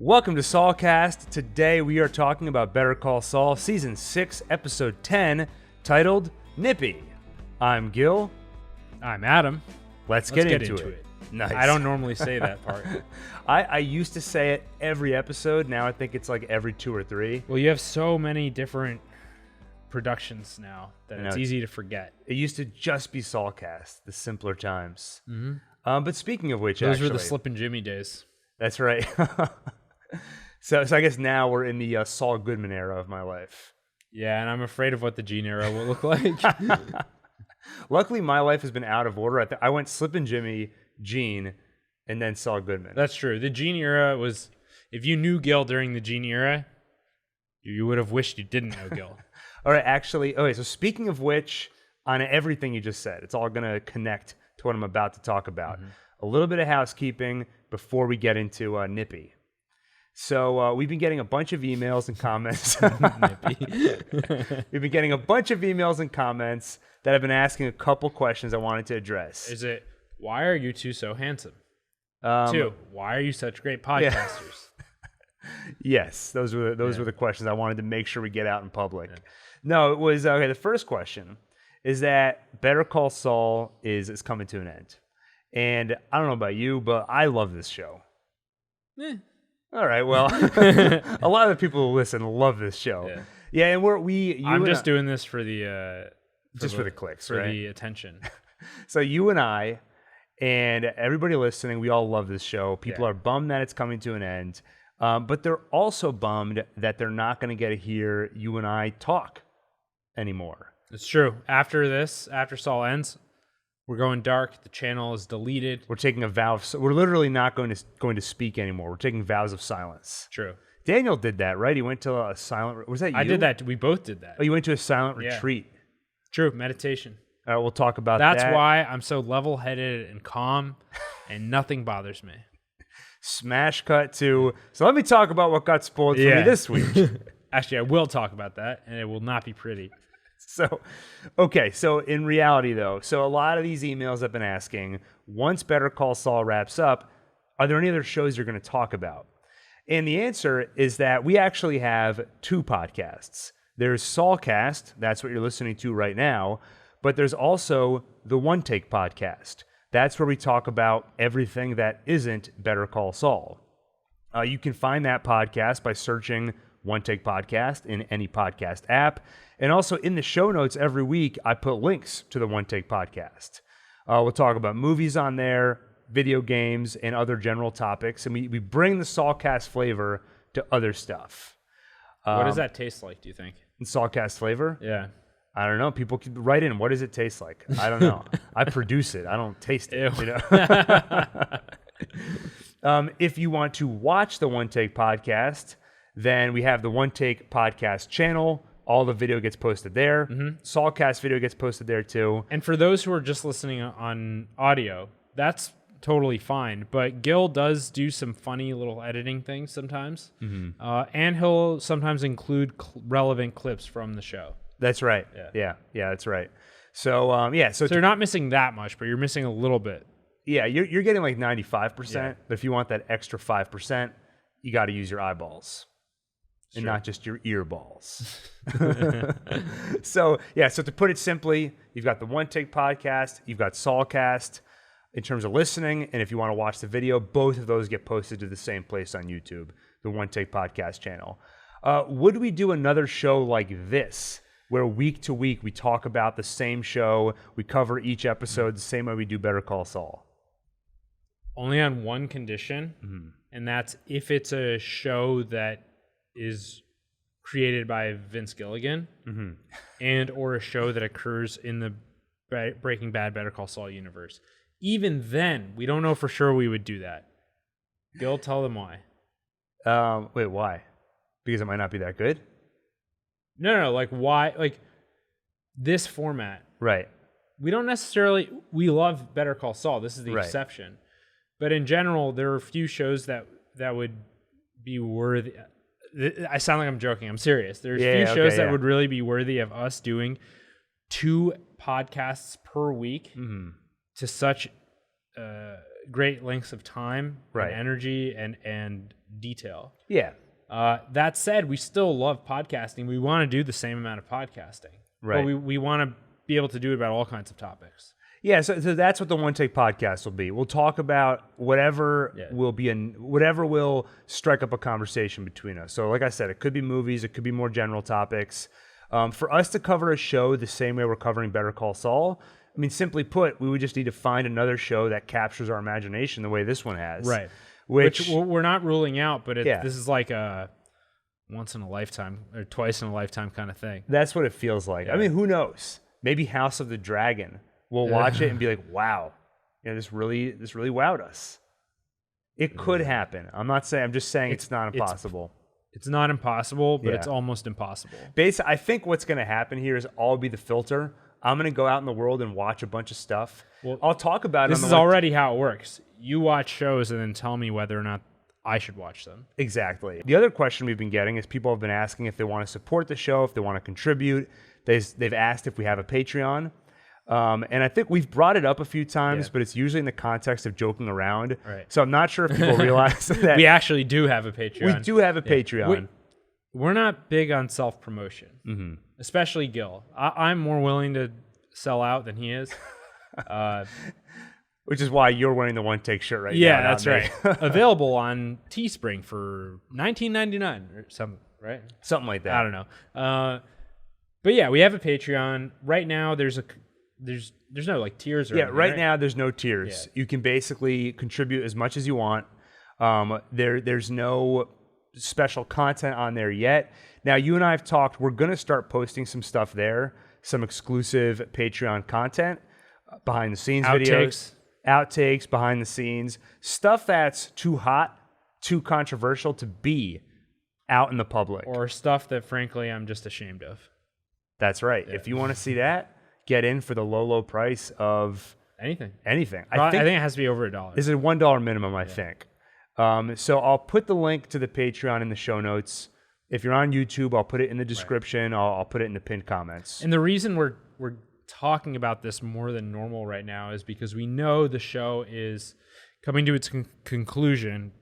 Welcome to Saulcast. Today we are talking about Better Call Saul, Season 6, Episode 10, titled Nippy. I'm Gil. I'm Adam. Let's get into it. Nice. I don't normally say that part. I used to say it every episode. Now I think it's like every 2 or 3. Well, you have so many different productions now that it's easy to forget. It used to just be Saulcast, the simpler times. Mm-hmm. But speaking of which, those were the Slip and Jimmy days. That's right. So I guess now we're in the Saul Goodman era of my life. Yeah, and I'm afraid of what the Gene era will look like. Luckily, my life has been out of order. I went Slip and Jimmy, Gene, and then Saul Goodman. That's true. The Gene era was, if you knew Gil during the Gene era, you would have wished you didn't know Gil. All right, actually, okay, so speaking of which, on everything you just said, it's all going to connect to what I'm about to talk about. Mm-hmm. A little bit of housekeeping before we get into Nippy. So we've been getting a bunch of emails and comments. We've been getting a bunch of emails and comments that have been asking a couple questions I wanted to address. Is it, why are you two so handsome? 2, why are you such great podcasters? Yeah. Yes, those were the questions I wanted to make sure we get out in public. Yeah. No, it was, okay, the first question is that Better Call Saul is coming to an end. And I don't know about you, but I love this show. All right, well, a lot of the people who listen love this show. Yeah, and I'm just doing this for the for the clicks, for right? the attention. So you and I and everybody listening, we all love this show. People are bummed that it's coming to an end, but they're also bummed that they're not going to get to hear you and I talk anymore. It's true. After Saul ends, we're going dark. The channel is deleted. We're taking a vow. We're literally not going to speak anymore. We're taking vows of silence. True. Daniel did that, right? He went to a silent. Was that you? I did that. We both did that. Oh, you went to a silent retreat. True. Meditation. All right, we'll talk about that. That's why I'm so level-headed and calm, and nothing bothers me. Smash cut to. So let me talk about what got spoiled for me this week. Actually, I will talk about that, and it will not be pretty. So in reality, though, so a lot of these emails I've been asking, once Better Call Saul wraps up, are there any other shows you're going to talk about? And the answer is that we actually have 2 podcasts. There's Saulcast, that's what you're listening to right now, but there's also the One Take podcast. That's where we talk about everything that isn't Better Call Saul. You can find that podcast by searching One Take Podcast in any podcast app. And also in the show notes every week, I put links to the One Take Podcast. We'll talk about movies on there, video games, and other general topics. And we bring the Saulcast flavor to other stuff. What does that taste like, do you think? Saulcast flavor? Yeah. I don't know. People can write in, what does it taste like? I don't know. I produce it. I don't taste it. Ew. You know? If you want to watch the One Take Podcast, then we have the One Take Podcast channel. All the video gets posted there. Mm-hmm. Saulcast video gets posted there too. And for those who are just listening on audio, that's totally fine. But Gil does do some funny little editing things sometimes. Mm-hmm. And he'll sometimes include relevant clips from the show. That's right. Yeah, that's right. So, So you're not missing that much, but you're missing a little bit. Yeah, you're getting like 95%. Yeah. But if you want that extra 5%, you got to use your eyeballs. And not just your ear balls. So to put it simply, you've got the One Take Podcast, you've got Saulcast in terms of listening, and if you want to watch the video, both of those get posted to the same place on YouTube, the One Take Podcast channel. Would we do another show like this, where week to week we talk about the same show, we cover each episode the same way we do Better Call Saul? Only on one condition, and that's if it's a show that is created by Vince Gilligan and or a show that occurs in the Breaking Bad Better Call Saul universe. Even then, we don't know for sure we would do that. Gil, tell them why. Wait, why? Because it might not be that good? No, like why? Like this format. Right. We don't necessarily, we love Better Call Saul. This is the exception. But in general, there are a few shows that would be worthy. I sound like I'm joking. I'm serious. There's a few shows that would really be worthy of us doing 2 podcasts per week to such great lengths of time, Right. and energy, and detail. Yeah. That said, we still love podcasting. We want to do the same amount of podcasting. Right. But we want to be able to do it about all kinds of topics. Yeah, so that's what the One Take podcast will be. We'll talk about whatever whatever will strike up a conversation between us. So like I said, it could be movies, it could be more general topics. For us to cover a show the same way we're covering Better Call Saul, I mean, simply put, we would just need to find another show that captures our imagination the way this one has. Right. Which we're not ruling out, but Yeah. this is like a once in a lifetime or twice in a lifetime kind of thing. that's what it feels like. I mean, who knows? Maybe House of the Dragon. We'll watch it and be like, wow, this really wowed us. It could happen. I'm just saying it's not impossible. It's not impossible, but Yeah. it's almost impossible. Basically, I think what's going to happen here is I'll be the filter. I'm going to go out in the world and watch a bunch of stuff. Well, I'll talk about it. This is already how it works. You watch shows and then tell me whether or not I should watch them. Exactly. The other question we've been getting is people have been asking if they want to support the show, if they want to contribute. They've asked if we have a Patreon. And I think we've brought it up a few times, but it's usually in the context of joking around. Right. So I'm not sure if people realize that We actually do have a Patreon. we do have a Patreon. We're not big on self-promotion, especially Gil. I'm more willing to sell out than he is. Which is why you're wearing the One Take shirt right now. Yeah, not that's me. right. Available on Teespring for $19.99 or something, right? Something like that. I don't know. But yeah, we have a Patreon. Right now, there's no like tiers or anything, right now there's no tiers. You can basically contribute as much as you want. There's no special content on there yet. Now, you and I have talked, we're going to start posting some stuff there, some exclusive Patreon content, behind the scenes videos, outtakes, behind the scenes, stuff that's too hot, too controversial to be out in the public. Or stuff that frankly I'm just ashamed of. That's right. If you want to see that, get in for the low price of anything. I think it has to be over $1. This is a $1 minimum, I think. So I'll put the link to the Patreon in the show notes. If you're on YouTube, I'll put it in the description. Right. I'll put it in the pinned comments. And the reason we're talking about this more than normal right now is because we know the show is coming to its conclusion,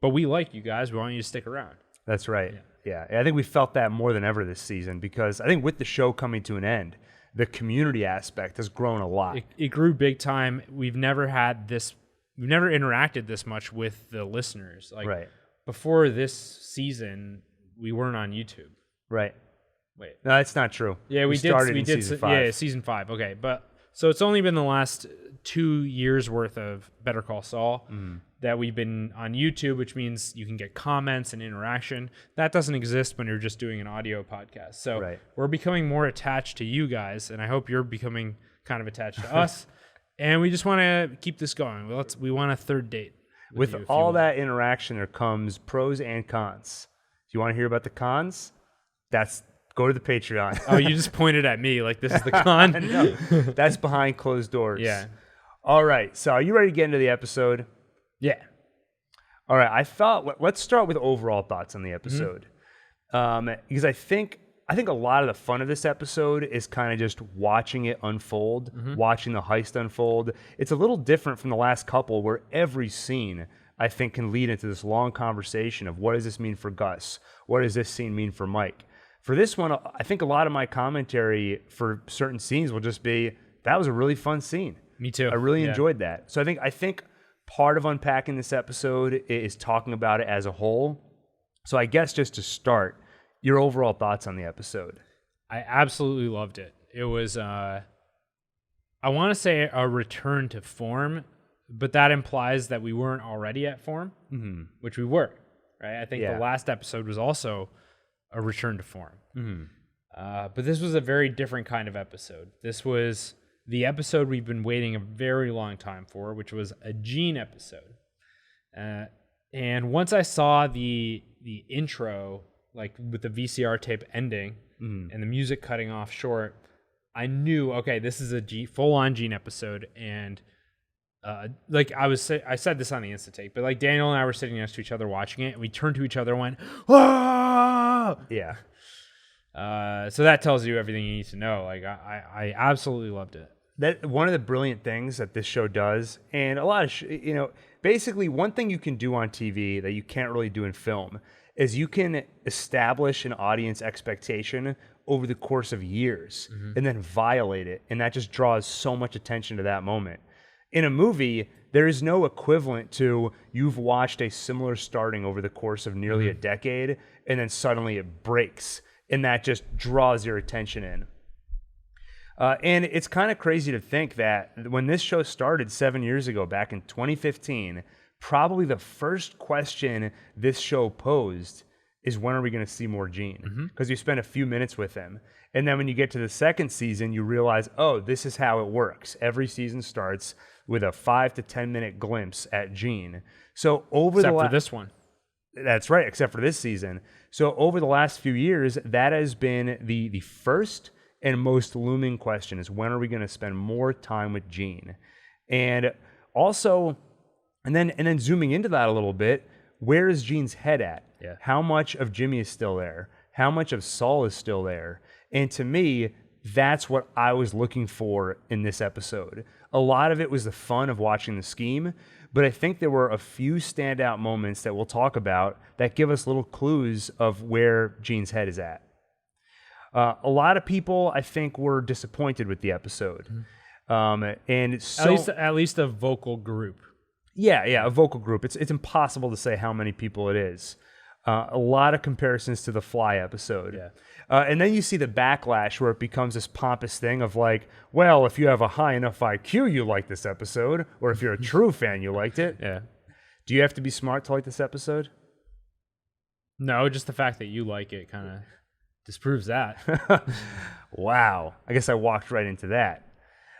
but we like you guys. We want you to stick around. That's right. Yeah. I think we felt that more than ever this season because I think with the show coming to an end, the community aspect has grown a lot. It grew big time. We've never interacted this much with the listeners. Like before this season, we weren't on YouTube. Right. Wait. No, that's not true. Yeah, we did season 5. Yeah, season 5. Okay. But so it's only been the last 2 years worth of Better Call Saul that we've been on YouTube, which means you can get comments and interaction. That doesn't exist when you're just doing an audio podcast. So we're becoming more attached to you guys, and I hope you're becoming kind of attached to us. And we just want to keep this going. We want a third date. With all that interaction, there comes pros and cons. Do you want to hear about the cons? Go to the Patreon. Oh, you just pointed at me like this is the con? No, that's behind closed doors. Yeah. All right. So are you ready to get into the episode? Yeah. All right. Let's start with overall thoughts on the episode. Because I think a lot of the fun of this episode is kind of just watching it unfold, watching the heist unfold. It's a little different from the last couple where every scene, I think, can lead into this long conversation of what does this mean for Gus? What does this scene mean for Mike? For this one, I think a lot of my commentary for certain scenes will just be, that was a really fun scene. Me too. I really enjoyed that. So I think part of unpacking this episode is talking about it as a whole. So I guess just to start, your overall thoughts on the episode. I absolutely loved it. It was, I want to say a return to form, but that implies that we weren't already at form, which we were, right? I think the last episode was also a return to form. But this was a very different kind of episode. This was the episode we've been waiting a very long time for, which was a Gene episode. And once I saw the intro, like with the VCR tape ending and the music cutting off short, I knew, okay, this is a full-on Gene episode. And like I said this on the Insta tape, but like Daniel and I were sitting next to each other watching it, and we turned to each other and went, "Whoa!" Yeah. So that tells you everything you need to know. Like I absolutely loved it. that one of the brilliant things that this show does, and a lot of basically one thing you can do on TV that you can't really do in film is you can establish an audience expectation over the course of years and then violate it, and that just draws so much attention to that moment. In a movie, there is no equivalent to you've watched a similar starting over the course of nearly a decade, and then suddenly it breaks, and that just draws your attention in. And it's kind of crazy to think that when this show started 7 years ago, back in 2015, probably the first question this show posed is, when are we going to see more Gene? Because you spend a few minutes with him. And then when you get to the second season, you realize, oh, this is how it works. Every season starts with a 5 to 10 minute glimpse at Gene. So except for this one. That's right, except for this season. So over the last few years, that has been the first and most looming question, is when are we going to spend more time with Gene? And also, and then zooming into that a little bit, where is Gene's head at? Yeah. How much of Jimmy is still there? How much of Saul is still there? And to me, that's what I was looking for in this episode. A lot of it was the fun of watching the scheme, but I think there were a few standout moments that we'll talk about that give us little clues of where Gene's head is at. A lot of people, I think, were disappointed with the episode. And it's so, at least a vocal group. Yeah, a vocal group. It's impossible to say how many people it is. A lot of comparisons to the Fly episode. Yeah. And then you see the backlash where it becomes this pompous thing of like, well, if you have a high enough IQ, you like this episode. Or if you're a true fan, you liked it. Yeah. Do you have to be smart to like this episode? No, just the fact that you like it kind of disproves that. Wow. I guess I walked right into that.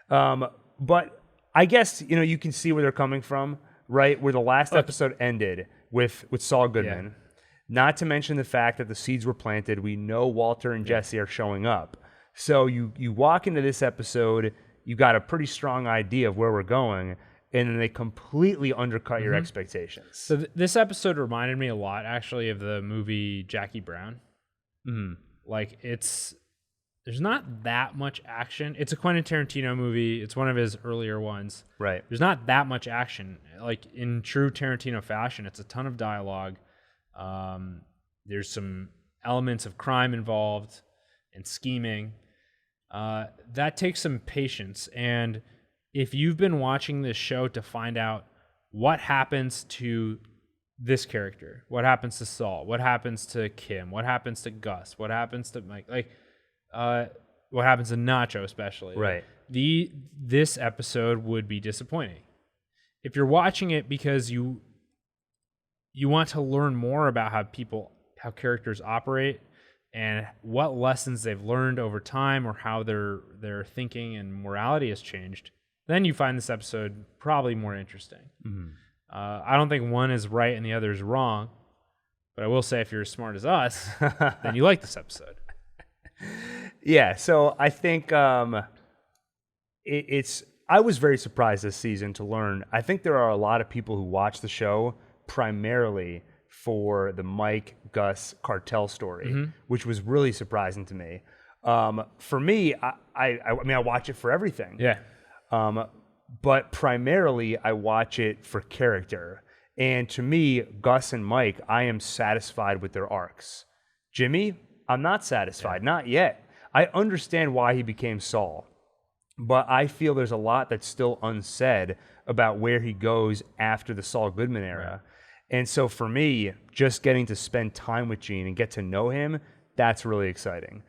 But I guess, you can see where they're coming from, right? Where the last episode ended with Saul Goodman. Yeah. Not to mention the fact that the seeds were planted. We know Walter and Jesse are showing up. So you walk into this episode, you got a pretty strong idea of where we're going, and then they completely undercut your expectations. So this episode reminded me a lot, actually, of the movie Jackie Brown. Like, there's not that much action. It's a Quentin Tarantino movie. It's one of his earlier ones. Right. There's not that much action. Like, in true Tarantino fashion, it's a ton of dialogue. There's some elements of crime involved and scheming. That takes some patience. And if you've been watching this show to find out what happens to this character, what happens to Saul, what happens to Kim, what happens to Gus, what happens to Mike, what happens to Nacho especially. Right. This episode would be disappointing. If you're watching it because you want to learn more about how characters operate and what lessons they've learned over time, or how their thinking and morality has changed, then you find this episode probably more interesting. I don't think one is right and the other is wrong, but I will say if you're as smart as us, then you like this episode. Yeah, so I think I was very surprised this season to learn. I think there are a lot of people who watch the show primarily for the Mike Gus cartel story, which was really surprising to me. For me, I mean, I watch it for everything. Yeah. But primarily, I watch it for character. And to me, Gus and Mike, I am satisfied with their arcs. Jimmy, I'm not satisfied, not yet. I understand why he became Saul, but I feel there's a lot that's still unsaid about where he goes after the Saul Goodman era. Right. And so for me, just getting to spend time with Gene and get to know him, that's really exciting.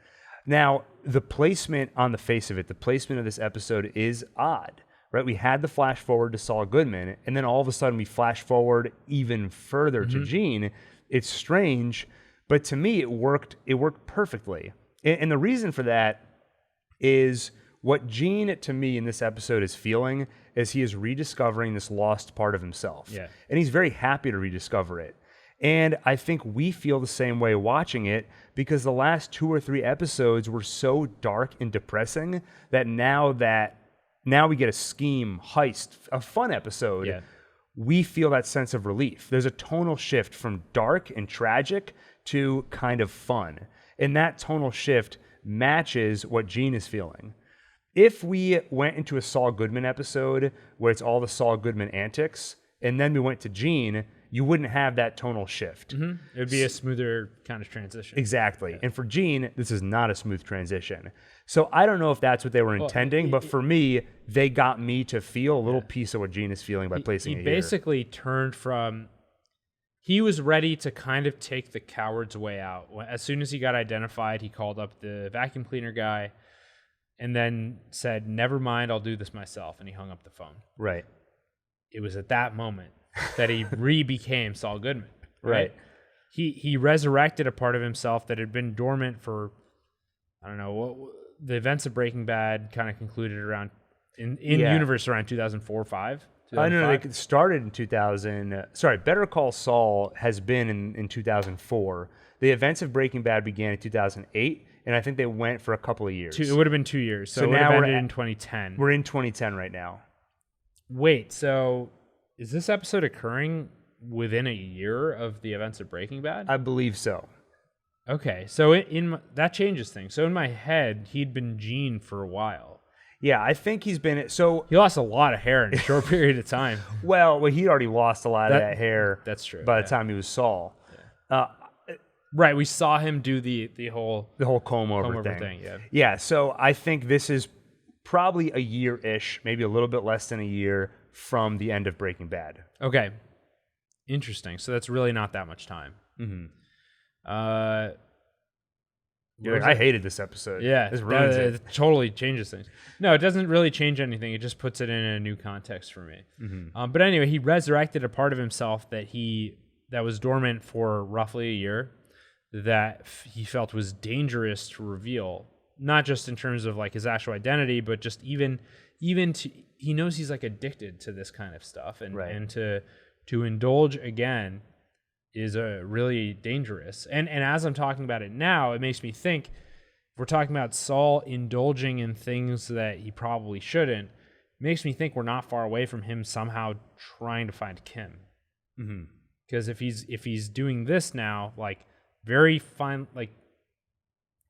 Now, the placement on the face of it, the placement of this episode is odd, right? We had the flash forward to Saul Goodman, and then all of a sudden we flash forward even further to Gene. It's strange, but to me it worked perfectly. And the reason for that is what Gene, to me, in this episode is feeling is he is rediscovering this lost part of himself. Yeah. And he's very happy to rediscover it. And I think we feel the same way watching it, because the last 2 or 3 episodes were so dark and depressing that now we get a scheme, heist, a fun episode, yeah. We feel that sense of relief. There's a tonal shift from dark and tragic to kind of fun. And that tonal shift matches what Gene is feeling. If we went into a Saul Goodman episode where it's all the Saul Goodman antics, and then we went to Gene, you wouldn't have that tonal shift. It would be a smoother kind of transition. Exactly. Yeah. And for Gene, this is not a smooth transition. So I don't know if that's what they were intending, but for me, they got me to feel a little piece of what Gene is feeling by placing it here. He basically turned from... He was ready to kind of take the coward's way out. As soon as he got identified, he called up the vacuum cleaner guy and then said, never mind, I'll do this myself. And he hung up the phone. Right. It was at that moment that he re-became Saul Goodman. Right. He resurrected a part of himself that had been dormant for, I don't know, the events of Breaking Bad kind of concluded around, in universe around 2004 or 5. I know they started in 2000. Better Call Saul has been in 2004. The events of Breaking Bad began in 2008, and I think they went for a couple of years. It would have been 2 years. So now we're in 2010. We're in 2010 right now. Wait, so is this episode occurring within a year of the events of Breaking Bad? I believe so. Okay, so that changes things. So in my head, he'd been Gene for a while. Yeah, I think he's been... He lost a lot of hair in a short period of time. Well, he'd already lost a lot of that hair. That's true. By the time he was Saul. Yeah. Right, we saw him do the whole comb over thing. Yeah. Yeah, so I think this is probably a year-ish, maybe a little bit less than a year from the end of Breaking Bad. Okay. Interesting. So that's really not that much time. Mm-hmm. I hated this episode. Yeah, this ruins it. It totally changes things. No, it doesn't really change anything. It just puts it in a new context for me. Mm-hmm. But anyway, he resurrected a part of himself that was dormant for roughly a year, that he felt was dangerous to reveal, not just in terms of like his actual identity, but just even he knows he's like addicted to this kind of stuff, and to indulge again is really dangerous. And as I'm talking about it now, it makes me think, if we're talking about Saul indulging in things that he probably shouldn't, it makes me think we're not far away from him somehow trying to find Kim. Because if he's doing this now, like very fine, like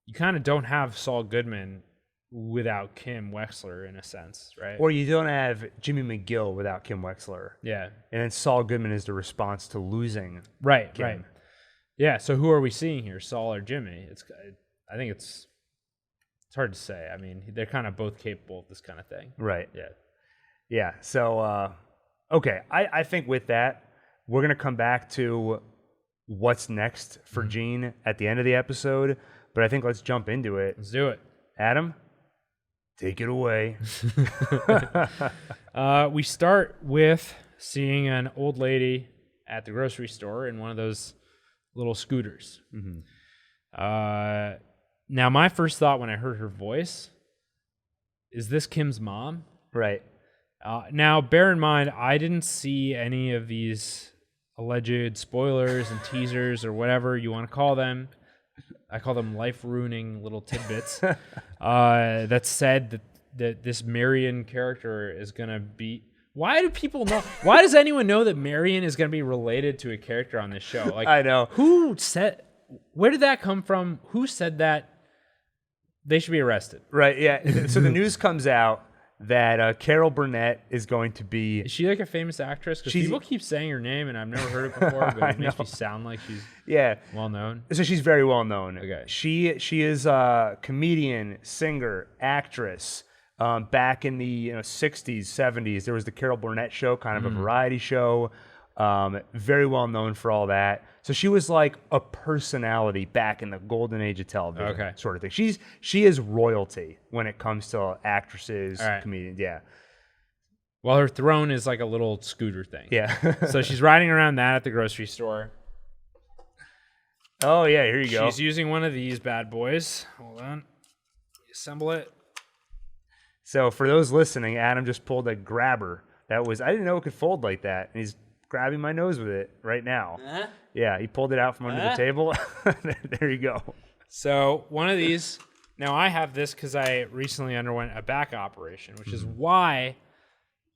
you kind of don't have Saul Goodman without Kim Wexler in a sense, right? Or you don't have Jimmy McGill without Kim Wexler. Yeah. And then Saul Goodman is the response to losing Kim. Right. Yeah, so who are we seeing here, Saul or Jimmy? I think it's hard to say. I mean, they're kind of both capable of this kind of thing. Right. Yeah. Yeah, so, okay, I think with that, we're going to come back to what's next for Gene at the end of the episode, but I think let's jump into it. Let's do it. Adam? Take it away. We start with seeing an old lady at the grocery store in one of those little scooters. Mm-hmm. Now, my first thought when I heard her voice, is this Kim's mom? Right. Now, bear in mind, I didn't see any of these alleged spoilers and teasers or whatever you want to call them. I call them life-ruining little tidbits that said that this Marion character is going to be... Why do people know... Why does anyone know that Marion is going to be related to a character on this show? Like, I know. Who said... Where did that come from? Who said that? They should be arrested. Right, yeah. So the news comes out that Carol Burnett is going to be... Is she like a famous actress? Because people keep saying her name, and I've never heard it before, but it makes me sound like she's well-known. So she's very well-known. Okay. She is a comedian, singer, actress. Back in the 60s, 70s, there was the Carol Burnett Show, kind of a variety show. Very well-known for all that. So she was like a personality back in the golden age of television, sort of thing. She is royalty when it comes to actresses, comedians, yeah. Well, her throne is like a little scooter thing. Yeah. So she's riding around that at the grocery store. Oh, yeah, here you go. She's using one of these bad boys. Hold on. Assemble it. So for those listening, Adam just pulled a grabber. I didn't know it could fold like that. And he's grabbing my nose with it right now. Yeah, he pulled it out from under the table. There you go. So one of these, now I have this because I recently underwent a back operation, which is why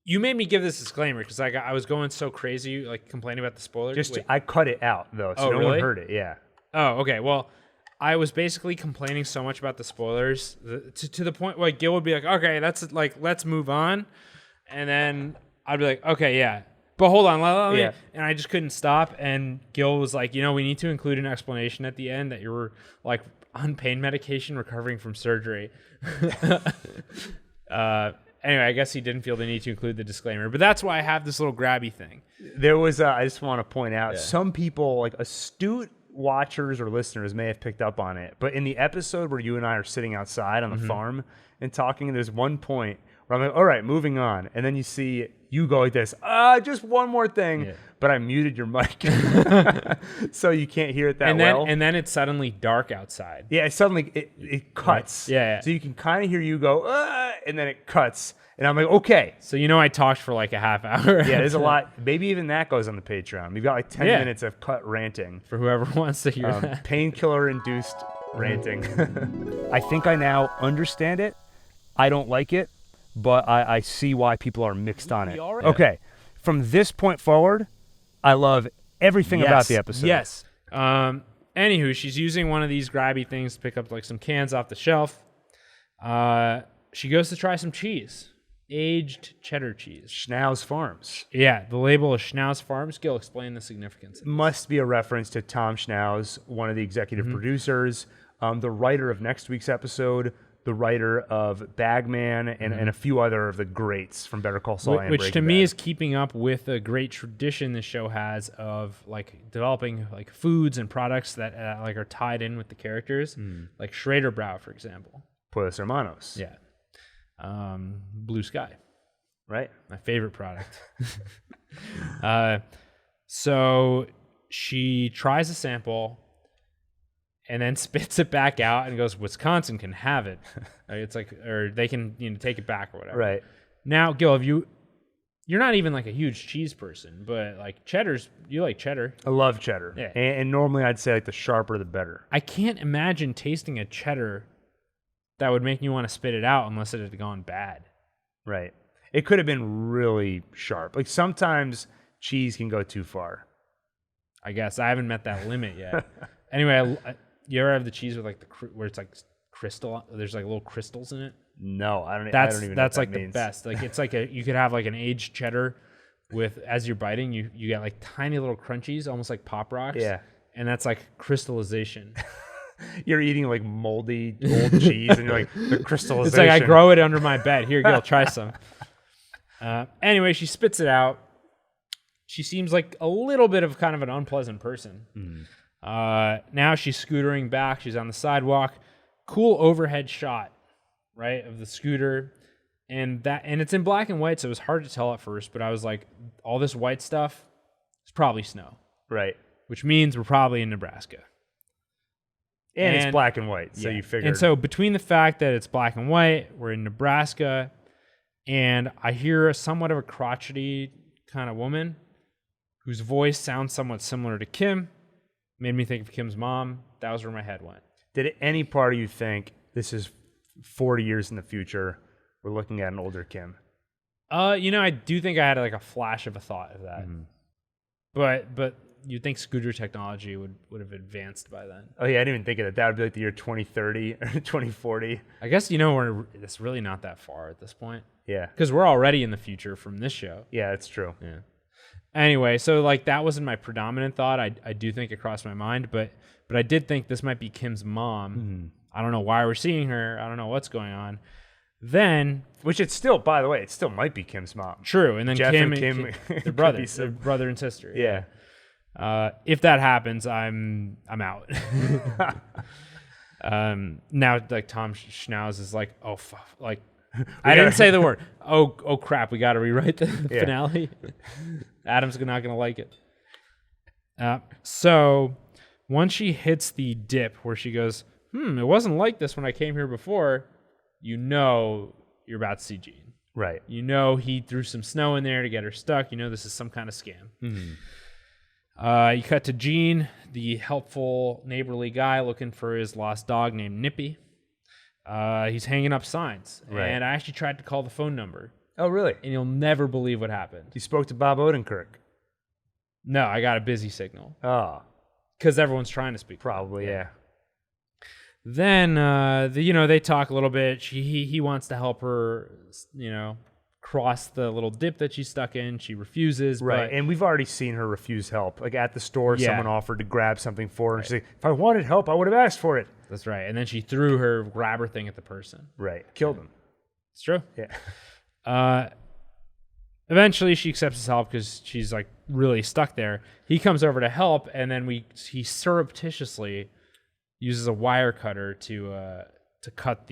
you made me give this disclaimer, because I was going so crazy, like complaining about the spoilers. I cut it out though, so no one heard it. Yeah. Oh, okay. Well, I was basically complaining so much about the spoilers to the point where Gil would be like, okay, that's like, let's move on. And then I'd be like, okay, yeah. But hold on, let me. And I just couldn't stop. And Gil was like, we need to include an explanation at the end that you were like on pain medication recovering from surgery. Anyway, I guess he didn't feel the need to include the disclaimer. But that's why I have this little grabby thing. There was, I just want to point out, some people, like astute watchers or listeners may have picked up on it. But in the episode where you and I are sitting outside on the farm and talking, there's one point where I'm like, all right, moving on. And then you see you go like this, just one more thing. Yeah. But I muted your mic. So you can't hear it well. And then it's suddenly dark outside. Yeah, suddenly it cuts. Right. Yeah. So you can kind of hear you go, and then it cuts. And I'm like, okay. So I talked for like a half hour. Yeah, there's a lot. Maybe even that goes on the Patreon. We've got like 10 minutes of cut ranting. For whoever wants to hear that. Painkiller-induced ranting. I think I now understand it. I don't like it, but I see why people are mixed on it. Okay, from this point forward, I love everything about the episode. Yes. Anywho, she's using one of these grabby things to pick up like some cans off the shelf. She goes to try some cheese. Aged cheddar cheese. Schnauz Farms. Yeah, the label is Schnauz Farms. Gil, explain the significance. It must be a reference to Tom Schnauz, one of the executive producers, the writer of next week's episode, the writer of Bagman, and a few other of the greats from Better Call Saul and which Breaking to me Bad. is keeping up with a great tradition the show has of like developing like foods and products that like are tied in with the characters, like Schrader Brow, for example. Pollos Hermanos. Yeah. Blue Sky. Right. My favorite product. So she tries a sample and then spits it back out and goes, Wisconsin can have it. It's like, or they can, take it back or whatever. Right. Now, Gil, you're not even like a huge cheese person, but like cheddars, you like cheddar. I love cheddar. Yeah. And normally I'd say like the sharper the better. I can't imagine tasting a cheddar that would make you want to spit it out unless it had gone bad. Right. It could have been really sharp. Like sometimes cheese can go too far. I guess I haven't met that limit yet. Anyway, you ever have the cheese with like where it's like crystal? There's like little crystals in it. No, I don't even that's know what that like means. The best. Like it's like you could have like an aged cheddar with, as you're biting, you get like tiny little crunchies, almost like Pop Rocks. Yeah. And that's like crystallization. You're eating like moldy old cheese and you're like, the crystallization. It's like I grow it under my bed. Here, Gil, try some. Anyway, she spits it out. She seems like a little bit of kind of an unpleasant person. Now she's scootering back. She's on the sidewalk. Cool overhead shot, right, of the scooter. And it's in black and white, so it was hard to tell at first. But I was like, all this white stuff is probably snow. Right. Which means we're probably in Nebraska. And it's black and white, so you figure. And so between the fact that it's black and white, we're in Nebraska, and I hear somewhat of a crotchety kind of woman whose voice sounds somewhat similar to Kim, made me think of Kim's mom. That was where my head went. Did any part of you think this is 40 years in the future, we're looking at an older Kim? I do think I had like a flash of a thought of that. But you'd think scooter technology would have advanced by then. Oh yeah, I didn't even think of that. That would be like the year 2030 or 2040. I guess it's really not that far at this point. Yeah, because we're already in the future from this show. Yeah, that's true. Yeah. Anyway, so like that wasn't my predominant thought. I do think it crossed my mind, but I did think this might be Kim's mom. I don't know why we're seeing her. I don't know what's going on. Then, which it's still, by the way, it still might be Kim's mom. True, and then Jeff Kim, and Kim they're brothers, they're brother and sister. Yeah. If that happens, I'm out. Now, like Tom Schnauz is like, oh, like I didn't say the word. Oh, crap! We got to rewrite the finale. Adam's not gonna like it. So once she hits the dip where she goes, it wasn't like this when I came here before. You're about to see Gene. Right. He threw some snow in there to get her stuck. This is some kind of scam. You cut to Gene, the helpful, neighborly guy looking for his lost dog named Nippy. He's hanging up signs. Right. And I actually tried to call the phone number. Oh, really? And you'll never believe what happened. You spoke to Bob Odenkirk? No, I got a busy signal. Oh. Because everyone's trying to speak. Probably, yeah. Then they talk a little bit. He wants to help her, cross the little dip that she's stuck in. She refuses. Right, but, and we've already seen her refuse help. Like at the store, Yeah. someone offered to grab something for her. And she's like, if I wanted help, I would have asked for it. That's right. And then she threw her grabber thing at the person. Right, killed him. It's true. Yeah. Eventually, she accepts his help because she's like really stuck there. He comes over to help, and then he surreptitiously uses a wire cutter to cut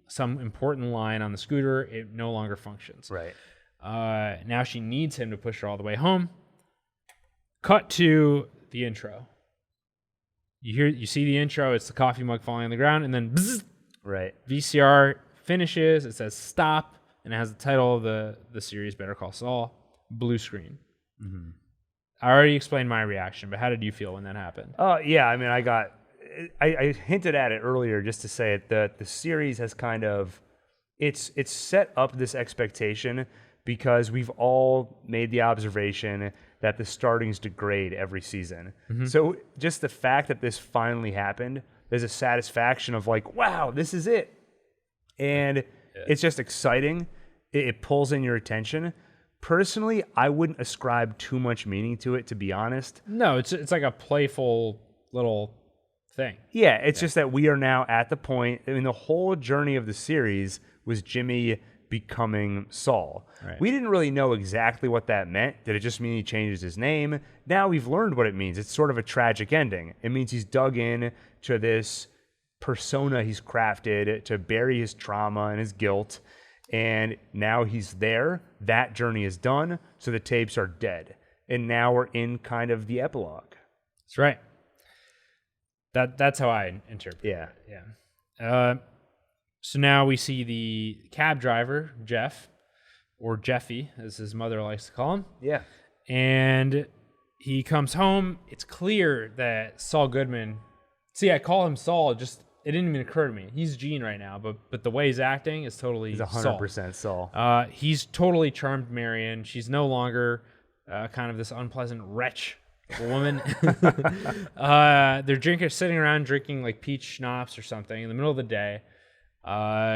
some important line on the scooter. It no longer functions. Right. Now she needs him to push her all the way home. Cut to the intro. You see the intro. It's the coffee mug falling on the ground, and then bzzz, Right. VCR finishes. It says stop, and it has the title of the series, Better Call Saul. Blue screen. Mm-hmm. I already explained my reaction, but how did you feel when that happened? Yeah, I mean, I hinted at it earlier just to say it, that the series has kind of it's set up this expectation because we've all made the observation that the startings degrade every season. Mm-hmm. So just the fact that this finally happened, there's a satisfaction of like, wow, this is it. And it's just exciting. It pulls in your attention. Personally, I wouldn't ascribe too much meaning to it, to be honest. No, it's like a playful little thing. Yeah, it's just that we are now at the point. I mean, the whole journey of the series was Jimmy becoming Saul. Right. We didn't really know exactly what that meant. Did it just mean he changed his name? Now we've learned what it means. It's sort of a tragic ending. It means he's dug in to this persona he's crafted to bury his trauma and his guilt. And now he's there. That journey is done. So the tapes are dead. And now we're in kind of the epilogue. That's right. That's how I interpret Yeah. it. Yeah. So now we see the cab driver, Jeff, or Jeffy, as his mother likes to call him. Yeah. And he comes home. It's clear that Saul Goodman. See, I call him Saul. It didn't even occur to me. He's Gene right now, but the way he's acting is totally. He's 100% Saul. He's totally charmed Marion. She's no longer kind of this unpleasant wretch of a woman. They're sitting around drinking like peach schnapps or something in the middle of the day.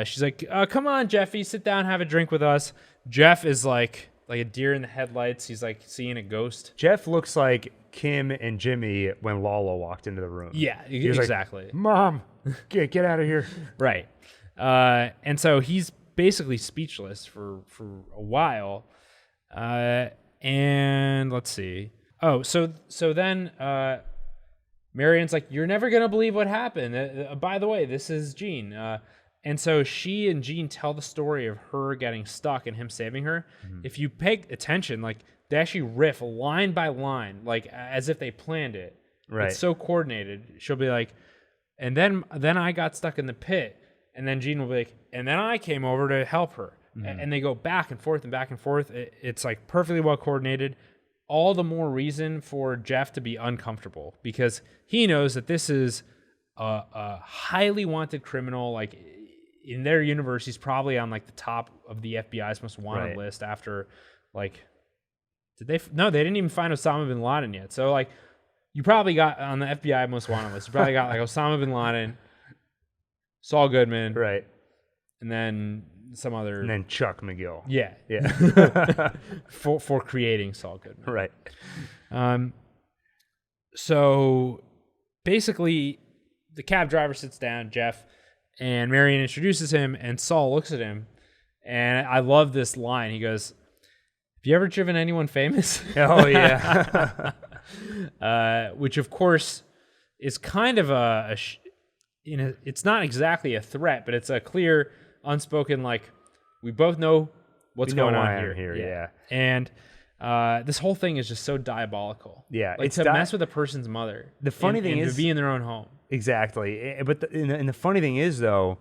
She's like, "Come on, Jeffy, sit down, have a drink with us." Jeff is like a deer in the headlights. He's like seeing a ghost. Jeff looks like Kim and Jimmy when Lala walked into the room. Yeah, He was exactly. Like, Mom, get out of here. Right. And so he's basically speechless for a while. And let's see. Oh, so then Marion's like, "You're never gonna believe what happened. By the way, this is Gene." And so she and Gene tell the story of her getting stuck and him saving her. Mm-hmm. If you pay attention, like they actually riff line by line, like as if they planned it. Right. It's so coordinated. She'll be like, "And then I got stuck in the pit," and then Gene will be like, "And then I came over to help her." Mm-hmm. And they go back and forth and back and forth. It's like perfectly well coordinated. All the more reason for Jeff to be uncomfortable because he knows that this is a highly wanted criminal. Like in their universe, he's probably on like the top of the FBI's most wanted list after like, no, they didn't even find Osama bin Laden yet. So like you probably got on the FBI most wanted list. You probably got like Osama bin Laden, Saul Goodman. Right. And then some other. And then Chuck McGill. Yeah. for creating Saul Goodman. Right. So basically, the cab driver sits down, Jeff, and Marion introduces him, and Saul looks at him, and I love this line. He goes, "Have you ever driven anyone famous?" Oh, yeah. Which, of course, is kind of it's not exactly a threat, but it's a clear, unspoken, like, we both know what's going on here. Yeah. And this whole thing is just so diabolical. Yeah. Like to mess with a person's mother. The funny thing is to be in their own home. Exactly. But the funny thing is, though,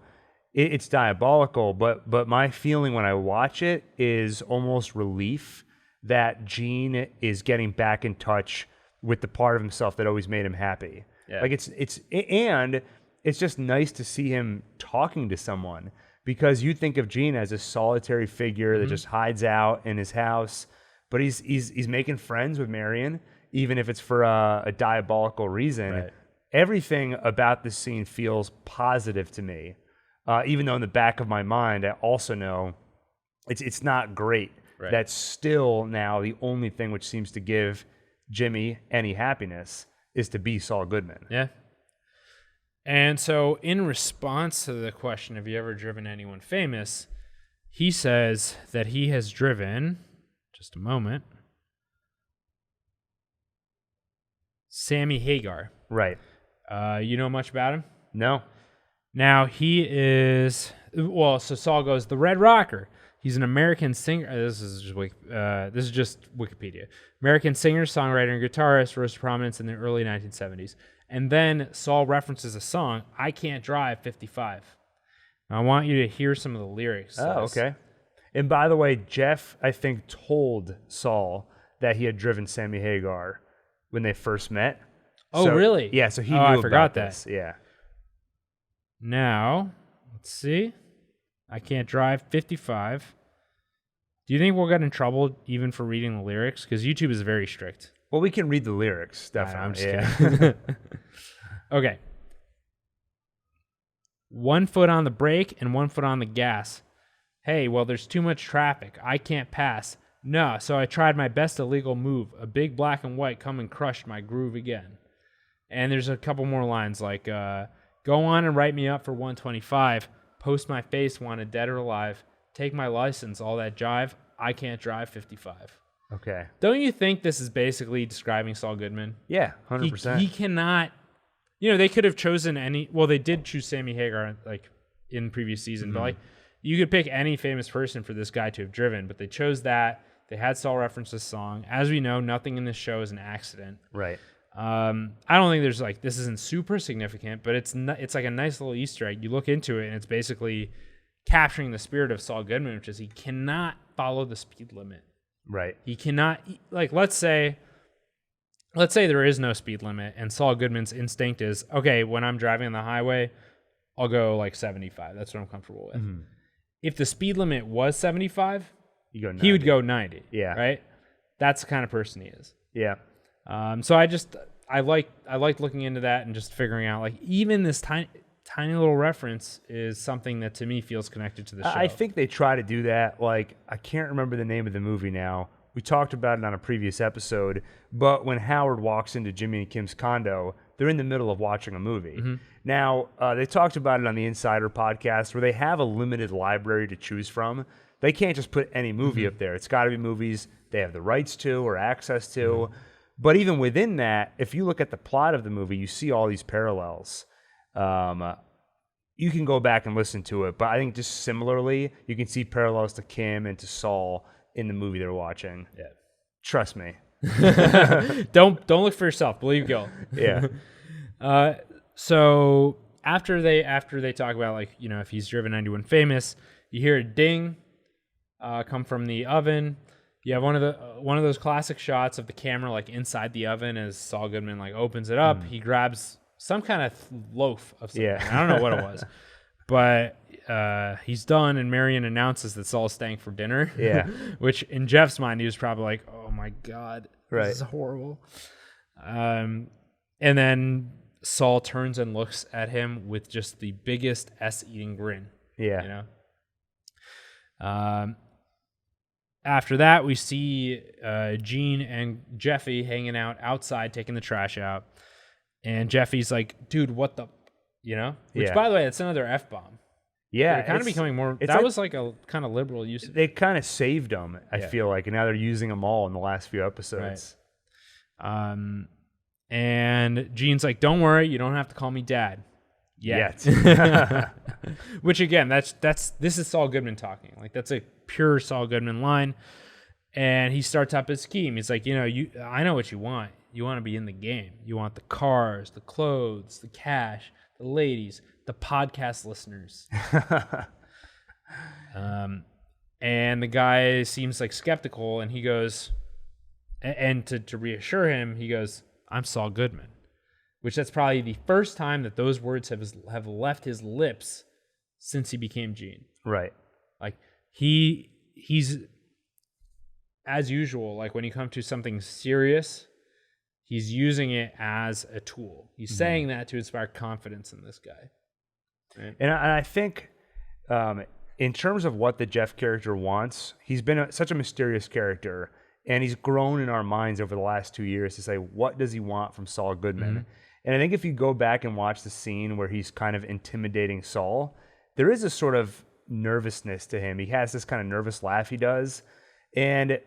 it's diabolical. But my feeling when I watch it is almost relief that Gene is getting back in touch with the part of himself that always made him happy. Yeah. Like it's just nice to see him talking to someone because you think of Gene as a solitary figure that just hides out in his house, but he's making friends with Marion, even if it's for a diabolical reason. Right. everything about this scene feels positive to me, even though in the back of my mind I also know it's not great. Right. That's still now the only thing which seems to give Jimmy any happiness is to be Saul Goodman. Yeah. And so in response to the question, have you ever driven anyone famous? He says that he has driven, just a moment, Sammy Hagar. Right. You know much about him? No. Now he is, well, so Saul goes, the Red Rocker. He's an American singer. This is just Wikipedia. American singer, songwriter, and guitarist, rose to prominence in the early 1970s. And then Saul references a song, I Can't Drive 55. Now, I want you to hear some of the lyrics. Oh, okay. And by the way, Jeff, I think, told Saul that he had driven Sammy Hagar when they first met. Oh, really? Yeah, so he knew I forgot about that. this. Yeah. Now, let's see. I Can't Drive 55. Do you think we'll get in trouble even for reading the lyrics? Because YouTube is very strict. Well, we can read the lyrics, definitely. I'm just kidding. Okay. 1 foot on the brake and 1 foot on the gas. Hey, well, there's too much traffic. I can't pass. No, so I tried my best illegal move. A big black and white come and crushed my groove again. And there's a couple more lines like, go on and write me up for 125. Post my face, wanted dead or alive. Take my license, all that jive. I can't drive 55. Okay. Don't you think this is basically describing Saul Goodman? Yeah, 100%. He cannot, they could have chosen any, well, they did choose Sammy Hagar like in previous season, but like you could pick any famous person for this guy to have driven, but they chose that. They had Saul reference this song. As we know, nothing in this show is an accident. Right. I don't think there's like, this isn't super significant, but it's like a nice little Easter egg. You look into it and it's basically capturing the spirit of Saul Goodman, which is he cannot follow the speed limit. Right. He cannot, like, let's say there is no speed limit and Saul Goodman's instinct is, okay, when I'm driving on the highway, I'll go like 75. That's what I'm comfortable with. Mm-hmm. If the speed limit was 75, he would go 90. Yeah. Right? That's the kind of person he is. Yeah. So I liked looking into that and just figuring out, like, even this tiny little reference is something that to me feels connected to the show. I think they try to do that. Like, I can't remember the name of the movie now. We talked about it on a previous episode, but when Howard walks into Jimmy and Kim's condo, they're in the middle of watching a movie. Mm-hmm. Now, they talked about it on the Insider podcast where they have a limited library to choose from. They can't just put any movie up there. It's got to be movies they have the rights to or access to. Mm-hmm. But even within that, if you look at the plot of the movie, you see all these parallels. You can go back and listen to it, but I think just similarly, you can see parallels to Kim and to Saul in the movie they're watching. Yeah. Trust me. Don't look for yourself. Believe Gil. Yeah. So after they talk about, like, if he's driven anyone famous, you hear a ding come from the oven. You have one of those classic shots of the camera like inside the oven as Saul Goodman like opens it up. He grabs some kind of loaf of something. Yeah. I don't know what it was, but he's done, and Marion announces that Saul's staying for dinner. Yeah. Which in Jeff's mind, he was probably like, "Oh my God, right. This is horrible." And then Saul turns and looks at him with just the biggest S-eating grin. Yeah. After that, we see Gene and Jeffy hanging out outside, taking the trash out. And Jeffy's like, dude, what the, Which, by the way, it's another F-bomb. Yeah. They're kind of becoming more, that was like a kind of liberal use. They kind of saved them, I feel like, and now they're using them all in the last few episodes. Right. And Gene's like, don't worry, you don't have to call me Dad. Yet. Which again, this is Saul Goodman talking. Like, that's a pure Saul Goodman line. And he starts up his scheme. He's like, I know what you want. You want to be in the game. You want the cars, the clothes, the cash, the ladies, the podcast listeners. And the guy seems like skeptical, and he goes, and to reassure him, he goes, I'm Saul Goodman. Which that's probably the first time that those words have left his lips since he became Gene. Right. Like, he's, as usual, like when you come to something serious, he's using it as a tool. He's saying that to inspire confidence in this guy. Right? And I think in terms of what the Jeff character wants, he's been such a mysterious character, and he's grown in our minds over the last 2 years to say, what does he want from Saul Goodman? And I think if you go back and watch the scene where he's kind of intimidating Saul, there is a sort of nervousness to him. He has this kind of nervous laugh he does. And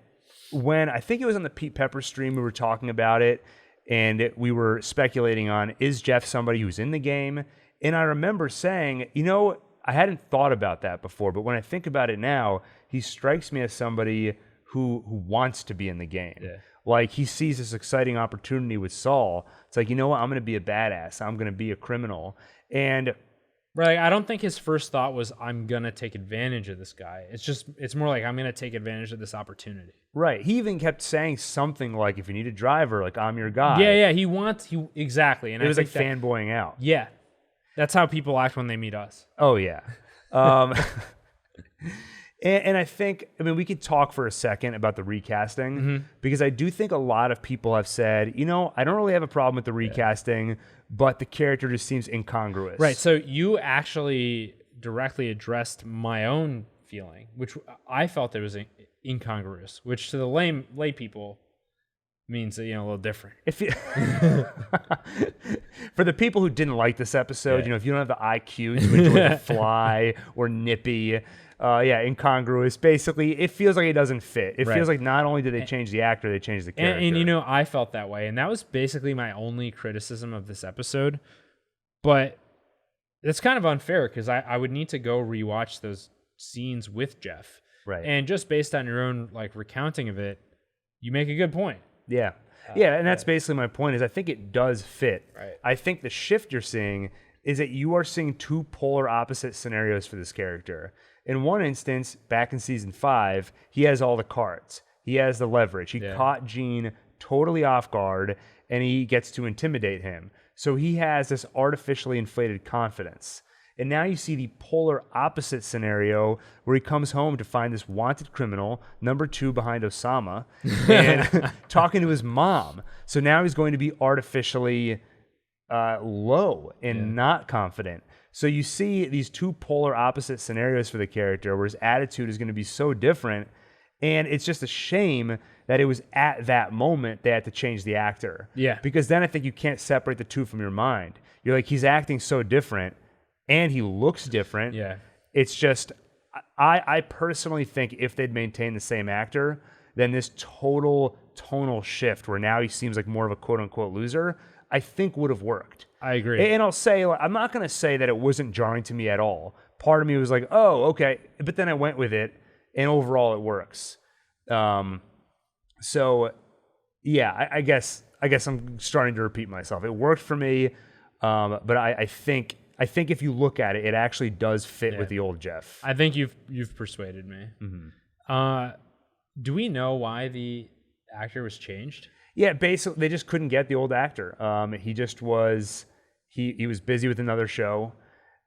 when I think it was on the Pete Pepper stream, we were talking about it, and we were speculating on, is Jeff somebody who's in the game? And I remember saying, I hadn't thought about that before, but when I think about it now, he strikes me as somebody who wants to be in the game. Yeah. Like, he sees this exciting opportunity with Saul. It's like, I'm going to be a badass. I'm going to be a criminal. And right, I don't think his first thought was, I'm going to take advantage of this guy. It's more like, I'm going to take advantage of this opportunity. Right. He even kept saying something like, if you need a driver, like, I'm your guy. Yeah. Exactly. And it was like fanboying out. Yeah. That's how people act when they meet us. Oh, yeah. And I think, we could talk for a second about the recasting, because I do think a lot of people have said, I don't really have a problem with the recasting, but the character just seems incongruous. Right. So you actually directly addressed my own feeling, which I felt it was incongruous, which to the lay people means that, a little different. For the people who didn't like this episode, if you don't have the IQ to enjoy The Fly or Nippy, incongruous. Basically, it feels like it doesn't fit. It feels like not only did they change the actor, they changed the character. And I felt that way. And that was basically my only criticism of this episode. But it's kind of unfair because I would need to go rewatch those scenes with Jeff. Right. And just based on your own recounting of it, you make a good point. Yeah. And that's basically my point is I think it does fit. Right. I think the shift you're seeing is that you are seeing two polar opposite scenarios for this character. In one instance, back in season 5, he has all the cards. He has the leverage. He caught Gene totally off guard, and he gets to intimidate him. So he has this artificially inflated confidence. And now you see the polar opposite scenario where he comes home to find this wanted criminal, number 2 behind Osama, and talking to his mom. So now he's going to be artificially low and not confident. So you see these two polar opposite scenarios for the character where his attitude is going to be so different. And it's just a shame that it was at that moment they had to change the actor. Yeah. Because then I think you can't separate the two from your mind. You're like, he's acting so different and he looks different. Yeah. It's just, I personally think if they'd maintained the same actor, then this total tonal shift where now he seems like more of a quote unquote loser, I think would have worked. I agree. And I'll say, I'm not going to say that it wasn't jarring to me at all. Part of me was like, oh, okay. But then I went with it, and overall it works. So, yeah, I guess I'm starting to repeat myself. It worked for me, but I think if you look at it, it actually does fit with the old Jeff. I think you've persuaded me. Mm-hmm. Do we know why the actor was changed? Yeah, basically, they just couldn't get the old actor. He just was, he was busy with another show,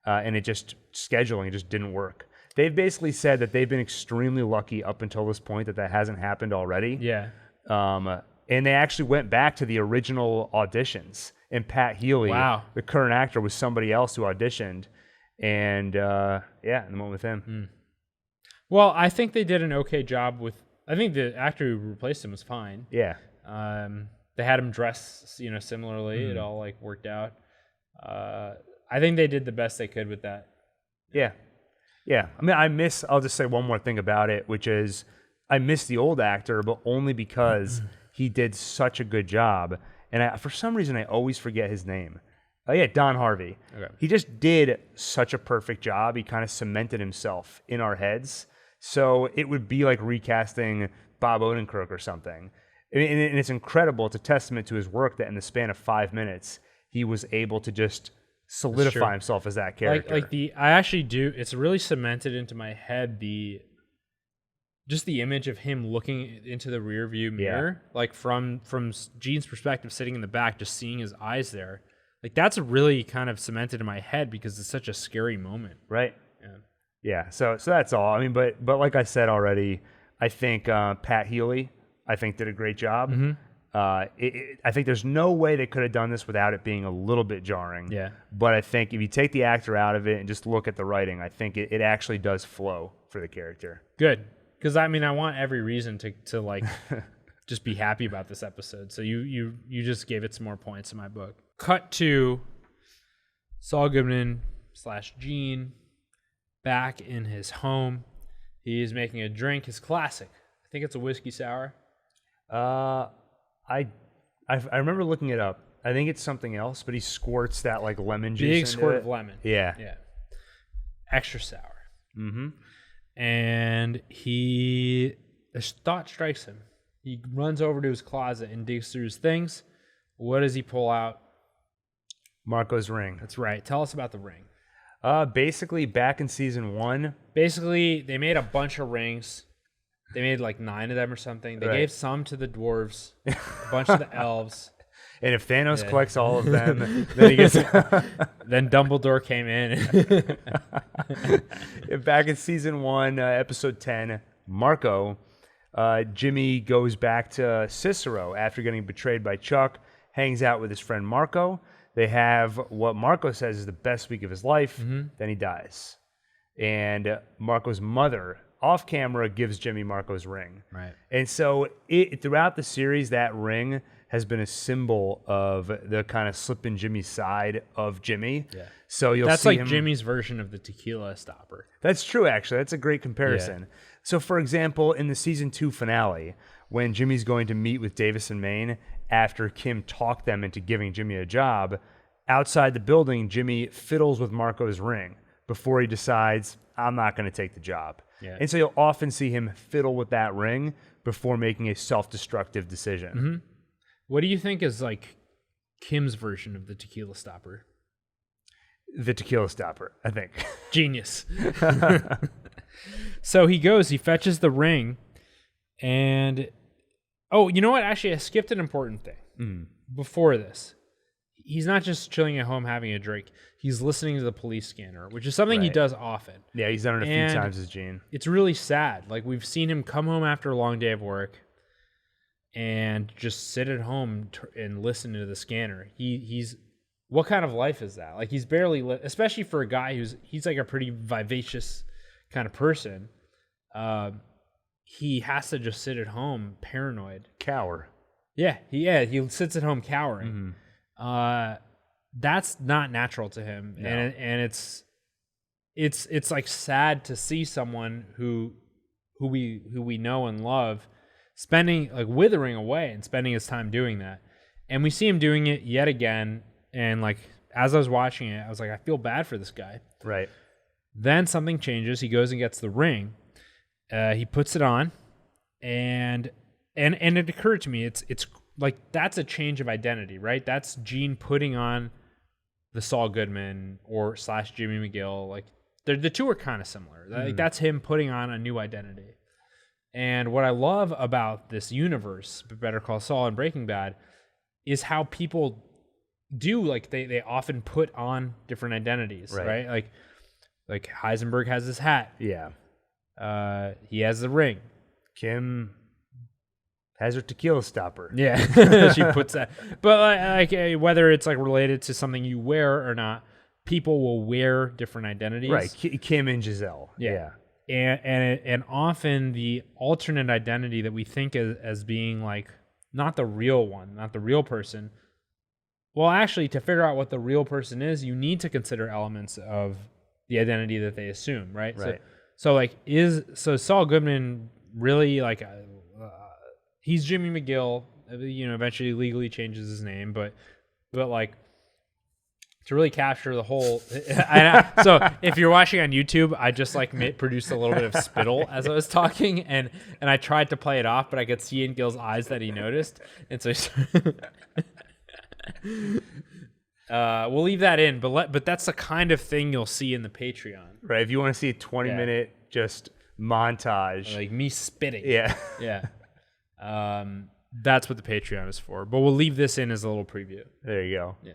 and scheduling just didn't work. They've basically said that they've been extremely lucky up until this point that hasn't happened already. Yeah. And they actually went back to the original auditions, and Pat Healy, the current actor, was somebody else who auditioned, and and went with him. Mm. Well, I think they did an okay job with. I think the actor who replaced him was fine. Yeah. They had him dress, similarly. Mm. It all worked out. I think they did the best they could with that. Yeah. Yeah. I'll just say one more thing about it, which is I miss the old actor, but only because he did such a good job. And for some reason, I always forget his name. Don Harvey. Okay. He just did such a perfect job. He kind of cemented himself in our heads. So it would be like recasting Bob Odenkirk or something. And it's incredible. It's a testament to his work that in the span of 5 minutes, he was able to just solidify himself as that character. I actually do. It's really cemented into my head just the image of him looking into the rear view mirror, from Gene's perspective, sitting in the back, just seeing his eyes there. That's really kind of cemented in my head because it's such a scary moment. Right. Yeah. So that's all. But like I said already, I think Pat Healy, did a great job. Mm-hmm. I think there's no way they could have done this without it being a little bbit jarring. Yeah. But I think if you take the actor out of it and just look at the writing, I think it actually does flow for the character. Good. Because, I mean, I want every reason to like, just be happy about this episode. So you just gave it some more points in my book. Cut to Saul Goodman / Gene back in his home. He's making a drink, his classic. I think it's a whiskey sour. I remember looking it up. I think it's something else, but he squirts that like lemon juice. Big squirt of lemon. Yeah. Yeah. Extra sour. Mm-hmm. And a thought strikes him. He runs over to his closet and digs through his things. What does he pull out? Marco's ring. That's right. Tell us about the ring. Basically, back in season 1. Basically, they made a bunch of rings. They made like 9 of them or something. They gave some to the dwarves, a bunch to the elves. And if Thanos collects all of them, then he gets. Then Dumbledore came in. Back in season 1, episode 10, Marco, Jimmy goes back to Cicero after getting betrayed by Chuck, hangs out with his friend Marco. They have what Marco says is the best week of his life. Mm-hmm. Then he dies. And Marco's mother, off camera, gives Jimmy Marco's ring. Right. And so throughout the series, that ring has been a symbol of the kind of slip in Jimmy's side of Jimmy. Yeah. So that's see like him, Jimmy's version of the tequila stopper. That's true, actually. That's a great comparison. Yeah. So, for example, in the season 2 finale, when Jimmy's going to meet with Davis and Maine after Kim talked them into giving Jimmy a job, outside the building, Jimmy fiddles with Marco's ring before he decides, I'm not going to take the job. Yeah. And so you'll often see him fiddle with that ring before making a self-destructive decision. Mm-hmm. What do you think is like Kim's version of the tequila stopper? The tequila stopper, I think. Genius. So he fetches the ring, and you know what? Actually, I skipped an important thing before this. He's not just chilling at home having a drink. He's listening to the police scanner, which is something he does often. Yeah, he's done it a few times as Gene. It's really sad. Like, we've seen him come home after a long day of work and just sit at home and listen to the scanner. He's what kind of life is that? Like, he's barely especially for a guy he's like a pretty vivacious kind of person. He has to just sit at home paranoid. Cower. Yeah, he sits at home cowering. Mm-hmm. That's not natural to him. No. And it's like sad to see someone who we know and love spending, like, withering away and spending his time doing that. And we see him doing it yet again. And, like, as I was watching it, I was like, I feel bad for this guy. Right. Then something changes. He goes and gets the ring. He puts it on, and it occurred to me, it's like, that's a change of identity, right? That's Gene putting on the Saul Goodman / Jimmy McGill. Like, the two are kind of similar. Like, that's him putting on a new identity. And what I love about this universe, Better Call Saul and Breaking Bad, is how people do, like, they often put on different identities, right? Like Heisenberg has his hat. Yeah. He has the ring. Kim has her tequila stopper. Yeah, she puts that. But like whether it's like related to something you wear or not, people will wear different identities. Right, Kim and Giselle. Yeah. And often the alternate identity that we think as being like not the real one, not the real person. Well, actually, to figure out what the real person is, you need to consider elements of the identity that they assume, right? Right. So Saul Goodman really, like, he's Jimmy McGill, eventually legally changes his name, but like, to really capture the whole, so if you're watching on YouTube, I just like produced a little bit of spittle as I was talking, and I tried to play it off, but I could see in Gil's eyes that he noticed, and so we'll leave that in, but that's the kind of thing you'll see in the Patreon. Right, if you want to see a 20-minute just montage. Like me spitting. Yeah. Yeah. That's what the Patreon is for. But we'll leave this in as a little preview. There you go. Yeah.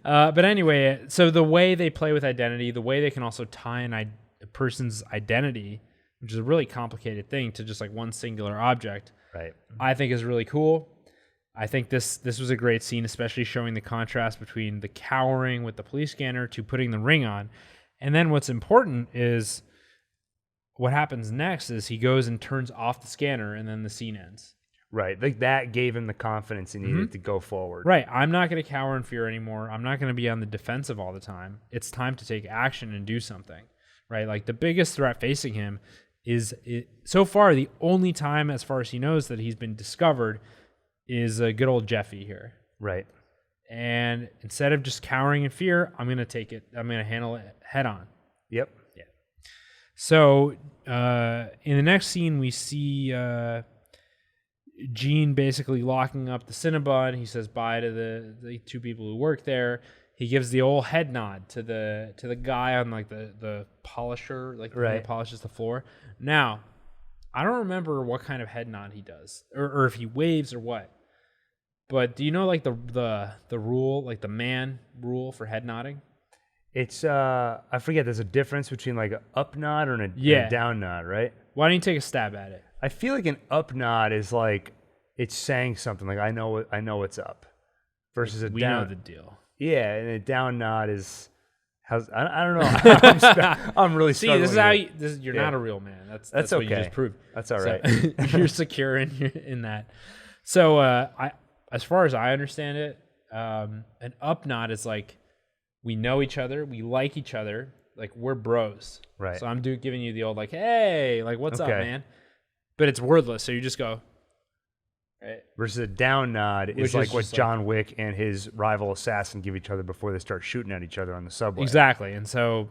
But anyway, so the way they play with identity, the way they can also tie a person's identity which is a really complicated thing to just like one singular object, Right. I think is really cool. I think this was a great scene, especially showing the contrast between the cowering with the police scanner to putting the ring on. And then what's important is what happens next is he goes and turns off the scanner, and then the scene ends. Right. Like that gave him the confidence he needed to go forward. Right. I'm not going to cower in fear anymore. I'm not going to be on the defensive all the time. It's time to take action and do something. Right. Like the biggest threat facing him is so far the only time, as far as he knows, that he's been discovered is a good old Jeffy here. Right. And instead of just cowering in fear, I'm going to take it. I'm going to handle it head on. Yep. Yeah. So in the next scene, we see Gene basically locking up the Cinnabon. He says bye to the two people who work there. He gives the old head nod to the guy on like the polisher, like the guy who polishes the floor. Now, I don't remember what kind of head nod he does, or if he waves or what. But do you know like the rule, like the man rule for head nodding? It's I forget. There's a difference between like an up nod and a down nod, right? Why don't you take a stab at it? I feel like an up nod is like it's saying something, like I know what's up, versus a We down. know the deal. Yeah, and a down nod is how's I don't know. I'm really See. struggling This is how here. you're not a real man. That's okay. what you just proved. That's all So, right. you're secure in that. So as far as I understand it, an up nod is like we know each other, we like each other, like we're bros. Right. So I'm giving you the old like, hey, like what's up, Okay. man? But it's wordless, so you just go. Right. Versus a down nod Which is is like what just like- John Wick and his rival assassin give each other before they start shooting at each other on the subway. Exactly. And so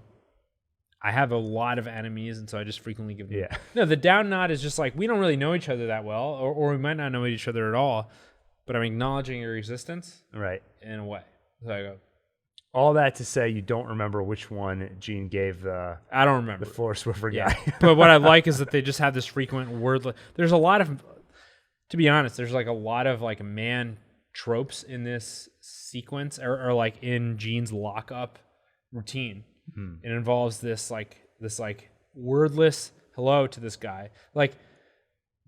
I have a lot of enemies, and so I just frequently give them. Yeah. No, the down nod is just like we don't really know each other that well, or we might not know each other at all, but I'm acknowledging your existence Right. in a way. So I go, All that to say, you don't remember which one Gene gave the I don't remember. floor swiffer Yeah. guy. But what I like is that they just have this frequent word. There's a lot of, to be honest, there's like a lot of like man tropes in this sequence, or like in Gene's lockup routine. It involves this wordless hello to this guy. Like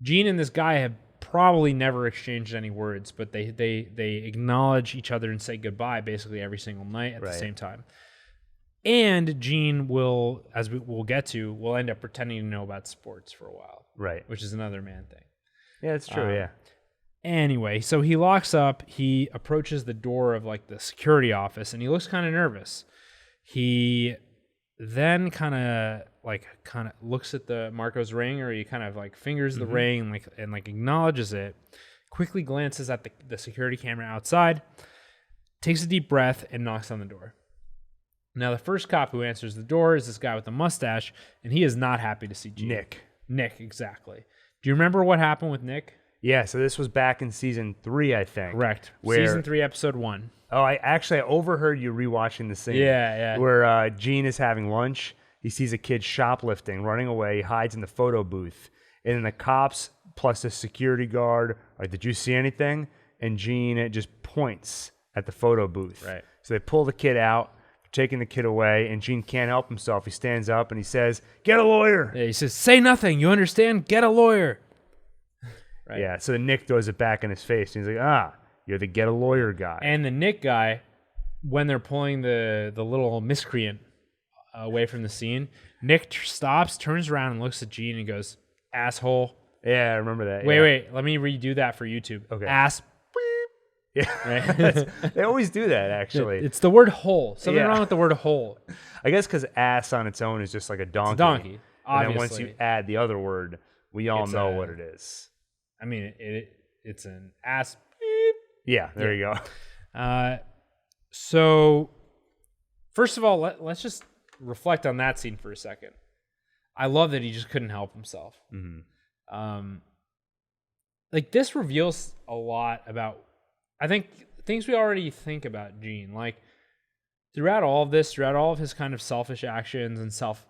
Gene and this guy have probably never exchanged any words, but they acknowledge each other and say goodbye basically every single night at the same time. And Gene will, as we'll get to, will end up pretending to know about sports for a while. Right. Which is another man thing. Yeah, it's true. Yeah. Anyway, so he locks up. He approaches the door of like the security office, and he looks kind of nervous. He then kind of looks at the Marco's ring, or he kind of like fingers the ring and acknowledges it. Quickly glances at the security camera outside, takes a deep breath, and knocks on the door. Now, the first cop who answers the door is this guy with the mustache, and he is not happy to see Gene. Nick, exactly. Do you remember what happened with Nick? Yeah, so this was back in season 3, I think. Correct. Where, Season 3, episode 1. Oh, I overheard you rewatching the scene. Yeah. Where Gene is having lunch. He sees a kid shoplifting, running away. He hides in the photo booth. And then the cops plus the security guard are like, did you see anything? And Gene just points at the photo booth. Right. So they pull the kid out, taking the kid away, and Gene can't help himself. He stands up and he says, get a lawyer. Yeah, he says, say nothing. You understand? Get a lawyer. Right. Yeah, so Nick throws it back in his face. And he's like, you're the get a lawyer guy. And the Nick guy, when they're pulling the little miscreant away from the scene, Nick stops, turns around, and looks at Gene and goes, asshole. Yeah, I remember that. Wait. Let me redo that for YouTube. Okay. Ass. Yeah, Right? they always do that, actually. It's the word hole. Something Yeah. wrong with the word hole. I guess because ass on its own is just like a donkey. It's a donkey, And then once obviously. you add the other word, we all It's know what it is. I mean, it's an ass. Yeah, there you go. So, first of all, let's just reflect on that scene for a second. I love that he just couldn't help himself. Like, this reveals a lot about, I think, things we already think about Gene. Like, throughout all of this, throughout all of his kind of selfish actions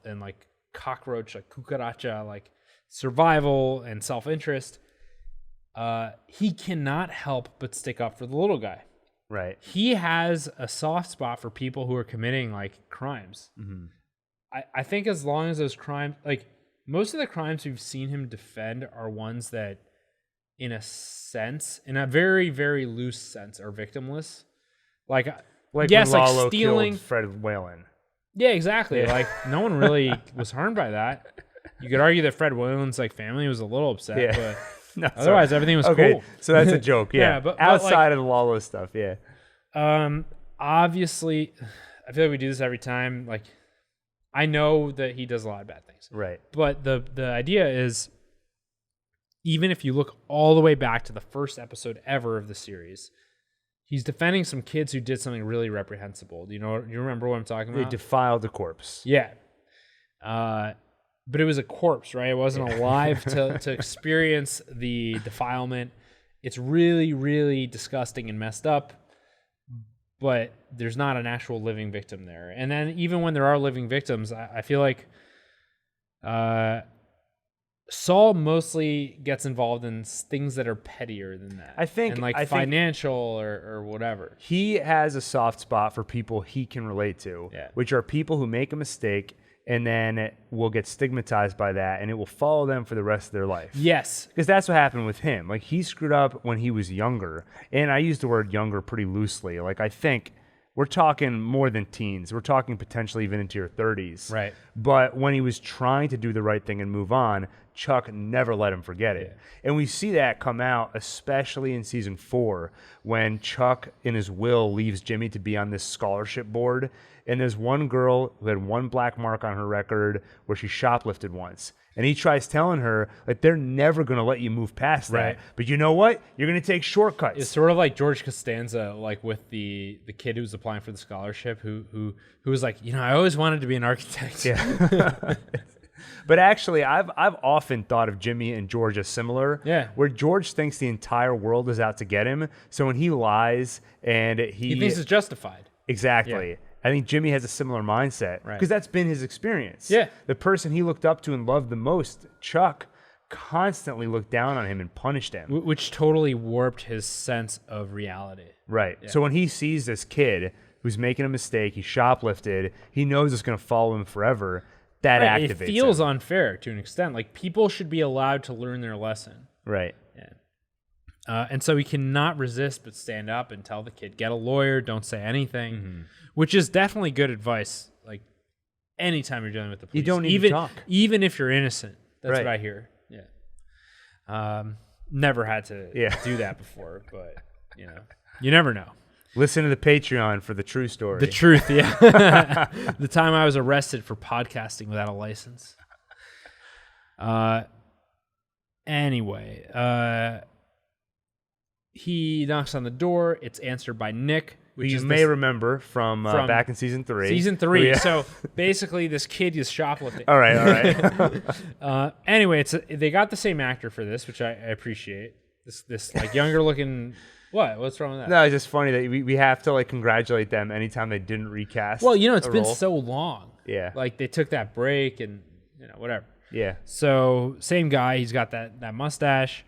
and like cockroach, like cucaracha, like survival and self-interest, he cannot help but stick up for the little guy. Right. He has a soft spot for people who are committing like crimes. I think as long as those crimes, like most of the crimes we've seen him defend are ones that, in a sense, in a very, very loose sense, are victimless. Like yes, when like Lalo stealing. killed Fred Whalen. Yeah, exactly. Yeah. Like no one really was harmed by that. You could argue that Fred Whalen's like family was a little upset, but no, otherwise everything was cool. So that's a joke. Yeah, but outside of the Lalo stuff, yeah. Obviously, I feel like we do this every time. Like, I know that he does a lot of bad things, right? But the idea is, even if you look all the way back to the first episode ever of the series, he's defending some kids who did something really reprehensible. Do you remember what I'm talking about? They defiled a corpse. Yeah. But it was a corpse, right? It wasn't alive to experience the defilement. It's really, really disgusting and messed up, but there's not an actual living victim there. And then even when there are living victims, I feel like Saul mostly gets involved in things that are pettier than that. I think financial or whatever. He has a soft spot for people he can relate to, which are people who make a mistake and then will get stigmatized by that, and it will follow them for the rest of their life. Yes. Because that's what happened with him. Like, he screwed up when he was younger, and I use the word younger pretty loosely. Like, I think we're talking more than teens. We're talking potentially even into your 30s. Right. But when he was trying to do the right thing and move on, Chuck never let him forget it. And we see that come out, especially in season 4, when Chuck, in his will, leaves Jimmy to be on this scholarship board. And there's one girl who had one black mark on her record where she shoplifted once. And he tries telling her, like, they're never going to let you move past that. Right. But you know what? You're going to take shortcuts. It's sort of like George Costanza, like with the kid who was applying for the scholarship, who was like, I always wanted to be an architect. Yeah. But actually, I've often thought of Jimmy and George as similar. Yeah. Where George thinks the entire world is out to get him. So when he lies and he thinks it's justified. Exactly. Yeah. I think Jimmy has a similar mindset because that's been his experience. Yeah. The person he looked up to and loved the most, Chuck, constantly looked down on him and punished him. Which totally warped his sense of reality. Right. Yeah. So when he sees this kid who's making a mistake, he shoplifted, he knows it's going to follow him forever. That activates him. It feels unfair to an extent. Like, people should be allowed to learn their lesson. Right. Yeah. And so he cannot resist but stand up and tell the kid, get a lawyer, don't say anything, which is definitely good advice. Like, anytime you're dealing with the police. You don't need to talk. Even if you're innocent. That's what I hear. Yeah. Never had to do that before, but, you never know. Listen to the Patreon for the true story. The truth, yeah. The time I was arrested for podcasting without a license. Anyway, he knocks on the door. It's answered by Nick, which you may remember from back in season 3. Season 3. Yeah. So basically, this kid is shoplifting. All right. Anyway, they got the same actor for this, which I appreciate. This like younger looking. What's wrong with that? No, it's just funny that we have to like congratulate them anytime they didn't recast. Well, it's been so long. Yeah. Like, they took that break and whatever. Yeah. So same guy, he's got that mustache,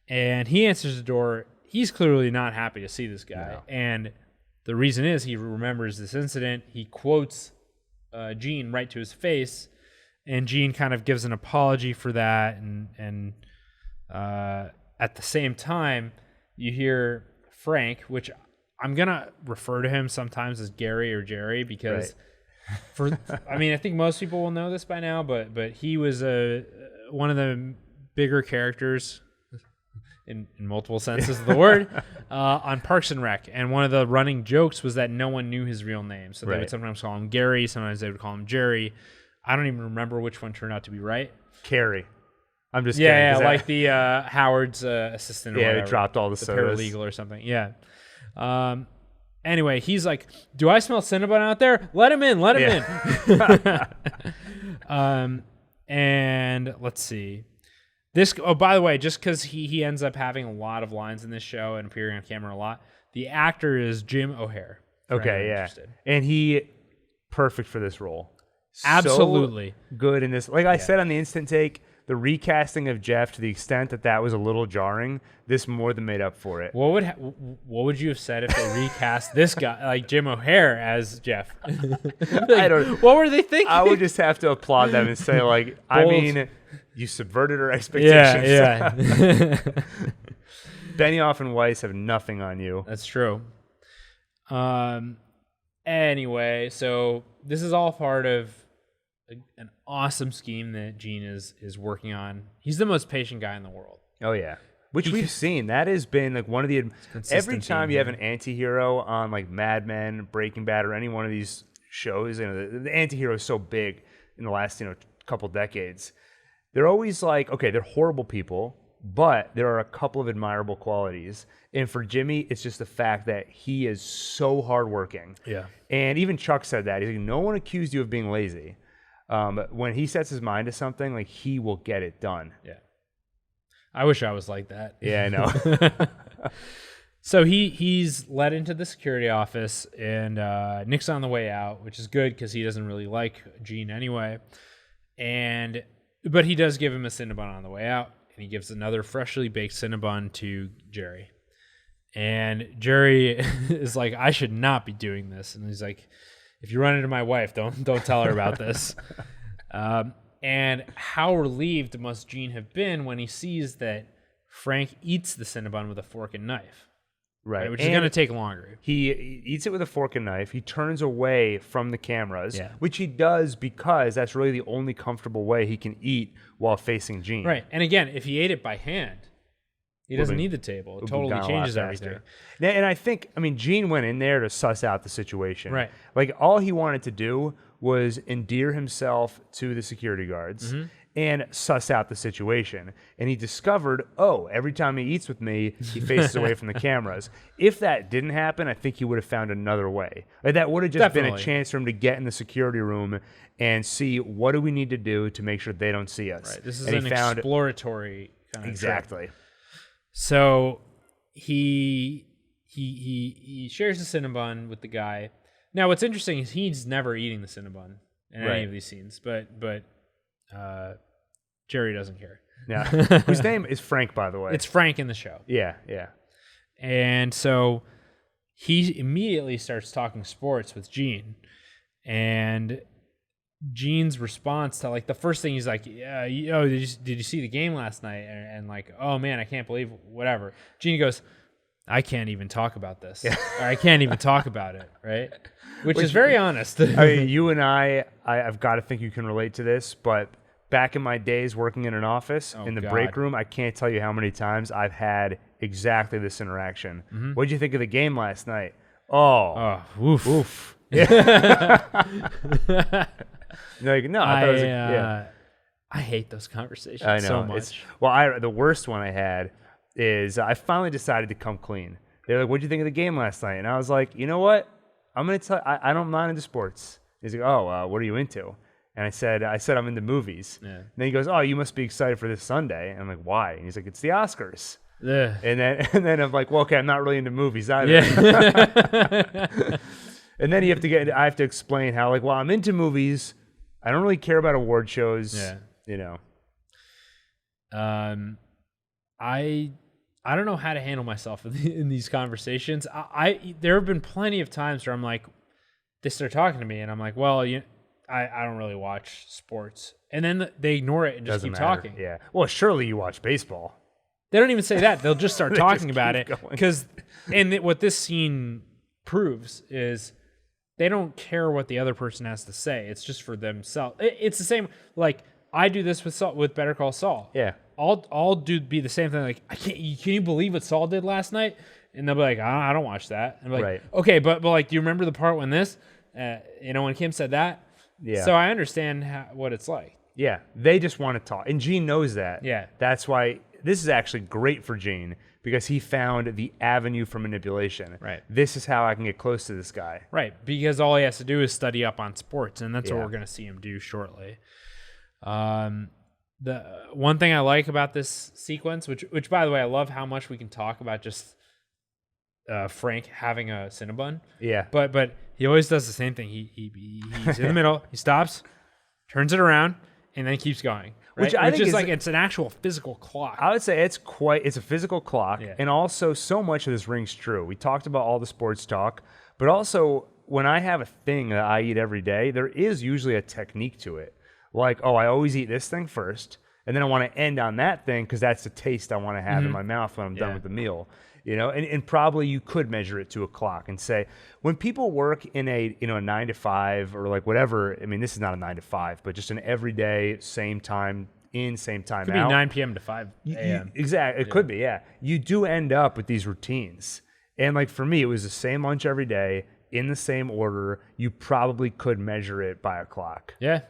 and he answers the door. He's clearly not happy to see this guy. No. And the reason is he remembers this incident. He quotes Gene right to his face, and Gene kind of gives an apology for that. And at the same time, you hear Frank, which I'm going to refer to him sometimes as Gary or Jerry because I think most people will know this by now, but he was one of the bigger characters in multiple senses of the word on Parks and Rec. And one of the running jokes was that no one knew his real name. So they would sometimes call him Gary, sometimes they would call him Jerry. I don't even remember which one turned out to be right. Carrie. I'm just kidding. Yeah, like the Howard's assistant or whatever. Yeah, they dropped all the sodas. Paralegal or something, yeah. Anyway, he's like, do I smell Cinnabon out there? Let him in. And let's see. By the way, just because he ends up having a lot of lines in this show and appearing on camera a lot, the actor is Jim O'Hare. Okay, yeah. And perfect for this role. Absolutely. So good in this. Like I said on the Instant Take, the recasting of Jeff, to the extent that was a little jarring, this more than made up for it. What would you have said if they recast this guy, like Jim O'Heir, as Jeff? I don't. What were they thinking? I would just have to applaud them and say, like, I mean, you subverted our expectations. Yeah. Benioff and Weiss have nothing on you. That's true. Anyway, so this is all part of an awesome scheme that Gene is working on. He's the most patient guy in the world. Oh yeah, which we've seen. That has been like one of the every time you have an anti-hero on like Mad Men, Breaking Bad, or any one of these shows, you know, the anti-hero is so big in the last couple decades. They're always like, okay, they're horrible people, but there are a couple of admirable qualities. And for Jimmy, it's just the fact that he is so hardworking. Yeah. And even Chuck said that. He's like, no one accused you of being lazy. When he sets his mind to something, like, he will get it done. Yeah. I wish I was like that. Yeah, I know. So he's led into the security office, and Nick's on the way out, which is good because he doesn't really like Gene anyway. But he does give him a Cinnabon on the way out, and he gives another freshly baked Cinnabon to Jerry. And Jerry is like, I should not be doing this. And he's like, if you run into my wife, don't tell her about this. And how relieved must Gene have been when he sees that Frank eats the Cinnabon with a fork and knife. Right. Which is going to take longer. He eats it with a fork and knife. He turns away from the cameras, Yeah. which he does because that's really the only comfortable way he can eat while facing Gene. Right. And again, if he ate it by hand, he doesn't need the table. It totally changes everything. And I think, Gene went in there to suss out the situation. Right. Like, all he wanted to do was endear himself to the security guards and suss out the situation. And he discovered, every time he eats with me, he faces away from the cameras. If that didn't happen, I think he would have found another way. Like, that would have just been a chance for him to get in the security room and see, what do we need to do to make sure they don't see us? Right. This is an exploratory kind of exactly. trip. So he shares the Cinnabon with the guy. Now, what's interesting is he's never eating the Cinnabon in any of these scenes, but Jerry doesn't care. Yeah, whose name is Frank, by the way. It's Frank in the show. Yeah. And so he immediately starts talking sports with Gene, and Gene's response to, like, the first thing he's like, did you see the game last night? And like, oh man, I can't believe whatever. Gene goes, I can't even talk about this. Or I can't even talk about it, right? Which is very honest. You and I've got to think you can relate to this, but back in my days working in an office, in the break room, I can't tell you how many times I've had exactly this interaction. What did you think of the game last night? Oof. Yeah. Like, no, I thought it was I hate those conversations so much. The worst one I had is I finally decided to come clean. They're like, "What'd you think of the game last night?" And I was like, "You know what? I'm gonna tell. I don't mind into sports." He's like, "What are you into?" And I said I'm into movies. Yeah. And then he goes, "Oh, you must be excited for this Sunday." And I'm like, "Why?" And he's like, "It's the Oscars." Yeah. And then I'm like, "Well, okay, I'm not really into movies either." Yeah. And then I have to explain how, like, well, I'm into movies. I don't really care about award shows. Yeah. I don't know how to handle myself in these conversations. There have been plenty of times where I'm like, they start talking to me, and I'm like, well, I don't really watch sports, and then they ignore it and just keep talking. Yeah. Well, surely you watch baseball. They don't even say that. They'll just start talking about it what this scene proves is they don't care what the other person has to say. It's just for themselves. It's the same. Like, I do this with Better Call Saul. Yeah. I'll be the same thing. Like, can you believe what Saul did last night? And they'll be like, I don't watch that. And I'm like, right. Okay, but like, do you remember the part when this? When Kim said that? Yeah. So I understand what it's like. Yeah. They just want to talk, and Gene knows that. Yeah. That's why this is actually great for Gene, because he found the avenue for manipulation. Right. This is how I can get close to this guy. Right. Because all he has to do is study up on sports, and that's what we're going to see him do shortly. The one thing I like about this sequence, which by the way, I love how much we can talk about just Frank having a Cinnabon. Yeah. But he always does the same thing. He's in the middle. He stops, turns it around, and then keeps going. right? Which I think is is like it's an actual physical clock. I would say it's a physical clock, Yeah. and also so much of this rings true. We talked about all the sports talk, but also when I have a thing that I eat every day, there is usually a technique to it. Like, oh, I always eat this thing first, and then I want to end on that thing because that's the taste I want to have in my mouth when I'm done with the meal. And probably you could measure it to a clock and say, when people work in a 9 to 5 or like whatever, I mean, this is not a 9 to 5, but just an everyday, same time in, same time Could out. be 9 p.m. to 5 a.m. Exactly. It could be, yeah. You do end up with these routines. And like for me, it was the same lunch every day in the same order. You probably could measure it by a clock. Yeah.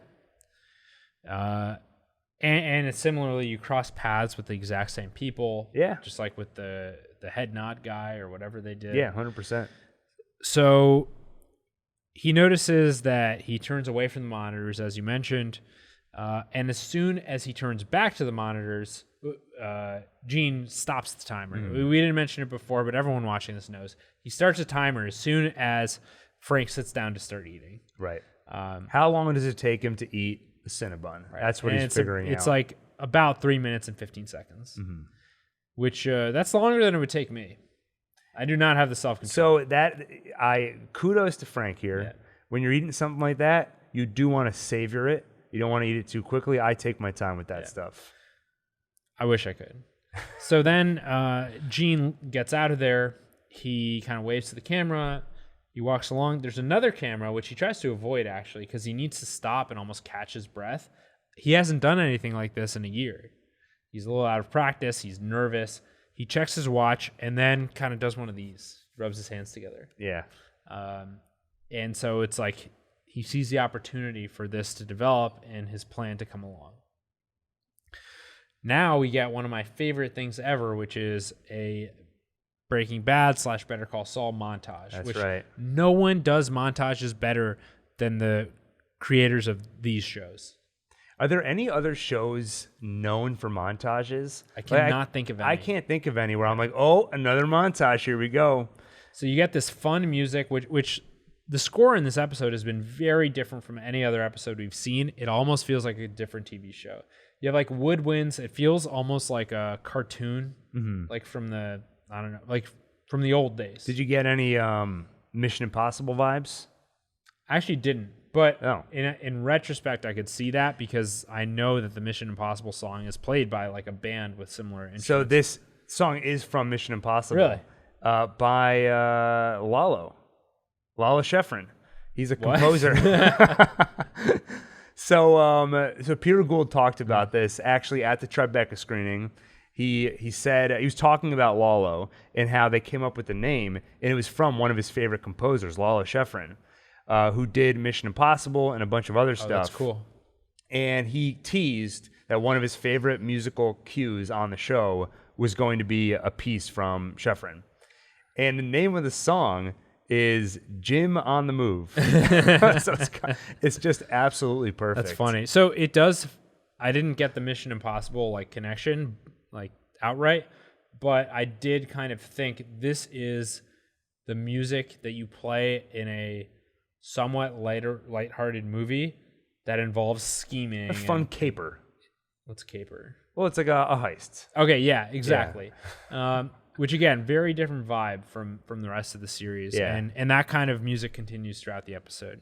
And it's similarly, you cross paths with the exact same people. Yeah. Just like with the head nod guy or whatever they did. Yeah, 100%. So he notices that he turns away from the monitors, as you mentioned. And as soon as he turns back to the monitors, Gene stops the timer. We didn't mention it before, but everyone watching this knows. He starts a timer as soon as Frank sits down to start eating. Right. How long does it take him to eat the Cinnabon? Right. That's what he's figuring out. It's like about 3 minutes and 15 seconds, which that's longer than it would take me. I do not have the self-control. So kudos to Frank here. Yeah. When you're eating something like that, you do want to savor it. You don't want to eat it too quickly. I take my time with that stuff. I wish I could. So then Gene gets out of there. He kind of waves to the camera. He walks along. There's another camera, which he tries to avoid, actually, because he needs to stop and almost catch his breath. He hasn't done anything like this in a year. He's a little out of practice. He's nervous. He checks his watch and then kind of does one of these, rubs his hands together. Yeah. And so it's like he sees the opportunity for this to develop and his plan to come along. Now we get one of my favorite things ever, which is a Breaking Bad / Better Call Saul montage. That's right. No one does montages better than the creators of these shows. Are there any other shows known for montages? I cannot think of any. I can't think of any where I'm like, oh, another montage. Here we go. So you get this fun music, which the score in this episode has been very different from any other episode we've seen. It almost feels like a different TV show. You have like woodwinds. It feels almost like a cartoon, like from the, I don't know, like from the old days. Did you get any Mission Impossible vibes? I actually didn't. But in retrospect, I could see that because I know that the Mission Impossible song is played by like a band with similar instruments. So this song is from Mission Impossible. Really? By Lalo Schifrin. He's a composer. So Peter Gould talked about this actually at the Tribeca screening. He said he was talking about Lalo and how they came up with the name, and it was from one of his favorite composers, Lalo Schifrin, who did Mission Impossible and a bunch of other stuff. That's cool. And he teased that one of his favorite musical cues on the show was going to be a piece from Schifrin. And the name of the song is Jim on the Move. So it's just absolutely perfect. That's funny. So it does, I didn't get the Mission Impossible like connection like outright, but I did kind of think this is the music that you play in a somewhat lighthearted movie that involves scheming. A fun caper. What's caper? Well, it's like a heist. Okay, yeah, exactly. Yeah. Which again, very different vibe from the rest of the series. Yeah. And that kind of music continues throughout the episode.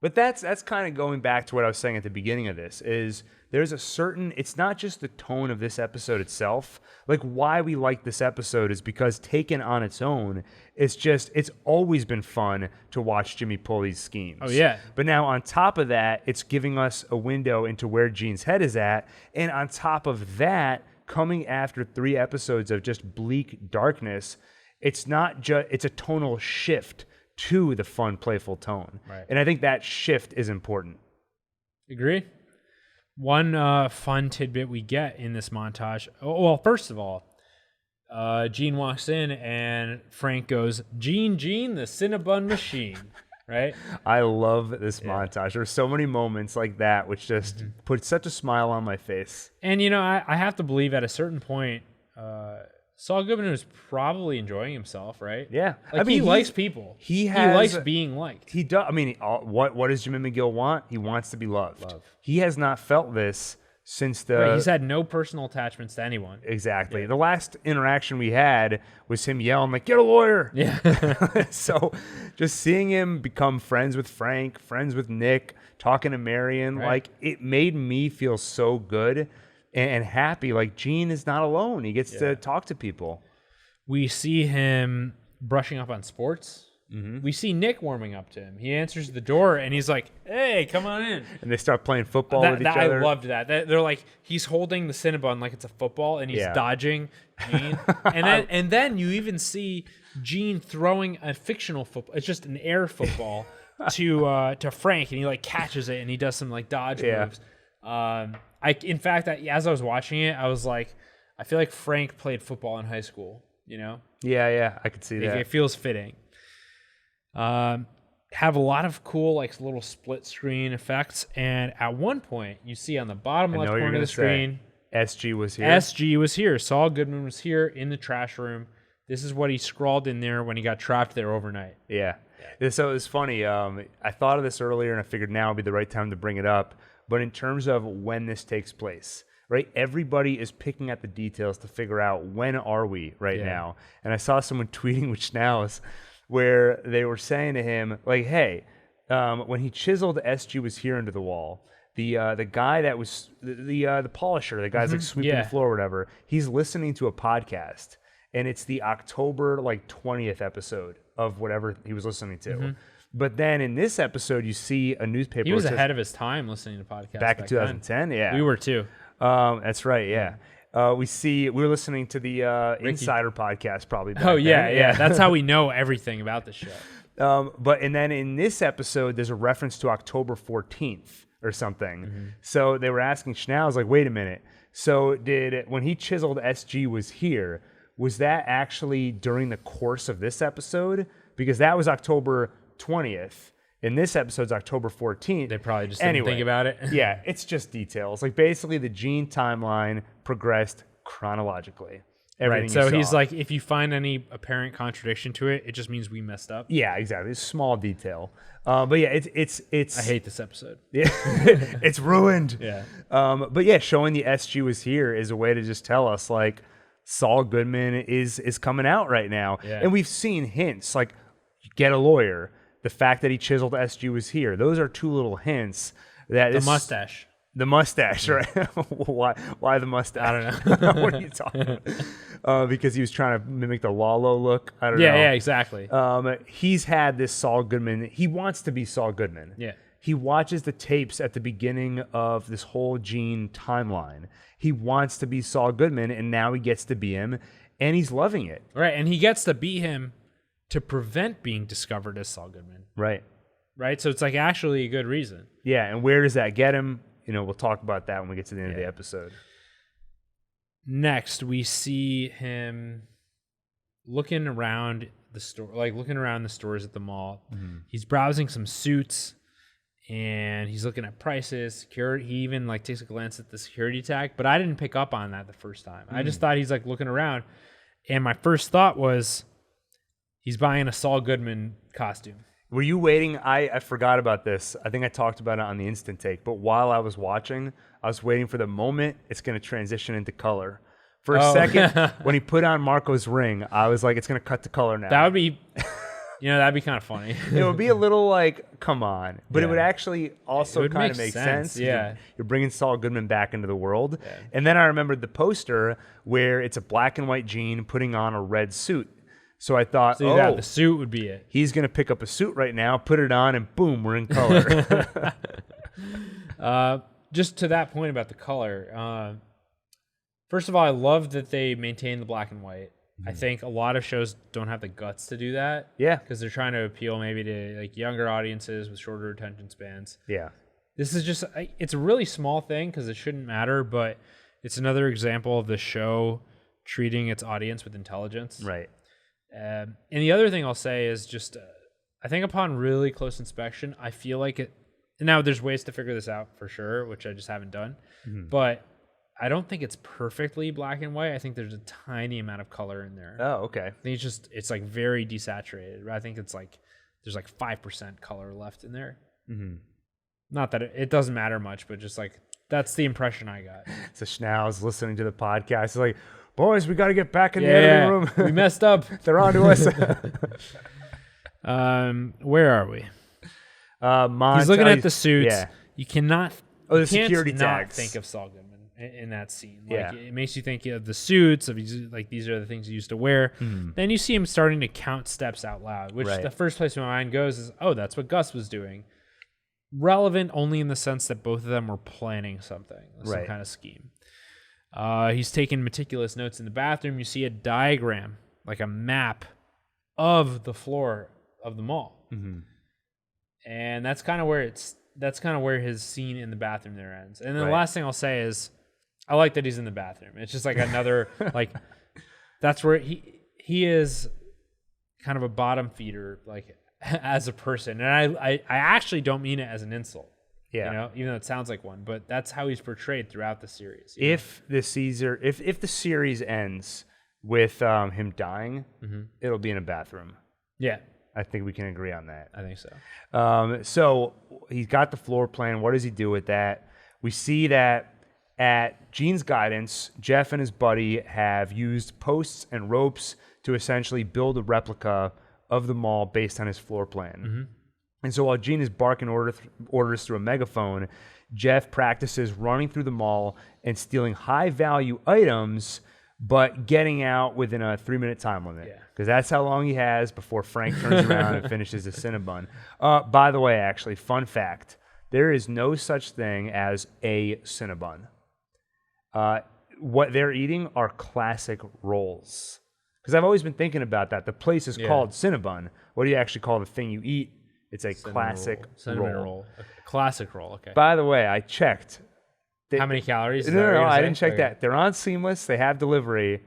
But that's kind of going back to what I was saying at the beginning of this, is there's a certain, it's not just the tone of this episode itself. Like why we like this episode is because taken on its own, it's always been fun to watch Jimmy pull these schemes. Oh yeah. But now on top of that, it's giving us a window into where Gene's head is at. And on top of that, coming after 3 episodes of just bleak darkness, it's not just, it's a tonal shift to the fun, playful tone. Right. And I think that shift is important. Agree. One fun tidbit we get in this montage. Oh, well, first of all, Gene walks in and Frank goes, Gene, the Cinnabon machine. Right? I love this montage. There's so many moments like that which just put such a smile on my face. And, you know, I have to believe at a certain point, Saul Goodman was probably enjoying himself, right? Yeah. Like, he likes people. He likes being liked. He does. I mean, what does Jimmy McGill want? He wants to be loved. He has not felt this since the... Right, he's had no personal attachments to anyone. Exactly. The last interaction we had was him yelling, like, get a lawyer. Yeah. So just seeing him become friends with Frank, friends with Nick, talking to Marion, like, it made me feel so good and happy. Like, Gene is not alone. He gets to talk to people. We see him brushing up on sports. We see Nick warming up to him. He answers the door and he's like, hey, come on in. And they start playing football with each other. I loved that. They're like, he's holding the Cinnabon like it's a football and he's dodging Gene. And then you even see Gene throwing a fictional football. It's just an air football to Frank, and he like catches it and he does some like dodge moves. In fact, as I was watching it, I was like, I feel like Frank played football in high school, you know? Yeah, I could see that. It feels fitting. Have a lot of cool like little split screen effects, and at one point you see on the bottom left corner of the screen, SG was here. SG was here. Saul Goodman was here in the trash room. This is what he scrawled in there when he got trapped there overnight. Yeah. So it's funny. I thought of this earlier, and I figured now would be the right time to bring it up. But in terms of when this takes place, right? Everybody is picking at the details to figure out when are we now. And I saw someone tweeting with Schnauz where they were saying to him, like, hey, when he chiseled SG was here into the wall, the guy that was the polisher, the guy's like sweeping the floor or whatever, he's listening to a podcast, and it's the October like 20th episode of whatever he was listening to. But then in this episode, you see a newspaper. He was ahead of his time listening to podcasts back in 2010. then. Yeah, we were too. That's right. Yeah. We were listening to the Insider podcast probably. Back then. Yeah. That's how we know everything about the show. And then in this episode, there's a reference to October 14th or something. So they were asking Schnauz, like, wait a minute. So when he chiseled SG was here, was that actually during the course of this episode? Because that was October 20th. In this episode's October 14th. They probably just didn't think about it. Yeah, it's just details. Like, basically, the Gene timeline progressed chronologically. Right, so he's like, if you find any apparent contradiction to it, it just means we messed up. Yeah, exactly. It's a small detail. But yeah, it's. I hate this episode. Yeah, it's ruined. Yeah. But yeah, showing the SG was here is a way to just tell us, like, Saul Goodman is coming out right now. Yeah. And we've seen hints, like, get a lawyer. The fact that he chiseled SG was here. Those are two little hints. That the mustache. The mustache, right? Why the mustache? I don't know. What are you talking about? Because he was trying to mimic the Lalo look. I don't know. Yeah, exactly. He's had this Saul Goodman. He wants to be Saul Goodman. Yeah. He watches the tapes at the beginning of this whole Gene timeline. He wants to be Saul Goodman, and now he gets to be him, and he's loving it. Right, and he gets to be him to prevent being discovered as Saul Goodman. Right. Right, so it's like actually a good reason. Yeah, and where does that get him? You know, we'll talk about that when we get to the end of the episode. Next, we see him looking around the store, like looking around the stores at the mall. He's browsing some suits, and he's looking at prices, security. He even like takes a glance at the security tag, but I didn't pick up on that the first time. I just thought he's like looking around, and my first thought was he's buying a Saul Goodman costume. Were you waiting? I forgot about this. I think I talked about it on the Instant Take. But while I was watching, I was waiting for the moment it's going to transition into color. For a second, when he put on Marco's ring, I was like, it's going to cut to color now. That would be, that'd be kind of funny. It would be a little like, come on. But it would actually also kind of make sense. Yeah. You're bringing Saul Goodman back into the world. Yeah. And then I remembered the poster where it's a black and white Gene putting on a red suit. So I thought, the suit would be it. He's going to pick up a suit right now, put it on, and boom, we're in color. Just to that point about the color, first of all, I love that they maintain the black and white. I think a lot of shows don't have the guts to do that. Yeah. Because they're trying to appeal maybe to like younger audiences with shorter attention spans. Yeah. This is just, it's a really small thing because it shouldn't matter, but it's another example of the show treating its audience with intelligence. Right. And the other thing I'll say is just, I think upon really close inspection, I feel like it. Now, there's ways to figure this out for sure, which I just haven't done. But I don't think it's perfectly black and white. I think there's a tiny amount of color in there. Oh, okay. I think it's like very desaturated. I think it's like there's like 5% color left in there. Not that it doesn't matter much, but just like That's the impression I got. So Schnauz listening to the podcast. He's like, boys, we got to get back in the editing room. We messed up. They're on to us. Where are we? He's looking at the suits. Yeah. You cannot. Oh, the you can't security not tags. think of Saul Goodman in that scene. Yeah. It makes you think of the suits. Of these are the things he used to wear. Then you see him starting to count steps out loud, which the first place my mind goes is, oh, that's what Gus was doing. Relevant only in the sense that both of them were planning something, some kind of scheme. He's taking meticulous notes in the bathroom. You see a diagram, like a map of the floor of the mall, and that's kind of where his scene in the bathroom there ends. And then the last thing I'll say is, I like that he's in the bathroom. It's just like another like that's where he is kind of a bottom feeder, like as a person. And I actually don't mean it as an insult. Yeah. You know, even though it sounds like one, but that's how he's portrayed throughout the series. If the series ends with him dying, it'll be in a bathroom. Yeah. I think we can agree on that. I think so. So he's got the floor plan. What does he do with that? We see that at Gene's guidance, Jeff and his buddy have used posts and ropes to essentially build a replica of the mall based on his floor plan. And so while Gene is barking orders through a megaphone, Jeff practices running through the mall and stealing high-value items, but getting out within a 3-minute time limit. Because that's how long he has before Frank turns around and finishes the Cinnabon. By the way, actually, fun fact, there is no such thing as a Cinnabon. What they're eating are classic rolls. Because I've always been thinking about that. The place is called Cinnabon. What do you actually call the thing you eat? It's a classic roll. A classic roll, okay. By the way, I checked. How many calories? No, I didn't check that. They're on Seamless. They have delivery.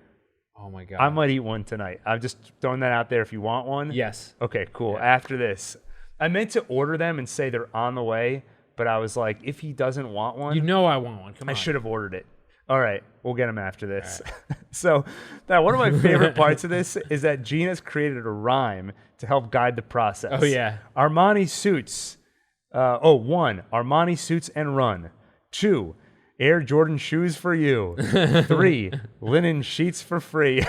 Oh, my God. I might eat one tonight. I'm just throwing that out there if you want one. Yes. Okay, cool. Yeah. After this. I meant to order them and say they're on the way, but I was like, if he doesn't want one. You know I want one. Come on. I should have ordered it. All right, we'll get him after this. Right. So now one of my favorite parts of this is that Gene has created a rhyme to help guide the process. Oh, yeah. Armani suits. 1, Armani suits and run. 2, Air Jordan shoes for you. 3, linen sheets for free.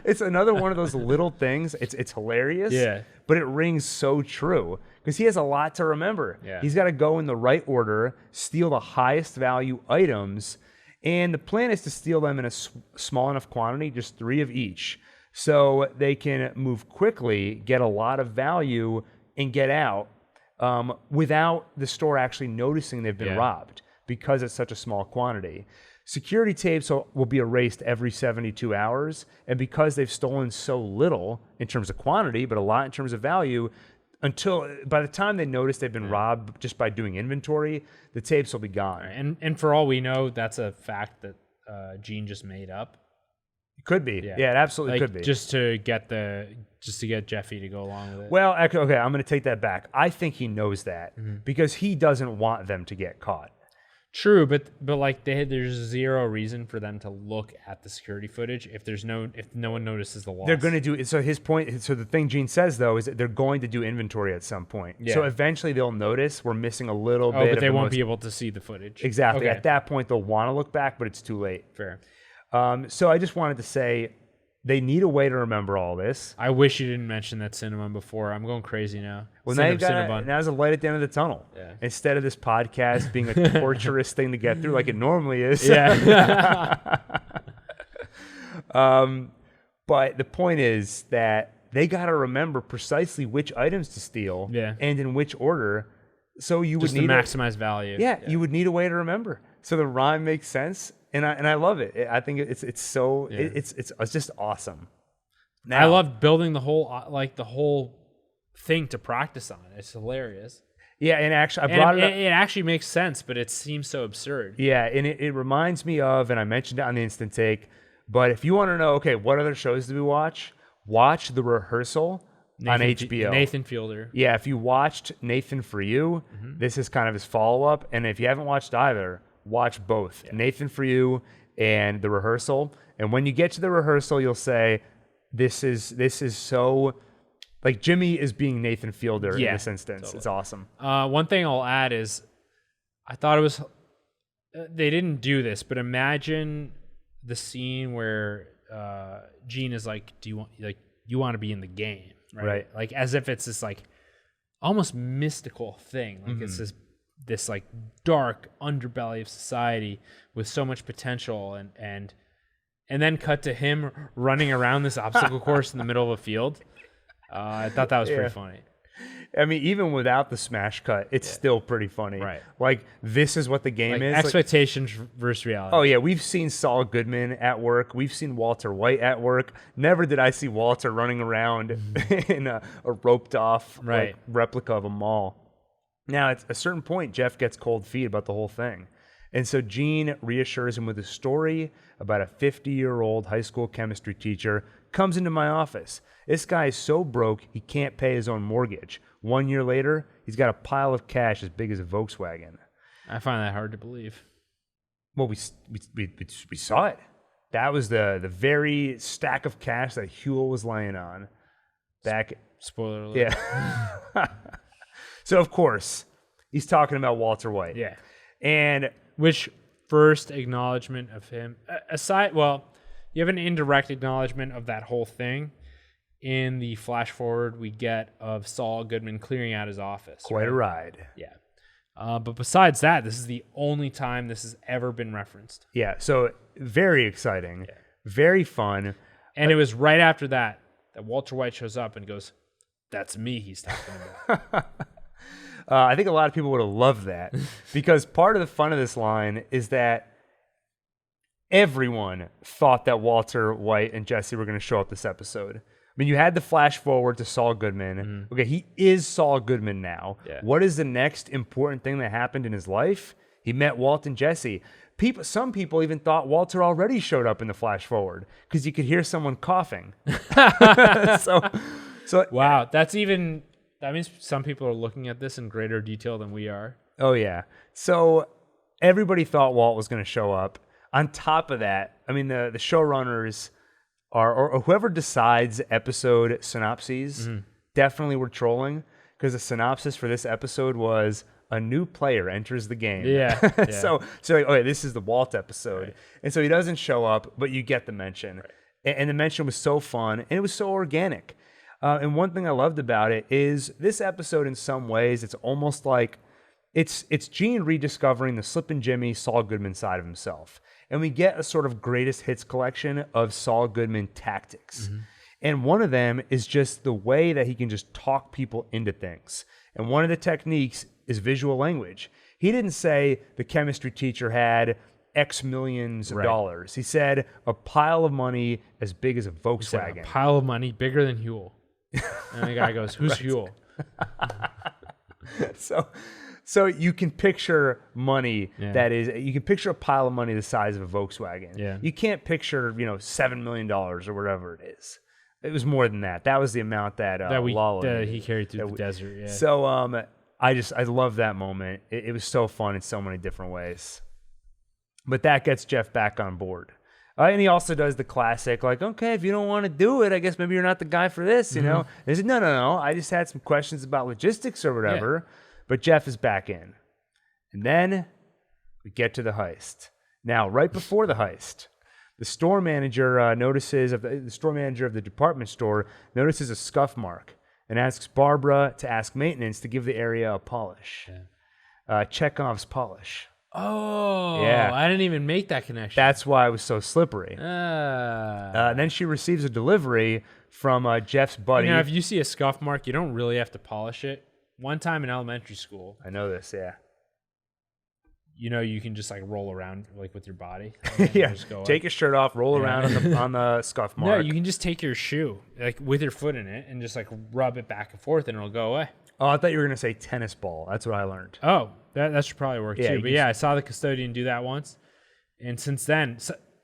It's another one of those little things. It's hilarious, but it rings so true because he has a lot to remember. Yeah. He's got to go in the right order, steal the highest value items, and the plan is to steal them in a small enough quantity, just 3 of each, so they can move quickly, get a lot of value, and get out without the store actually noticing they've been robbed, because it's such a small quantity. Security tapes will be erased every 72 hours, and because they've stolen so little in terms of quantity, but a lot in terms of value, until by the time they notice they've been robbed just by doing inventory, the tapes will be gone. Right. And for all we know, that's a fact that Gene just made up. It could be. Yeah, it absolutely could be. Just to get Jeffy to go along with it. Well, okay, I'm going to take that back. I think he knows that because he doesn't want them to get caught. True, but like there's zero reason for them to look at the security footage if no one notices the loss. They're going to do it. So his point. So the thing Gene says though is that they're going to do inventory at some point. Yeah. So eventually they'll notice we're missing a little bit. But they won't be able to see the footage. Exactly. Okay. At that point they'll want to look back, but it's too late. Fair. So I just wanted to say they need a way to remember all this. I wish you didn't mention that Cinnabon before. I'm going crazy now. Well, now there's a light at the end of the tunnel. Yeah. Instead of this podcast being a torturous thing to get through like it normally is. Yeah. But the point is that they got to remember precisely which items to steal and in which order. So you would need to maximize value. Yeah, you would need a way to remember. So the rhyme makes sense. And I love it. I think it's just awesome. Now, I love building the whole thing to practice on. It's hilarious. Yeah, and actually, I brought it up. It actually makes sense, but it seems so absurd. Yeah, and it reminds me of, and I mentioned it on the Instant Take, but if you want to know, okay, what other shows do we watch? Watch The Rehearsal on HBO. Nathan Fielder. Yeah, if you watched Nathan For You, this is kind of his follow-up. And if you haven't watched either, watch both. Yeah. Nathan For You and The Rehearsal. And when you get to The Rehearsal, you'll say, this is so... Like, Jimmy is being Nathan Fielder in this instance. Totally. It's awesome. One thing I'll add is I thought it was they didn't do this, but imagine the scene where Gene is like, "Do you want to be in the game?" Right? Like as if it's this like almost mystical thing. Like it's this like dark underbelly of society with so much potential, and then cut to him running around this obstacle course in the middle of a field. I thought that was pretty funny. I mean, even without the smash cut, it's still pretty funny. Right. Like, this is what the game is. Expectations versus reality. Oh, yeah. We've seen Saul Goodman at work. We've seen Walter White at work. Never did I see Walter running around in a roped-off like, replica of a mall. Now, at a certain point, Jeff gets cold feet about the whole thing. And so Gene reassures him with a story about a 50-year-old high school chemistry teacher comes into my office. This guy is so broke, he can't pay his own mortgage. 1 year later, he's got a pile of cash as big as a Volkswagen. I find that hard to believe. Well, we saw it. That was the very stack of cash that Huell was laying on. Spoiler alert. Yeah. So, of course, he's talking about Walter White. Yeah. And which first acknowledgement of him, you have an indirect acknowledgement of that whole thing in the flash forward we get of Saul Goodman clearing out his office. Quite a ride. Yeah. But besides that, this is the only time this has ever been referenced. Yeah, so very exciting, very fun. And it was right after that Walter White shows up and goes, "That's me he's talking about." I think a lot of people would have loved that because part of the fun of this line is that everyone thought that Walter White and Jesse were going to show up this episode. I mean, you had the flash forward to Saul Goodman. Mm-hmm. Okay, he is Saul Goodman now. Yeah. What is the next important thing that happened in his life? He met Walt and Jesse. Some people even thought Walter already showed up in the flash forward because you could hear someone coughing. So wow, that means some people are looking at this in greater detail than we are. Oh, yeah. So everybody thought Walt was going to show up. On top of that, I mean, the showrunners or whoever decides episode synopses definitely were trolling because the synopsis for this episode was a new player enters the game. Yeah. So like, okay, this is the Walt episode. Right. And so he doesn't show up, but you get the mention. Right. And the mention was so fun and it was so organic. And one thing I loved about it is this episode, in some ways, it's almost like it's Gene rediscovering the Slippin' Jimmy Saul Goodman side of himself. And we get a sort of greatest hits collection of Saul Goodman tactics. Mm-hmm. And one of them is just the way that he can just talk people into things. And one of the techniques is visual language. He didn't say the chemistry teacher had X millions of dollars. He said a pile of money as big as a Volkswagen. A pile of money bigger than Huell. And the guy goes, "Who's Huell?" So you can picture money you can picture a pile of money the size of a Volkswagen. Yeah. You can't picture, $7 million or whatever it is. It was more than that. That was the amount that he carried through the desert. Yeah. So I love that moment. It was so fun in so many different ways. But that gets Jeff back on board. And he also does the classic, like, okay, if you don't want to do it, I guess maybe you're not the guy for this, And he said, no, I just had some questions about logistics or whatever. Yeah. But Jeff is back in. And then we get to the heist. Now, right before the heist, the store manager the store manager of the department store notices a scuff mark and asks Barbara to ask maintenance to give the area a polish. Yeah. Chekhov's polish. Oh, yeah. I didn't even make that connection. That's why it was so slippery. Then she receives a delivery from Jeff's buddy. If you see a scuff mark, you don't really have to polish it. One time in elementary school. I know this, yeah. You can just like roll around like with your body. Yeah, just take your shirt off, roll around on the scuff mark. No, you can just take your shoe like with your foot in it and just like rub it back and forth and it'll go away. Oh, I thought you were going to say tennis ball. That's what I learned. Oh, that should probably work too. But yeah, I saw the custodian do that once. And since then,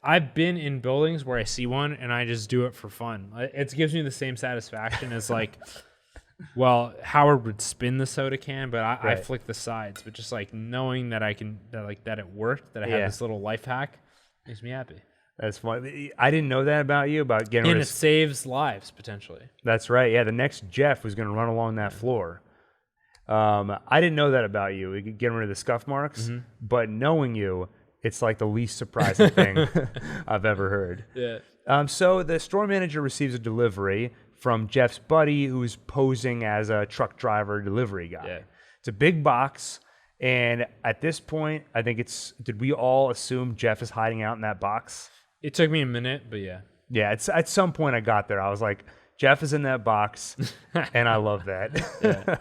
I've been in buildings where I see one and I just do it for fun. It gives me the same satisfaction as like... Well, Howard would spin the soda can, but I flick the sides. But just like knowing that that it worked, that I have this little life hack, makes me happy. That's funny. I didn't know that about you, about getting rid of... And it saves lives, potentially. That's right. Yeah, the next Jeff was going to run along that floor. I didn't know that about you, getting rid of the scuff marks. Mm-hmm. But knowing you, It's like the least surprising thing I've ever heard. Yeah. So the store manager receives a delivery from Jeff's buddy, who's posing as a truck driver delivery guy. Yeah. It's a big box, and at this point, I think did we all assume Jeff is hiding out in that box? It took me a minute, but yeah. Yeah, at some point I got there. I was like, Jeff is in that box, and I love that. Yeah.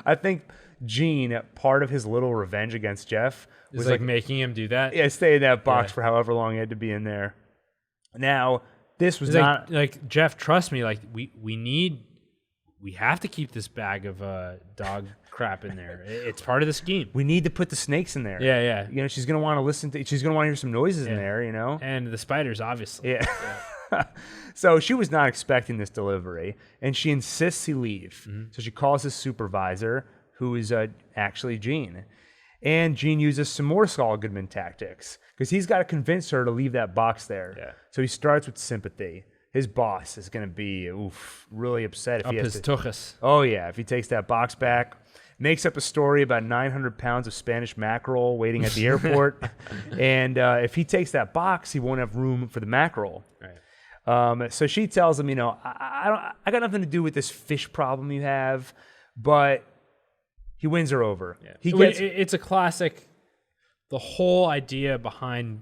I think Gene, part of his little revenge against Jeff was like making him do that. Yeah, stay in that box for however long he had to be in there. Now, this was It's not like Jeff, trust me, like we have to keep this bag of dog crap in there. It's part of the scheme. We need to put the snakes in there. Yeah, yeah. You know, she's gonna want to she's gonna want to hear some noises in there, you know? And the spiders, obviously. Yeah. So she was not expecting this delivery, and she insists he leave. So she calls his supervisor, who is actually Gene. And Gene uses some more Saul Goodman tactics, because he's got to convince her to leave that box there. Yeah. So he starts with sympathy. His boss is going to be really upset if Up he has his to. tuchus. Oh, yeah, if he takes that box back. Makes up a story about 900 pounds of Spanish mackerel waiting at the airport. And if he takes that box, he won't have room for the mackerel. Right. So she tells him, you know, I got nothing to do with this fish problem you have, but he wins her over. Yeah. It's a classic. The whole idea behind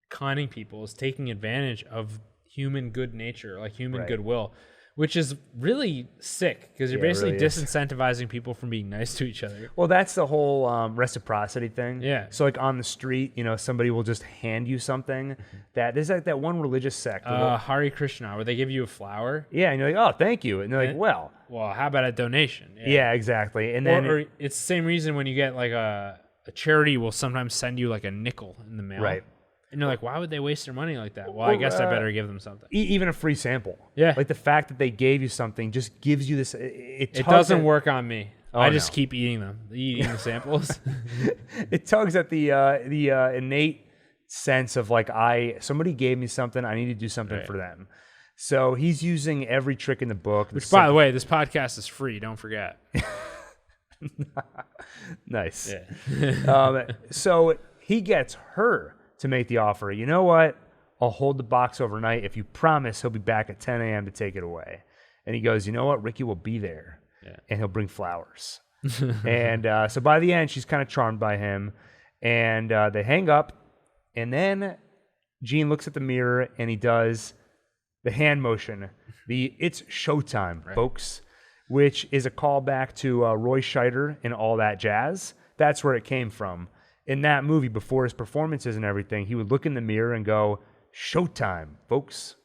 conning people is taking advantage of human good nature, like human goodwill, which is really sick because you're basically really disincentivizing people from being nice to each other. Well, that's the whole reciprocity thing. Yeah. So like on the street, you know, somebody will just hand you something. There's like that one religious sect. Hare Krishna, where they give you a flower. Yeah, and you're like, oh, thank you. And they're like, well, how about a donation? Yeah, exactly. And then or it's the same reason when you get like a charity will sometimes send you like a nickel in the mail. Right. And you're like, why would they waste their money like that? Well, I guess I better give them something. Even a free sample. Yeah. Like the fact that they gave you something just gives you this. It doesn't work on me. Oh, I just keep eating them, eating the samples. It tugs at the innate sense of like somebody gave me something, I need to do something for them. So he's using every trick in the book. Which, by the way, this podcast is free. Don't forget. Nice. Yeah. So he gets her to make the offer. You know what? I'll hold the box overnight if you promise he'll be back at 10 a.m. to take it away. And he goes, you know what? Ricky will be there, and he'll bring flowers. And so by the end, she's kind of charmed by him, and they hang up. And then Gene looks at the mirror, and he does the hand motion. It's showtime, folks, which is a callback to Roy Scheider and All That Jazz. That's where it came from. In that movie, before his performances and everything, he would look in the mirror and go, showtime, folks.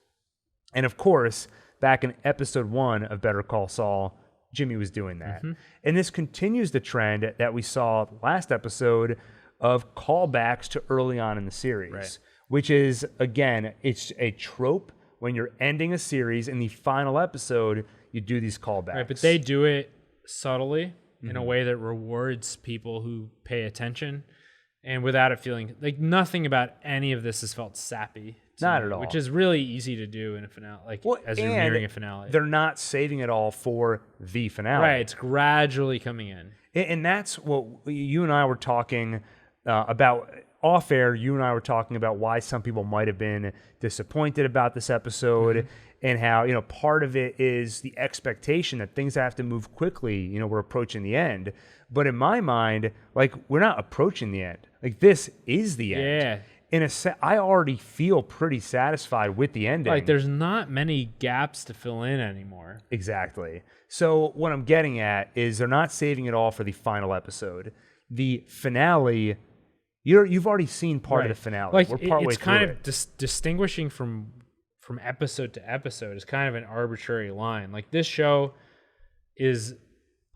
And of course, back in episode 1 of Better Call Saul, Jimmy was doing that. And this continues the trend that we saw last episode of callbacks to early on in the series, which is, again, it's a trope. When you're ending a series in the final episode, you do these callbacks. Right, but they do it subtly in a way that rewards people who pay attention. And without it feeling like nothing about any of this has felt sappy. Not at all. Which is really easy to do in a finale, as you're nearing a finale. They're not saving it all for the finale. Right, it's gradually coming in. And that's what you and I were talking about off air. You and I were talking about why some people might have been disappointed about this episode and how, you know, part of it is the expectation that things have to move quickly. You know, we're approaching the end. But in my mind, like, we're not approaching the end. Like, this is the end. Yeah. I already feel pretty satisfied with the ending. Like, there's not many gaps to fill in anymore. Exactly. So what I'm getting at is they're not saving it all for the final episode. The finale, you've already seen part of the finale. Like, we're partway it's kind through of distinguishing from episode to episode is kind of an arbitrary line. Like, this show is...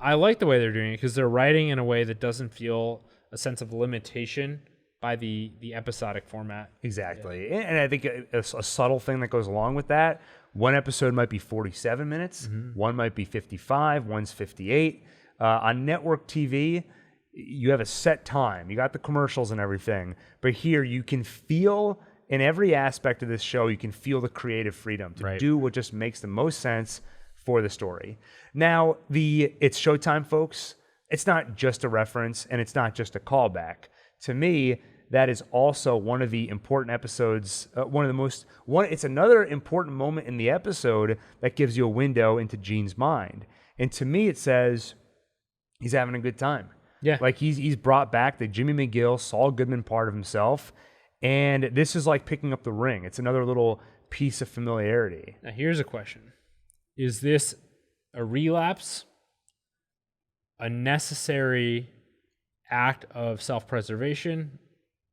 I like the way they're doing it because they're writing in a way that doesn't feel a sense of limitation by the episodic format. Exactly. Yeah. And I think a subtle thing that goes along with that, one episode might be 47 minutes, one might be 55, one's 58. On network TV, you have a set time. You got the commercials and everything. But here you can feel, in every aspect of this show, you can feel the creative freedom to do what just makes the most sense for the story. Now, it's showtime, folks. It's not just a reference, and it's not just a callback. To me, that is also one of the important episodes, it's another important moment in the episode that gives you a window into Gene's mind. And to me, it says he's having a good time. Yeah. Like he's brought back the Jimmy McGill, Saul Goodman part of himself. And this is like picking up the ring. It's another little piece of familiarity. Now, here's a question. Is this a relapse, a necessary act of self-preservation,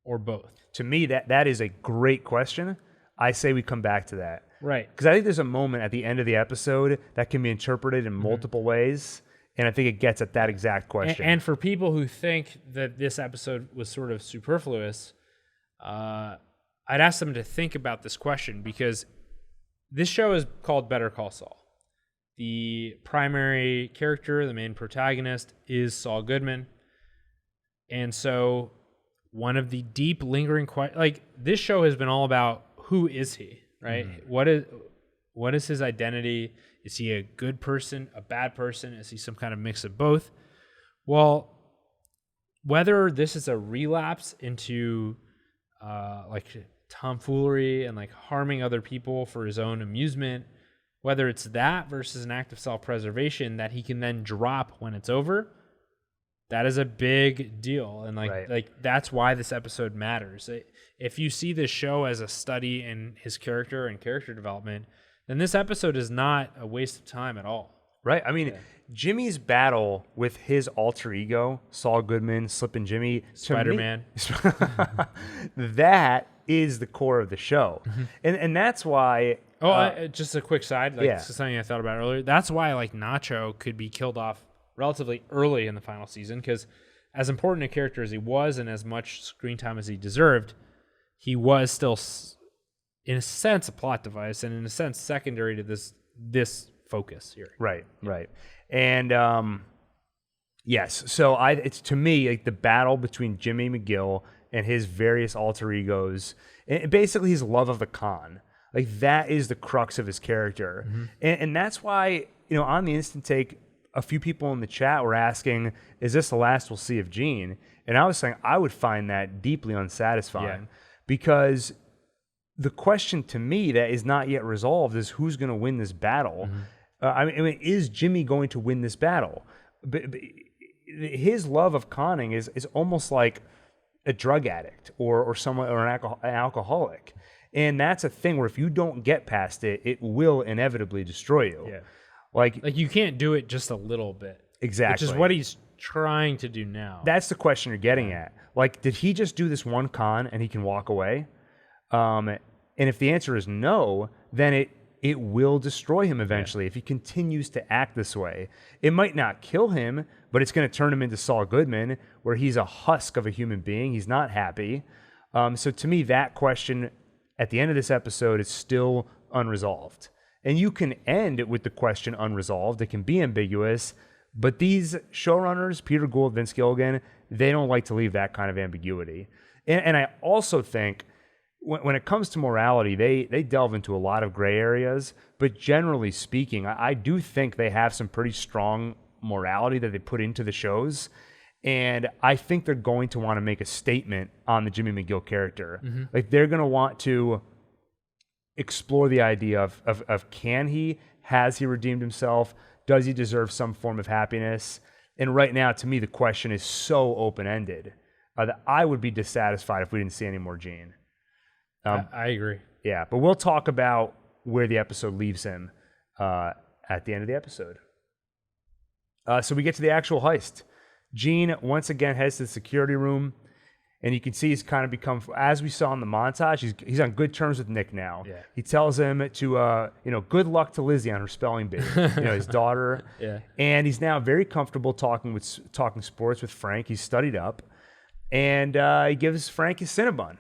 or both? To me, that is a great question. I say we come back to that. Right. Because I think there's a moment at the end of the episode that can be interpreted in multiple ways, and I think it gets at that exact question. And for people who think that this episode was sort of superfluous, I'd ask them to think about this question, because this show is called Better Call Saul. The primary character, the main protagonist, is Saul Goodman. And so one of the deep lingering questions, like this show has been all about who is he, right? What is his identity? Is he a good person, a bad person? Is he some kind of mix of both? Well, whether this is a relapse into like tomfoolery and like harming other people for his own amusement, whether it's that versus an act of self-preservation that he can then drop when it's over, that is a big deal. And like that's why this episode matters. If you see this show as a study in his character and character development, then this episode is not a waste of time at all. Right. I mean, Jimmy's battle with his alter ego, Saul Goodman, Slippin' Jimmy, Spider-Man. That is the core of the show. And that's why... just a quick side. This is something I thought about earlier. That's why like Nacho could be killed off relatively early in the final season, because as important a character as he was and as much screen time as he deserved, he was still, in a sense, a plot device, and in a sense, secondary to this focus here. Right. And yes, so it's to me like the battle between Jimmy McGill and his various alter egos, and basically his love of the con. Like that is the crux of his character, and that's why on the Instant Take, a few people in the chat were asking, "Is this the last we'll see of Gene?" And I was saying I would find that deeply unsatisfying, because the question to me that is not yet resolved is who's going to win this battle. I mean, is Jimmy going to win this battle? But his love of conning is almost like a drug addict or someone or an alcoholic. And that's a thing where if you don't get past it, it will inevitably destroy you. Yeah. Like you can't do it just a little bit. Exactly. Which is what he's trying to do now. That's the question you're getting at. Like, did he just do this one con and he can walk away? And if the answer is no, then it will destroy him eventually if he continues to act this way. It might not kill him, but it's going to turn him into Saul Goodman, where he's a husk of a human being. He's not happy. So to me, that question at the end of this episode is still unresolved. And you can end it with the question unresolved. It can be ambiguous, but these showrunners, Peter Gould, Vince Gilligan, they don't like to leave that kind of ambiguity. And I also think when it comes to morality, they delve into a lot of gray areas, but generally speaking, I do think they have some pretty strong morality that they put into the shows. And I think they're going to want to make a statement on the Jimmy McGill character. Like they're going to want to explore the idea of has he redeemed himself? Does he deserve some form of happiness? And right now, to me, the question is so open-ended that I would be dissatisfied if we didn't see any more Gene. I agree. Yeah, but we'll talk about where the episode leaves him at the end of the episode. So we get to the actual heist. Gene once again heads to the security room, and you can see he's kind of become, as we saw in the montage, he's on good terms with Nick now. Yeah. He tells him to, good luck to Lizzie on her spelling bee, his daughter. Yeah. And he's now very comfortable talking sports with Frank. He's studied up, and he gives Frank his Cinnabon.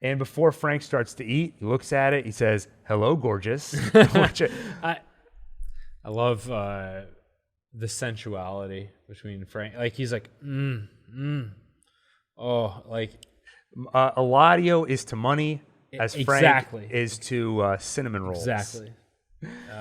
And before Frank starts to eat, he looks at it. He says, "Hello, gorgeous." I love the sensuality between Frank. Like he's like, oh, like Eladio is to money as Frank exactly. is to cinnamon rolls. Exactly.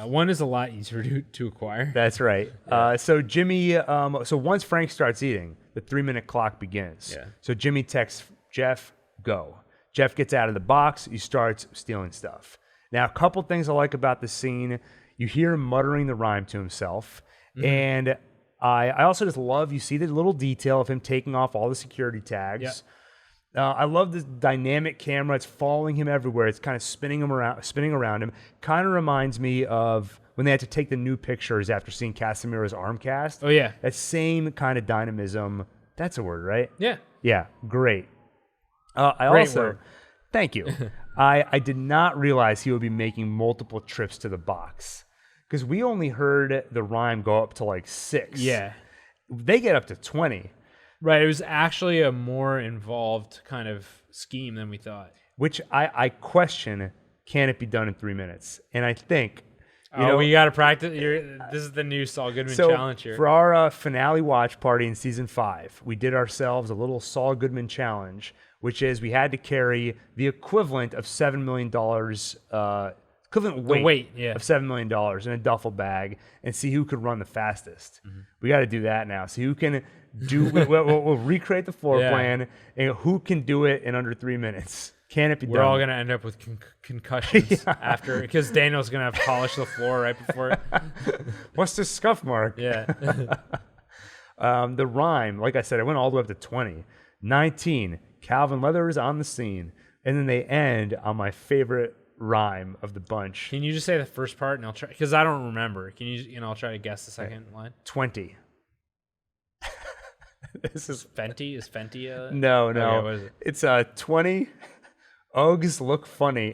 One is a lot easier to acquire. That's right. Yeah. So Jimmy, so once Frank starts eating, the 3-minute clock begins. Yeah. So Jimmy texts Jeff, go. Jeff gets out of the box. He starts stealing stuff. Now, a couple things I like about the scene. You hear him muttering the rhyme to himself. And I also just love, you see the little detail of him taking off all the security tags. I love this dynamic camera. It's following him everywhere. It's kind of spinning around him. Kind of reminds me of when they had to take the new pictures after seeing Casimiro's arm cast. Oh, yeah. That same kind of dynamism. That's a word, right? Yeah. Yeah, great. Great word. Thank you. I did not realize he would be making multiple trips to the box because we only heard the rhyme go up to like 6. Yeah. They get up to 20. Right. It was actually a more involved kind of scheme than we thought. Which I question, can it be done in 3 minutes? And I think, we got to practice. This is the new Saul Goodman challenge here. For our finale watch party in season 5, we did ourselves a little Saul Goodman challenge, which is we had to carry the equivalent of $7 million, equivalent weight of $7 million in a duffel bag and see who could run the fastest. We got to do that now. See who can do, we'll recreate the floor plan and who can do it in under 3 minutes. Can it be done? We're all going to end up with concussions after, because Daniel's going to have to polish the floor right before. What's the scuff mark? Yeah. The rhyme, like I said, it went all the way up to 20. 19, Calvin Leather is on the scene. And then they end on my favorite rhyme of the bunch. Can you just say the first part and I'll try, because I don't remember. Can you, I'll try to guess the second line. 20. This is Fenty? Is Fenty No. Okay, what is it? It's 20. Uggs look funny.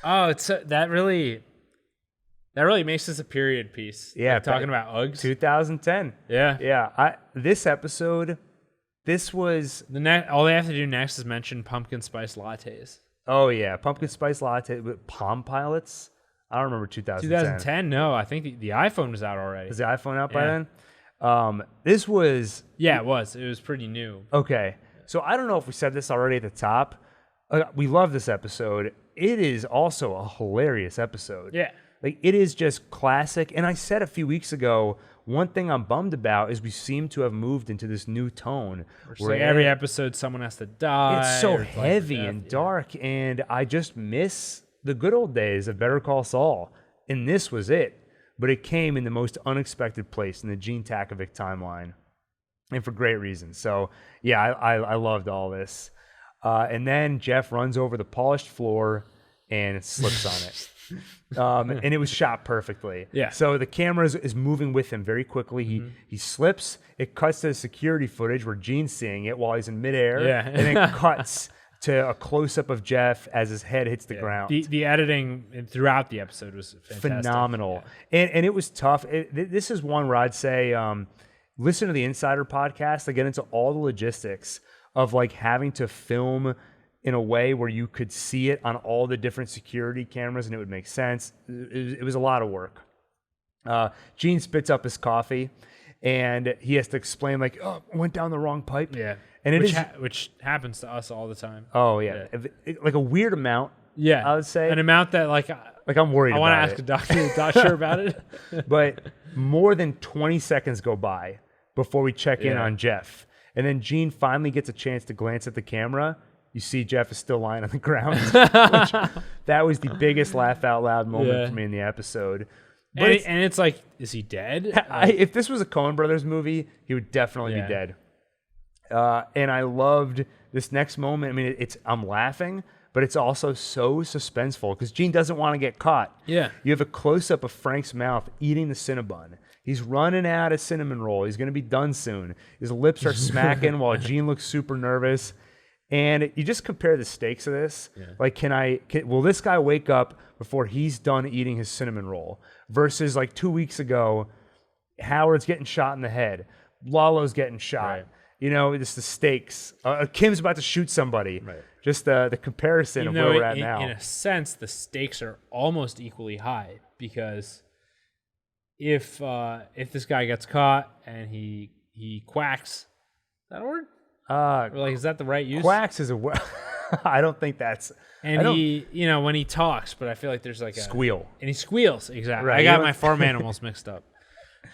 Oh, it's that really makes this a period piece. Yeah, like talking about Uggs. 2010. Yeah. This episode, this was all they have to do next is mention pumpkin spice lattes. Oh yeah, pumpkin spice latte with Palm Pilots. I don't remember 2010. 2010, no, I think the iPhone was out already. Was the iPhone out by then? This was it was pretty new. Okay. So I don't know if we said this already at the top. We love this episode. It is also a hilarious episode. Yeah. Like, it is just classic. And I said a few weeks ago, one thing I'm bummed about is we seem to have moved into this new tone. Where like every episode someone has to die. It's so heavy and dark. And I just miss the good old days of Better Call Saul. And this was it. But it came in the most unexpected place in the Gene Takovic timeline. And for great reasons. So, yeah, I loved all this. And then Jeff runs over the polished floor and slips on it. And it was shot perfectly. Yeah. So the camera is moving with him very quickly. He slips. It cuts to the security footage where Gene's seeing it while he's in midair. Yeah. And then cuts to a close-up of Jeff as his head hits the ground. The editing throughout the episode was fantastic. Phenomenal. Yeah. And it was tough. This is one where I'd say... listen to the Insider podcast. They get into all the logistics of like having to film in a way where you could see it on all the different security cameras and it would make sense. It was a lot of work. Gene spits up his coffee and he has to explain like, oh, I went down the wrong pipe. Yeah. And which happens to us all the time. Oh yeah. Like a weird amount. Yeah. I would say. An amount that like I'm worried about it. I want to ask a doctor about it. But more than 20 seconds go by before we check in on Jeff. And then Gene finally gets a chance to glance at the camera. You see Jeff is still lying on the ground. That was the biggest laugh out loud moment for me in the episode. But it's like, is he dead? If this was a Coen Brothers movie, he would definitely be dead. And I loved this next moment. I mean, I'm laughing, but it's also so suspenseful because Gene doesn't want to get caught. Yeah. You have a close-up of Frank's mouth eating the Cinnabon. He's running out of cinnamon roll. He's going to be done soon. His lips are smacking while Gene looks super nervous. And you just compare the stakes of this. Yeah. Like, will this guy wake up before he's done eating his cinnamon roll? Versus like 2 weeks ago, Howard's getting shot in the head. Lalo's getting shot. Right. You know, it's the stakes. Kim's about to shoot somebody. Right. Just the comparison of where we're at now. In a sense, the stakes are almost equally high because if this guy gets caught and he quacks, is that a word? Or like, is that the right use? Quacks is a word. I don't think that's. And when he talks, but I feel like there's like a squeal. And he squeals, exactly. Right. I got my farm animals mixed up.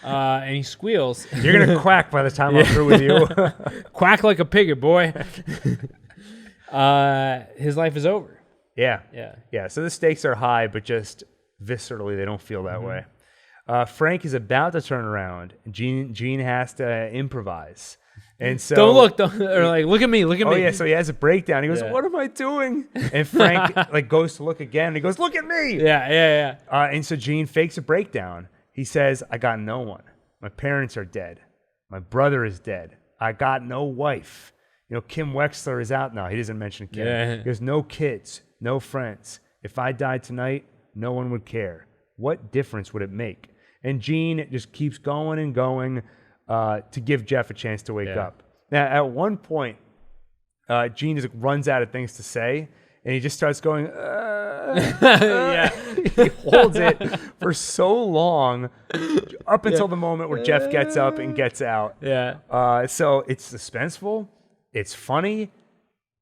And he squeals. You're going to quack by the time I'm through with you. Quack like a pigget, boy. His life is over. Yeah. Yeah. Yeah. So the stakes are high, but just viscerally, they don't feel that way. Frank is about to turn around. Gene has to improvise. And so Don't look. Or like, look at me. Look at me. Oh yeah, so he has a breakdown. He goes, Yeah. "What am I doing?" And Frank like goes to look again. And he goes, "Look at me!" Yeah. And so Gene fakes a breakdown. He says, "I got no one. My parents are dead. My brother is dead. I got no wife. You know, Kim Wexler is out now." He doesn't mention Kim. Yeah. He goes, "No kids, no friends. If I died tonight, no one would care. What difference would it make?" And Gene just keeps going and going to give Jeff a chance to wake up. Now, at one point, Gene just runs out of things to say, and he just starts going, Yeah. He holds it for so long, up until the moment where Jeff gets up and gets out. Yeah. So it's suspenseful, it's funny,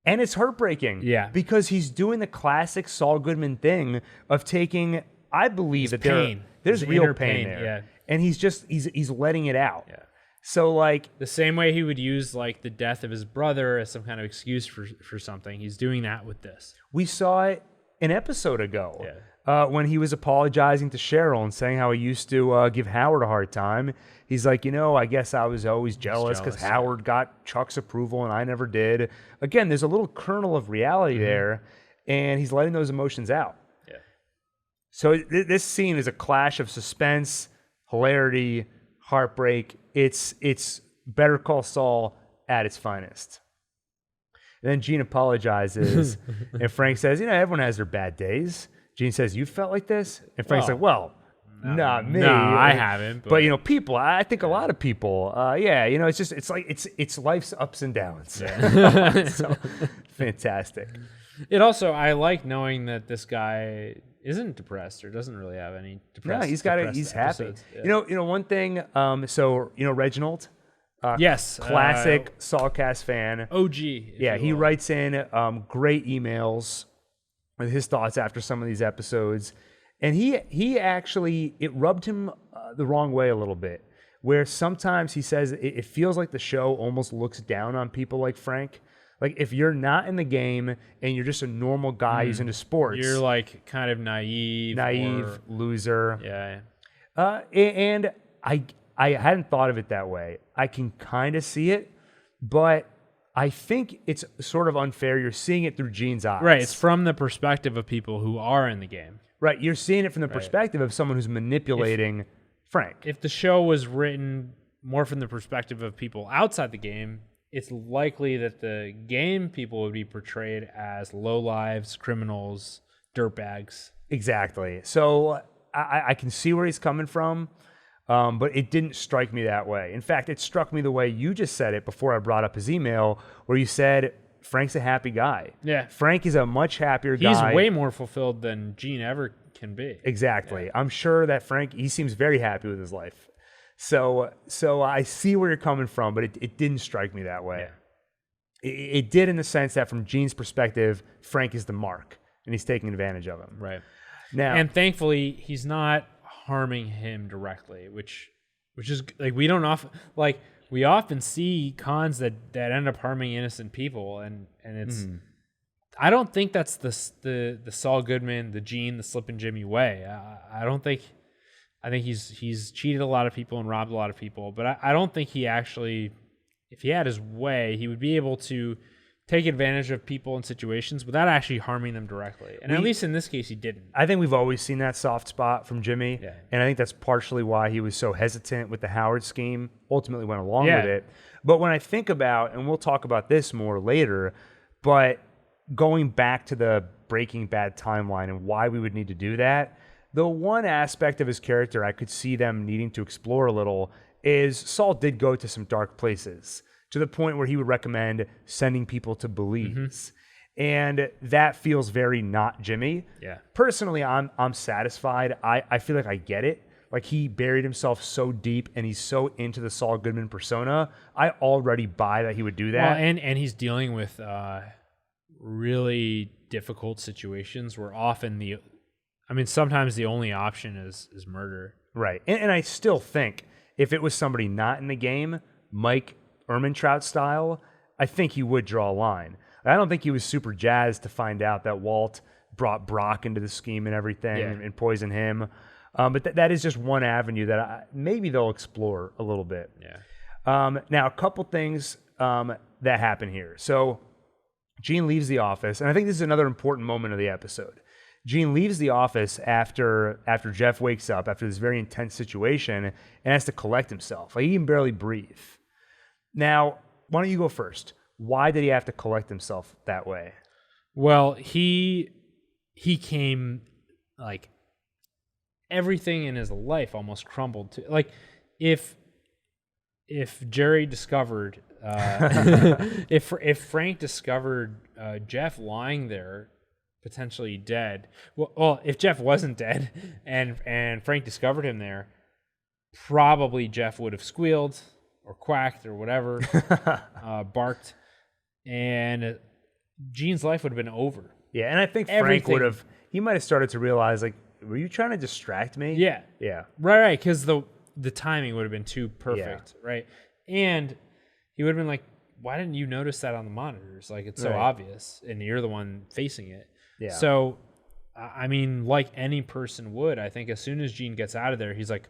and it's heartbreaking. Yeah. Because he's doing the classic Saul Goodman thing of taking, I believe that pain. there's His real inner pain pain, there. yeah. And he's letting it out. Yeah. So like The same way he would use like the death of his brother as some kind of excuse for something, he's doing that with this. we saw it an episode ago when he was apologizing to Cheryl and saying how he used to give Howard a hard time. He's like, I guess I was always jealous because jealous, Howard got Chuck's approval and I never did. Again, there's a little kernel of reality there, and he's letting those emotions out. Yeah. So this scene is a clash of suspense, hilarity, heartbreak. It's Better Call Saul at its finest. And then Gene apologizes, and Frank says, everyone has their bad days. Gene says, "You felt like this?" And Frank's like, "Well, not me. No, I haven't. But people, I think a lot of people, it's just, it's life's ups and downs." Yeah. So, fantastic. It also, I like knowing that this guy isn't depressed or doesn't really have any depressed. No, he's got it. depressed He's happy. episodes. Yeah. One thing. Reginald. Yes. Classic Saulcast fan. OG. Yeah, he writes in great emails with his thoughts after some of these episodes, and he actually, it rubbed him the wrong way a little bit, where sometimes he says it feels like the show almost looks down on people like Frank. Like if you're not in the game and you're just a normal guy who's into sports, You're like kind of naive, loser. Yeah. And I hadn't thought of it that way. I can kind of see it, but I think it's sort of unfair. You're seeing it through Gene's eyes. Right. It's from the perspective of people who are in the game. Right. You're seeing it from the perspective of someone who's manipulating Frank. If the show was written more from the perspective of people outside the game, it's likely that the game people would be portrayed as lowlives, criminals, dirtbags. Exactly. So I can see where he's coming from. But it didn't strike me that way. In fact, it struck me the way you just said it before I brought up his email, where you said Frank's a happy guy. Yeah. Frank is a much happier guy. He's way more fulfilled than Gene ever can be. Exactly. Yeah. I'm sure that Frank, he seems very happy with his life. So I see where you're coming from, but it didn't strike me that way. Yeah. It did in the sense that from Gene's perspective, Frank is the mark, and he's taking advantage of him. Right. Now, and thankfully, he's not harming him directly, which is like we often see cons that end up harming innocent people, and it's I don't think that's the Saul Goodman, the Gene, the Slip and Jimmy way. I think he's cheated a lot of people and robbed a lot of people, but I don't think he actually, if he had his way, he would be able to take advantage of people in situations without actually harming them directly. And at least in this case, he didn't. I think we've always seen that soft spot from Jimmy. Yeah. And I think that's partially why he was so hesitant with the Howard scheme, ultimately went along with it. But when I think about, and we'll talk about this more later, but going back to the Breaking Bad timeline and why we would need to do that, the one aspect of his character I could see them needing to explore a little is Saul did go to some dark places, to the point where he would recommend sending people to Belize. And that feels very not Jimmy. Yeah. Personally, I'm satisfied. I feel like I get it. Like he buried himself so deep and he's so into the Saul Goodman persona. I already buy that he would do that. Well, and he's dealing with really difficult situations where sometimes the only option is murder. Right. And I still think If it was somebody not in the game, Mike Ehrmantraut style, I think he would draw a line. I don't think he was super jazzed to find out that Walt brought Brock into the scheme and everything and poisoned him. But that is just one avenue that maybe they'll explore a little bit. Yeah. Now, a couple things that happen here. So Gene leaves the office, and I think this is another important moment of the episode. Gene leaves the office after Jeff wakes up, after this very intense situation, and has to collect himself. Like, he can barely breathe. Now, why don't you go first? Why did he have to collect himself that way? Well, he came, like, everything in his life almost crumbled to, like, if Jerry discovered if Frank discovered Jeff lying there potentially dead, well, if Jeff wasn't dead and Frank discovered him there, probably Jeff would have squealed or quacked or whatever, barked, and Gene's life would have been over. Yeah, and I think Frank would have, he might have started to realize, like, were you trying to distract me? Yeah. Yeah. Right, because the timing would have been too perfect, right? And he would have been like, why didn't you notice that on the monitors? Like, it's so obvious, and you're the one facing it. Yeah. So, I mean, like any person would, I think as soon as Gene gets out of there, he's like,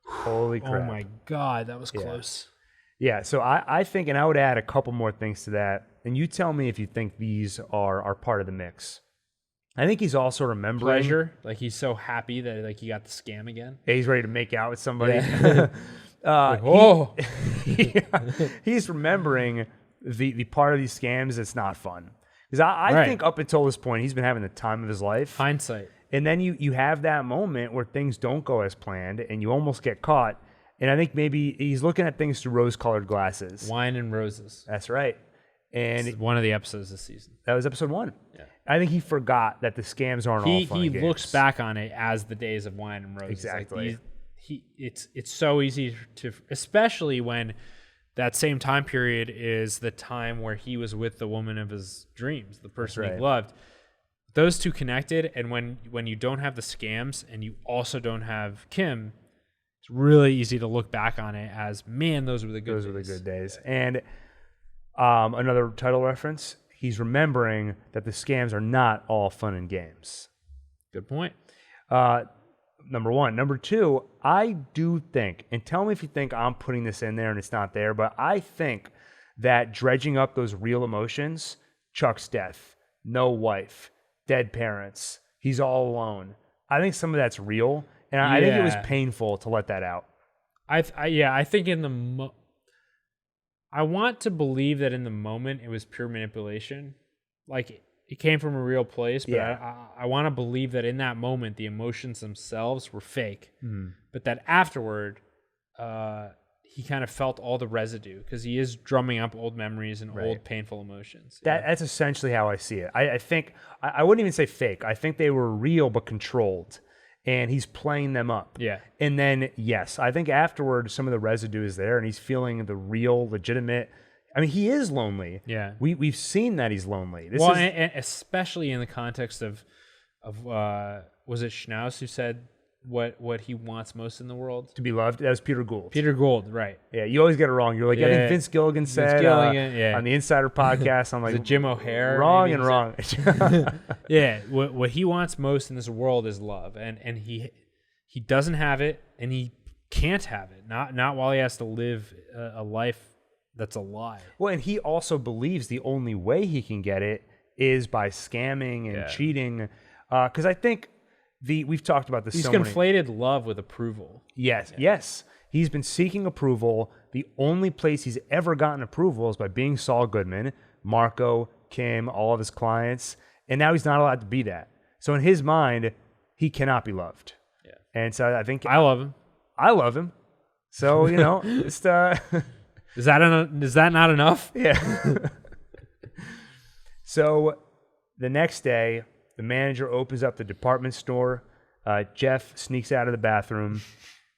holy crap. Oh my God, that was close. Yeah, so I think, and I would add a couple more things to that, and you tell me if you think these are part of the mix. I think he's also remembering pleasure, like he's so happy that like he got the scam again. Yeah, he's ready to make out with somebody. Yeah. He's remembering the part of these scams that's not fun. Because I think up until this point, he's been having the time of his life. Hindsight. And then you have that moment where things don't go as planned, and you almost get caught. And I think maybe he's looking at things through rose-colored glasses. Wine and roses. That's right. And one of the episodes this season. That was episode 1. Yeah. I think he forgot that the scams aren't all fun. He games. looks back on it as the days of wine and roses. Exactly. Like it's so easy to, especially when that same time period is the time where he was with the woman of his dreams, the person he loved. Those two connected, and when you don't have the scams and you also don't have Kim, it's really easy to look back on it as, man, those were the good days. Those were the good days. And another title reference, he's remembering that the scams are not all fun and games. Good point. Number one. Number two, I do think, and tell me if you think I'm putting this in there and it's not there, but I think that dredging up those real emotions, Chuck's death, no wife, dead parents, he's all alone, I think some of that's real, and I think it was painful to let that out. I think in the I want to believe that in the moment it was pure manipulation. Like, it came from a real place, but I want to believe that in that moment the emotions themselves were fake, but that afterward he kind of felt all the residue because he is drumming up old memories and old painful emotions. That's essentially how I see it. I think I wouldn't even say fake. I think they were real but controlled, and he's playing them up. Yeah. And then, yes, I think afterward some of the residue is there, and he's feeling the real, legitimate. I mean, he is lonely. Yeah. We've seen that he's lonely. And especially in the context of was it Schnauz who said what he wants most in the world? To be loved. That was Peter Gould. Peter Gould, right. Yeah, you always get it wrong. You're like, I think Vince Gilligan said on the Insider podcast. I'm like, is it Jim O'Hare? Wrong and wrong. Yeah, what he wants most in this world is love. And he doesn't have it, and he can't have it. Not while he has to live a life that's a lie. Well, and he also believes the only way he can get it is by scamming and cheating. Because I think we've talked about this. He's conflated love with approval. Yes, yes. He's been seeking approval. The only place he's ever gotten approval is by being Saul Goodman, Marco, Kim, all of his clients, and now he's not allowed to be that. So in his mind, he cannot be loved. Yeah. And so I think I love him. I love him. So just. Is that not enough? Yeah. So the next day, the manager opens up the department store. Jeff sneaks out of the bathroom.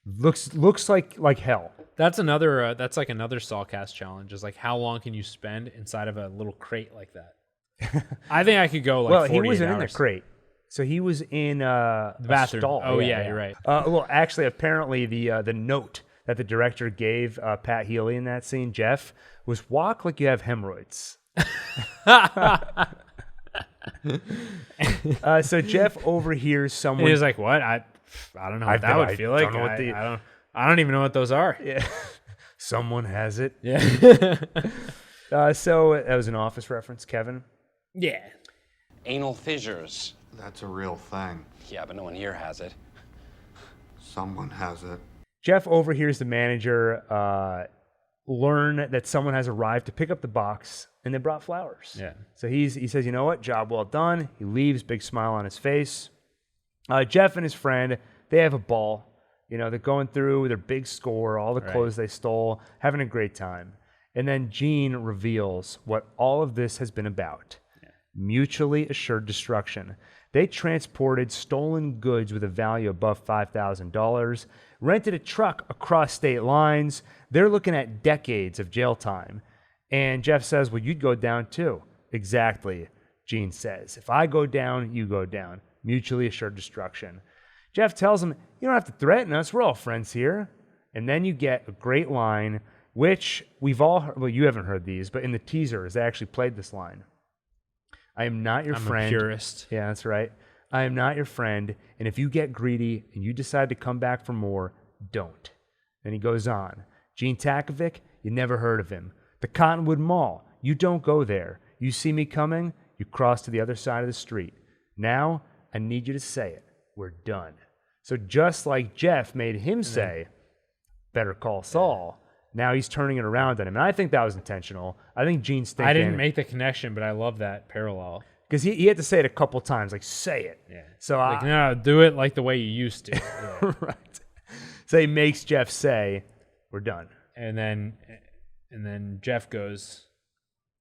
Looks like hell. That's another. That's like another Saulcast challenge. Is like, how long can you spend inside of a little crate like that? I think I could go like 48 he wasn't hours. in the crate. So he was in the bathroom. stall. Oh yeah, you're right. Well, actually, apparently the note that the director gave Pat Healy in that scene, Jeff, was walk like you have hemorrhoids. So Jeff overhears someone. He was like, "What? I don't know what that would feel like. I don't even know what those are." Yeah. Someone has it. Yeah. So that was an Office reference, Kevin. Yeah. Anal fissures. That's a real thing. Yeah, but no one here has it. Someone has it. Jeff overhears the manager learn that someone has arrived to pick up the box, and they brought flowers. Yeah. So he says, you know what, job well done. He leaves, big smile on his face. Jeff and his friend, they have a ball. You know, they're going through their big score, all the clothes they stole, having a great time. And then Gene reveals what all of this has been about. Yeah. Mutually assured destruction. They transported stolen goods with a value above $5,000, rented a truck across state lines. They're looking at decades of jail time. And Jeff says, well, you'd go down too. Exactly, Gene says. If I go down, you go down. Mutually assured destruction. Jeff tells him, you don't have to threaten us. We're all friends here. And then you get a great line, which we've all heard. Well, you haven't heard these, but in the teasers, they actually played this line. I am not your friend. I'm a purist. Yeah, that's right. I am not your friend, and if you get greedy and you decide to come back for more, don't. Then he goes on. Gene Takovic, you never heard of him. The Cottonwood Mall, you don't go there. You see me coming, you cross to the other side of the street. Now, I need you to say it. We're done. So just like Jeff made him say, Better Call Saul, now he's turning it around on him. And I think that was intentional. I think Gene's thinking... I didn't make the connection, but I love that parallel. Because he had to say it a couple times, like, say it. Yeah. So like, no, do it like the way you used to. Yeah. Right. So he makes Jeff say, we're done. And then Jeff goes,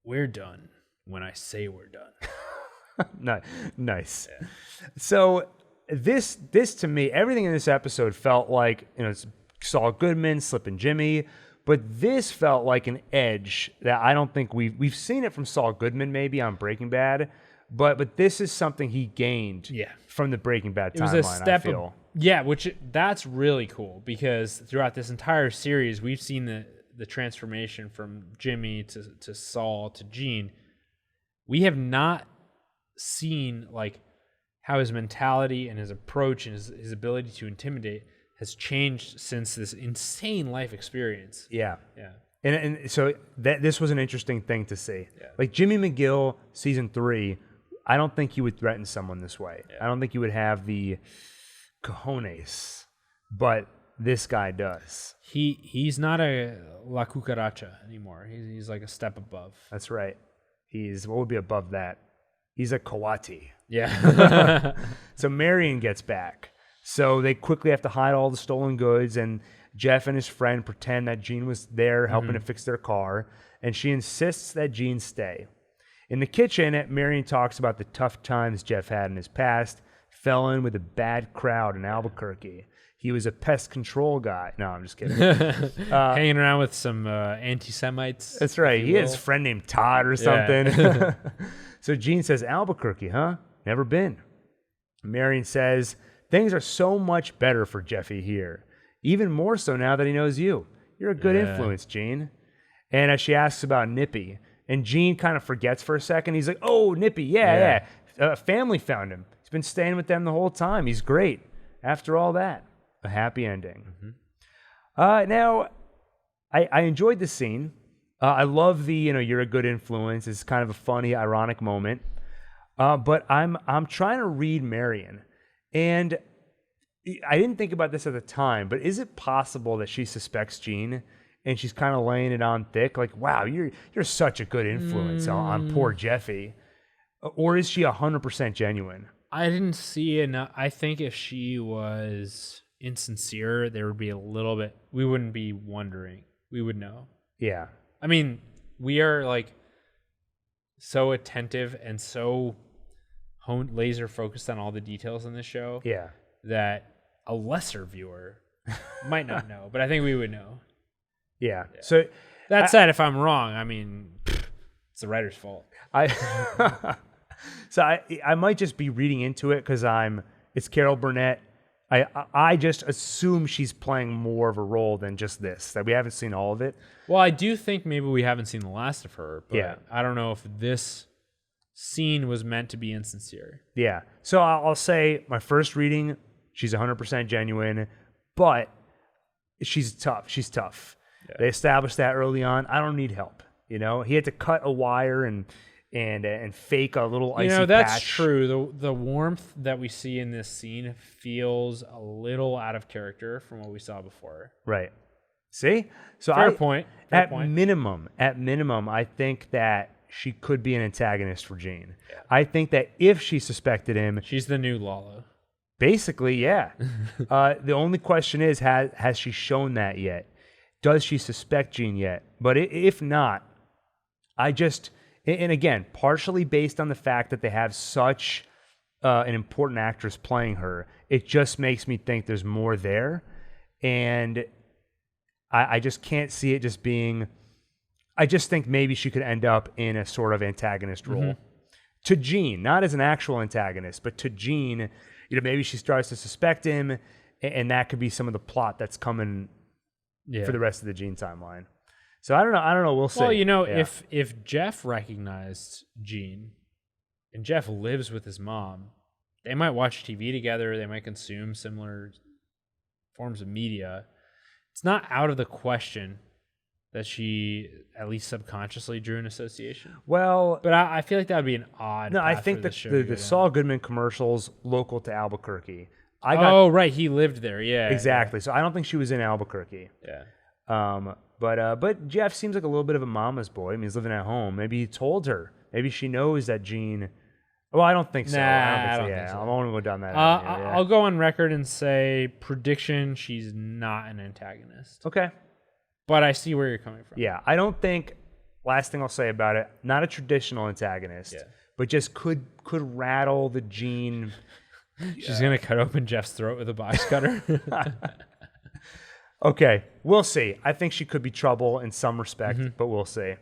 we're done when I say we're done. Nice. Yeah. So this to me, everything in this episode felt like, it's Saul Goodman, Slippin' Jimmy, but this felt like an edge that I don't think we've seen it from Saul Goodman maybe on Breaking Bad, but this is something he gained from the Breaking Bad timeline, it was a step I feel. That's really cool because throughout this entire series, we've seen the transformation from Jimmy to Saul to Gene. We have not seen like how his mentality and his approach and his ability to intimidate has changed since this insane life experience. Yeah. Yeah. And so this was an interesting thing to see. Yeah. Like Jimmy McGill, season 3, I don't think he would threaten someone this way. Yeah. I don't think he would have the cojones, but this guy does. He's not a La Cucaracha anymore. He's like a step above. That's right. What would be above that? He's a Kawati. Yeah. So Marion gets back. So they quickly have to hide all the stolen goods, and Jeff and his friend pretend that Gene was there helping to fix their car, and she insists that Gene stay. In the kitchen, Marion talks about the tough times Jeff had in his past, fell in with a bad crowd in Albuquerque. He was a pest control guy. No, I'm just kidding. Hanging around with some anti-Semites. That's right. He has a friend named Todd or something. Yeah. So Gene says, Albuquerque, huh? Never been. Marion says, things are so much better for Jeffy here. Even more so now that he knows you. You're a good influence, Gene. And she asks about Nippy. And Gene kind of forgets for a second. He's like, oh, Nippy, yeah. Family found him. He's been staying with them the whole time. He's great. After all that, a happy ending. Mm-hmm. Now, I enjoyed the scene. I love the, you're a good influence. It's kind of a funny, ironic moment. But I'm trying to read Marion. And I didn't think about this at the time, but is it possible that she suspects Gene and she's kind of laying it on thick? Like, wow, you're such a good influence on poor Jeffy. Or is she 100% genuine? I didn't see enough. I think if she was insincere, there would be a little bit. We wouldn't be wondering. We would know. Yeah. I mean, we are like so attentive and so laser focused on all the details in this show. Yeah. That a lesser viewer might not know, but I think we would know. Yeah. So that said, if I'm wrong, I mean, it's the writer's fault. So I might just be reading into it because it's Carol Burnett. I just assume she's playing more of a role than just this, that we haven't seen all of it. Well, I do think maybe we haven't seen the last of her, but Yeah. I don't know if this scene was meant to be insincere. Yeah. So I'll say my first reading, she's 100% genuine, but she's tough. She's tough. Yeah. They established that early on. I don't need help. You know, he had to cut a wire and fake a little icy patch. That's true. The warmth that we see in this scene feels a little out of character from what we saw before. Right. See? So Fair point. Fair at point. minimum, I think that she could be an antagonist for Gene. Yeah. I think that if she suspected him, She's the new Lala. basically, yeah. The only question is, has she shown that yet? Does she suspect Gene yet? But if not, and again, partially based on the fact that they have such an important actress playing her, it just makes me think there's more there. And I just can't see it just being... I just think maybe she could end up in a sort of antagonist role. To Gene, not as an actual antagonist, but to Gene, maybe she starts to suspect him, and that could be some of the plot that's coming for the rest of the Gene timeline. So I don't know. We'll see. Well, if Jeff recognized Gene, and Jeff lives with his mom, they might watch TV together. They might consume similar forms of media. It's not out of the question that she at least subconsciously drew an association. Well, but I feel like that would be an odd. No, I path think for that show to go the down. Saul Goodman commercials local to Albuquerque. Right, he lived there. Yeah, exactly. So I don't think she was in Albuquerque. Yeah. But Jeff seems like a little bit of a mama's boy. I mean, he's living at home. Maybe he told her. Maybe she knows that Gene. Well, I don't think so. I don't think so. I won't go down that avenue. I'll go on record and say prediction: she's not an antagonist. Okay. But I see where you're coming from. Yeah, I don't think. Last thing I'll say about it: not a traditional antagonist, but just could rattle the Gene. She's gonna cut open Jeff's throat with a box cutter. Okay, we'll see. I think she could be trouble in some respect, but we'll see.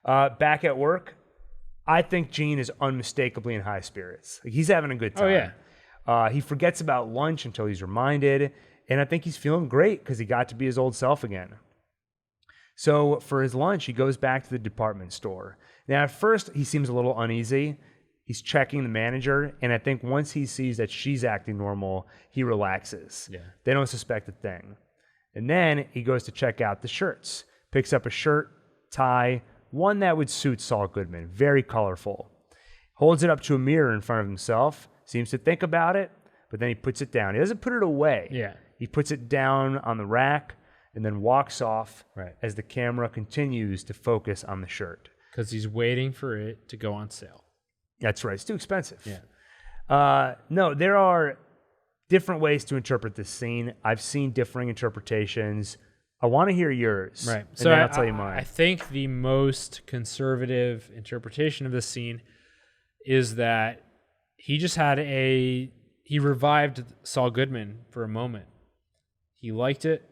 Back at work, I think Gene is unmistakably in high spirits. Like, he's having a good time. Oh, yeah. He forgets about lunch until he's reminded, and I think he's feeling great because he got to be his old self again. So for his lunch, he goes back to the department store. Now, at first, he seems a little uneasy. He's checking the manager, and I think once he sees that she's acting normal, he relaxes. Yeah. They don't suspect a thing. And then he goes to check out the shirts. Picks up a shirt, tie, one that would suit Saul Goodman, very colorful. Holds it up to a mirror in front of himself, seems to think about it, but then he puts it down. He doesn't put it away. Yeah. He puts it down on the rack and then walks off as the camera continues to focus on the shirt. Because he's waiting for it to go on sale. That's right. It's too expensive. Yeah. No, there are different ways to interpret this scene. I've seen differing interpretations. I want to hear yours. Right. So then I'll tell you mine. I think the most conservative interpretation of this scene is that he just had he revived Saul Goodman for a moment. He liked it,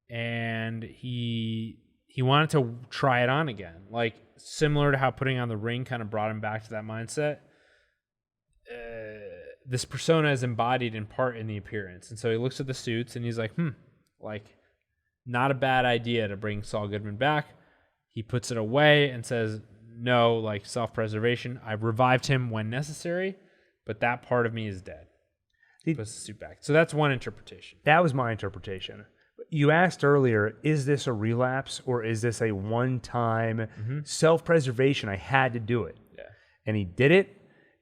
and he wanted to try it on again. Like, similar to how putting on the ring kind of brought him back to that mindset. This persona is embodied in part in the appearance. And so he looks at the suits and he's like, not a bad idea to bring Saul Goodman back. He puts it away and says, no, like self-preservation. I've revived him when necessary, but that part of me is dead. He puts the suit back. So that's one interpretation. That was my interpretation. You asked earlier, is this a relapse or is this a one-time self-preservation? I had to do it. Yeah. And he did it.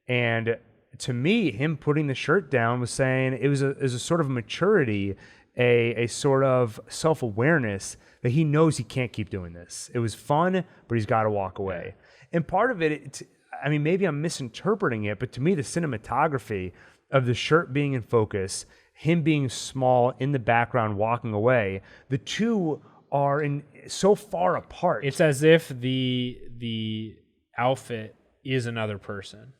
And to me, him putting the shirt down was saying it was a sort of maturity, a sort of self-awareness that he knows he can't keep doing this. It was fun, but he's got to walk away. Yeah. And part of it, I mean, maybe I'm misinterpreting it, but to me, the cinematography of the shirt being in focus, him being small in the background, walking away, the two are so far apart. It's as if the outfit is another person.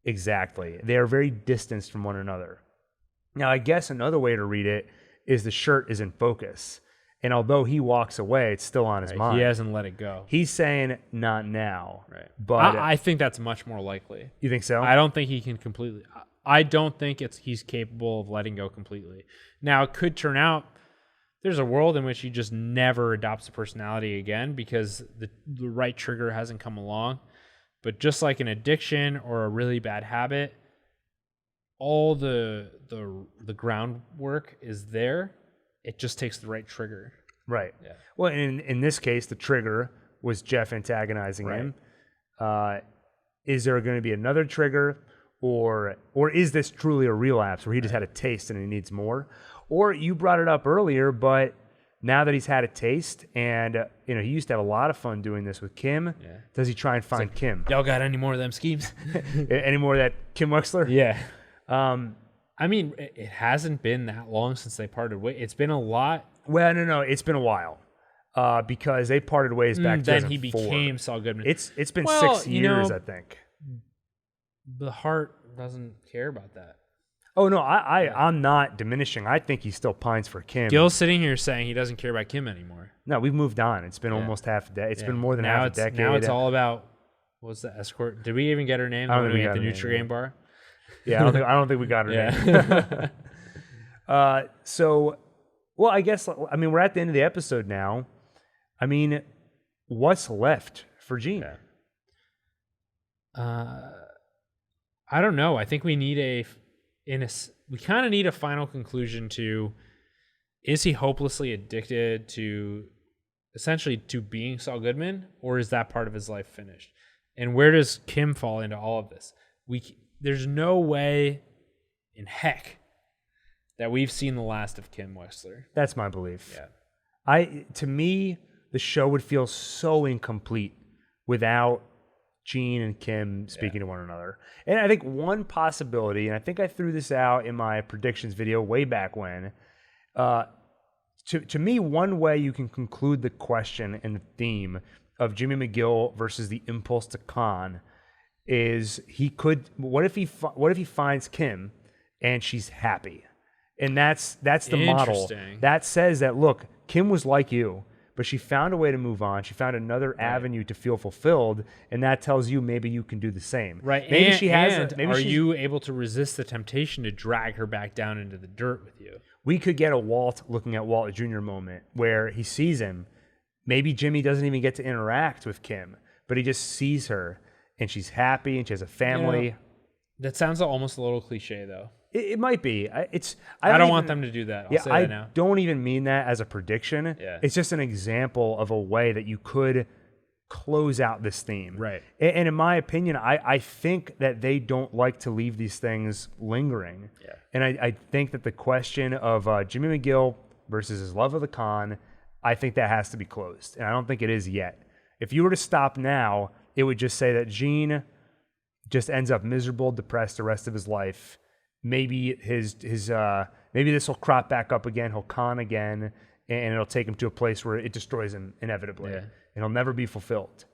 Exactly. They are very distanced from one another. Now, I guess another way to read it is the shirt is in focus. And although he walks away, it's still on his mind. He hasn't let it go. He's saying, not now. Right. But I think that's much more likely. You think so? I don't think he can completely... I don't think he's capable of letting go completely. Now, it could turn out there's a world in which he just never adopts a personality again because the right trigger hasn't come along. But just like an addiction or a really bad habit, all the groundwork is there. It just takes the right trigger. Right. Yeah. Well, in this case, the trigger was Jeff antagonizing him. Is there going to be another trigger, or is this truly a relapse where he just had a taste and he needs more? Or you brought it up earlier, but now that he's had a taste and he used to have a lot of fun doing this with Kim, does he try and find Kim? Y'all got any more of them schemes? Any more of that Kim Wexler? Yeah. I mean, it hasn't been that long since they parted ways. It's been a lot. Well, no, it's been a while. Because they parted ways back then. Then he became Saul Goodman. It's been 6 years, I think. The heart doesn't care about that. Oh no, I'm not diminishing. I think he still pines for Kim. Gil's sitting here saying he doesn't care about Kim anymore. No, we've moved on. It's been almost half a decade. It's been more than half a decade. Now it's all about what's the escort? Did we even get her name? I don't think we at got the her Nutrigrain name. bar. Yeah, I don't think we got her name. So, well, I guess we're at the end of the episode now. I mean, what's left for Gene? I don't know. I think we need we kind of need a final conclusion to, is he hopelessly addicted to essentially to being Saul Goodman, or is that part of his life finished? And where does Kim fall into all of this? There's no way in heck that we've seen the last of Kim Wexler. That's my belief. Yeah. To me, the show would feel so incomplete without Gene and Kim speaking to one another. And I think one possibility, and I think I threw this out in my predictions video way back when, to me, one way you can conclude the question and the theme of Jimmy McGill versus the impulse to con is what if he finds Kim and she's happy? And that's the model. That says that, look, Kim was like you, but she found a way to move on. She found another avenue to feel fulfilled, and that tells you maybe you can do the same. Right. Maybe she has. Are you able to resist the temptation to drag her back down into the dirt with you? We could get a Walt looking at Walt Jr. moment where he sees him. Maybe Jimmy doesn't even get to interact with Kim, but he just sees her, and she's happy, and she has a family. That sounds almost a little cliche, though. It might be. I don't want them to do that. I'll say that now. I don't even mean that as a prediction. Yeah. It's just an example of a way that you could close out this theme. Right. And in my opinion, I think that they don't like to leave these things lingering. Yeah. And I think that the question of Jimmy McGill versus his love of the con, I think that has to be closed. And I don't think it is yet. If you were to stop now, it would just say that Gene just ends up miserable, depressed the rest of his life. Maybe maybe this will crop back up again. He'll con again, and it'll take him to a place where it destroys him inevitably, and he'll never be fulfilled.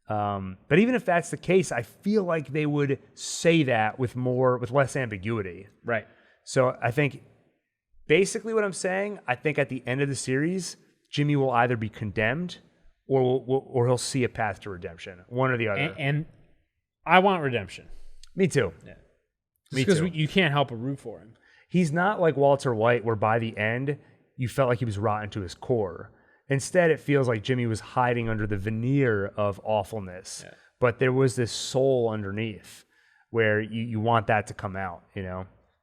But even if that's the case, I feel like they would say that with less ambiguity. Right. So I think basically what I'm saying, I think at the end of the series, Jimmy will either be condemned or he'll see a path to redemption, one or the other. And I want redemption. Me too. Yeah. Me because too. you can't help but root for him. He's not like Walter White, where by the end you felt like he was rotten to his core. Instead, it feels like Jimmy was hiding under the veneer of awfulness, but there was this soul underneath where you want that to come out.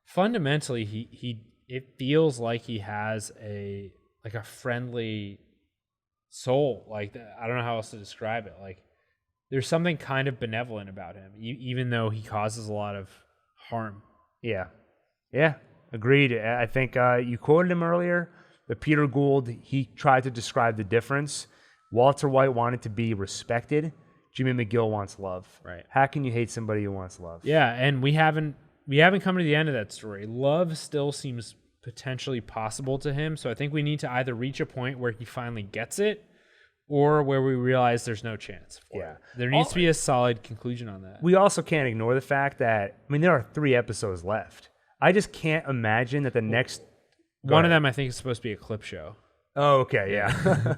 Fundamentally, it feels like he has a friendly soul. Like, I don't know how else to describe it. Like, there's something kind of benevolent about him, even though he causes a lot of harm. Yeah, agreed. I think you quoted him earlier. The Peter Gould, he tried to describe the difference. Walter White wanted to be respected. Jimmy McGill wants love. Right. How can you hate somebody who wants love? Yeah, and we haven't come to the end of that story. Love still seems potentially possible to him. So I think we need to either reach a point where he finally gets it, or where we realize there's no chance for it. There needs to be a solid conclusion on that. We also can't ignore the fact that, there are 3 episodes left. I just can't imagine that the next... One of them, I think, is supposed to be a clip show. Oh, okay, yeah.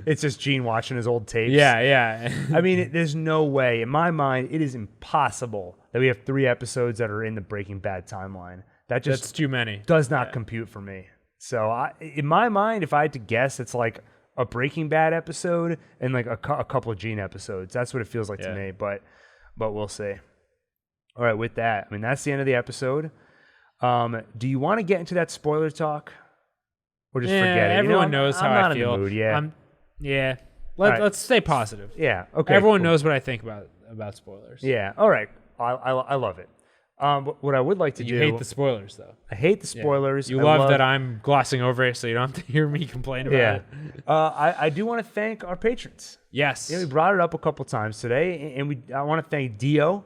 It's just Gene watching his old tapes. Yeah. I mean, there's no way. In my mind, it is impossible that we have 3 episodes that are in the Breaking Bad timeline. That's too many. Does not compute for me. So in my mind, if I had to guess, it's like a Breaking Bad episode and like a couple of Gene episodes. That's what it feels like to me, but we'll see. All right, with that, I mean, that's the end of the episode. Do you want to get into that spoiler talk? Or just forget it? Everyone knows how I feel. In the mood, yeah. Right. Let's stay positive. Yeah, okay. Everyone cool. knows what I think about spoilers. Yeah, all right. I love it. What I would like to do... You hate the spoilers, though. I hate the spoilers. You love that I'm glossing over it so you don't have to hear me complain about it. I do want to thank our patrons. Yes. Yeah, we brought it up a couple times today, and I want to thank Dio,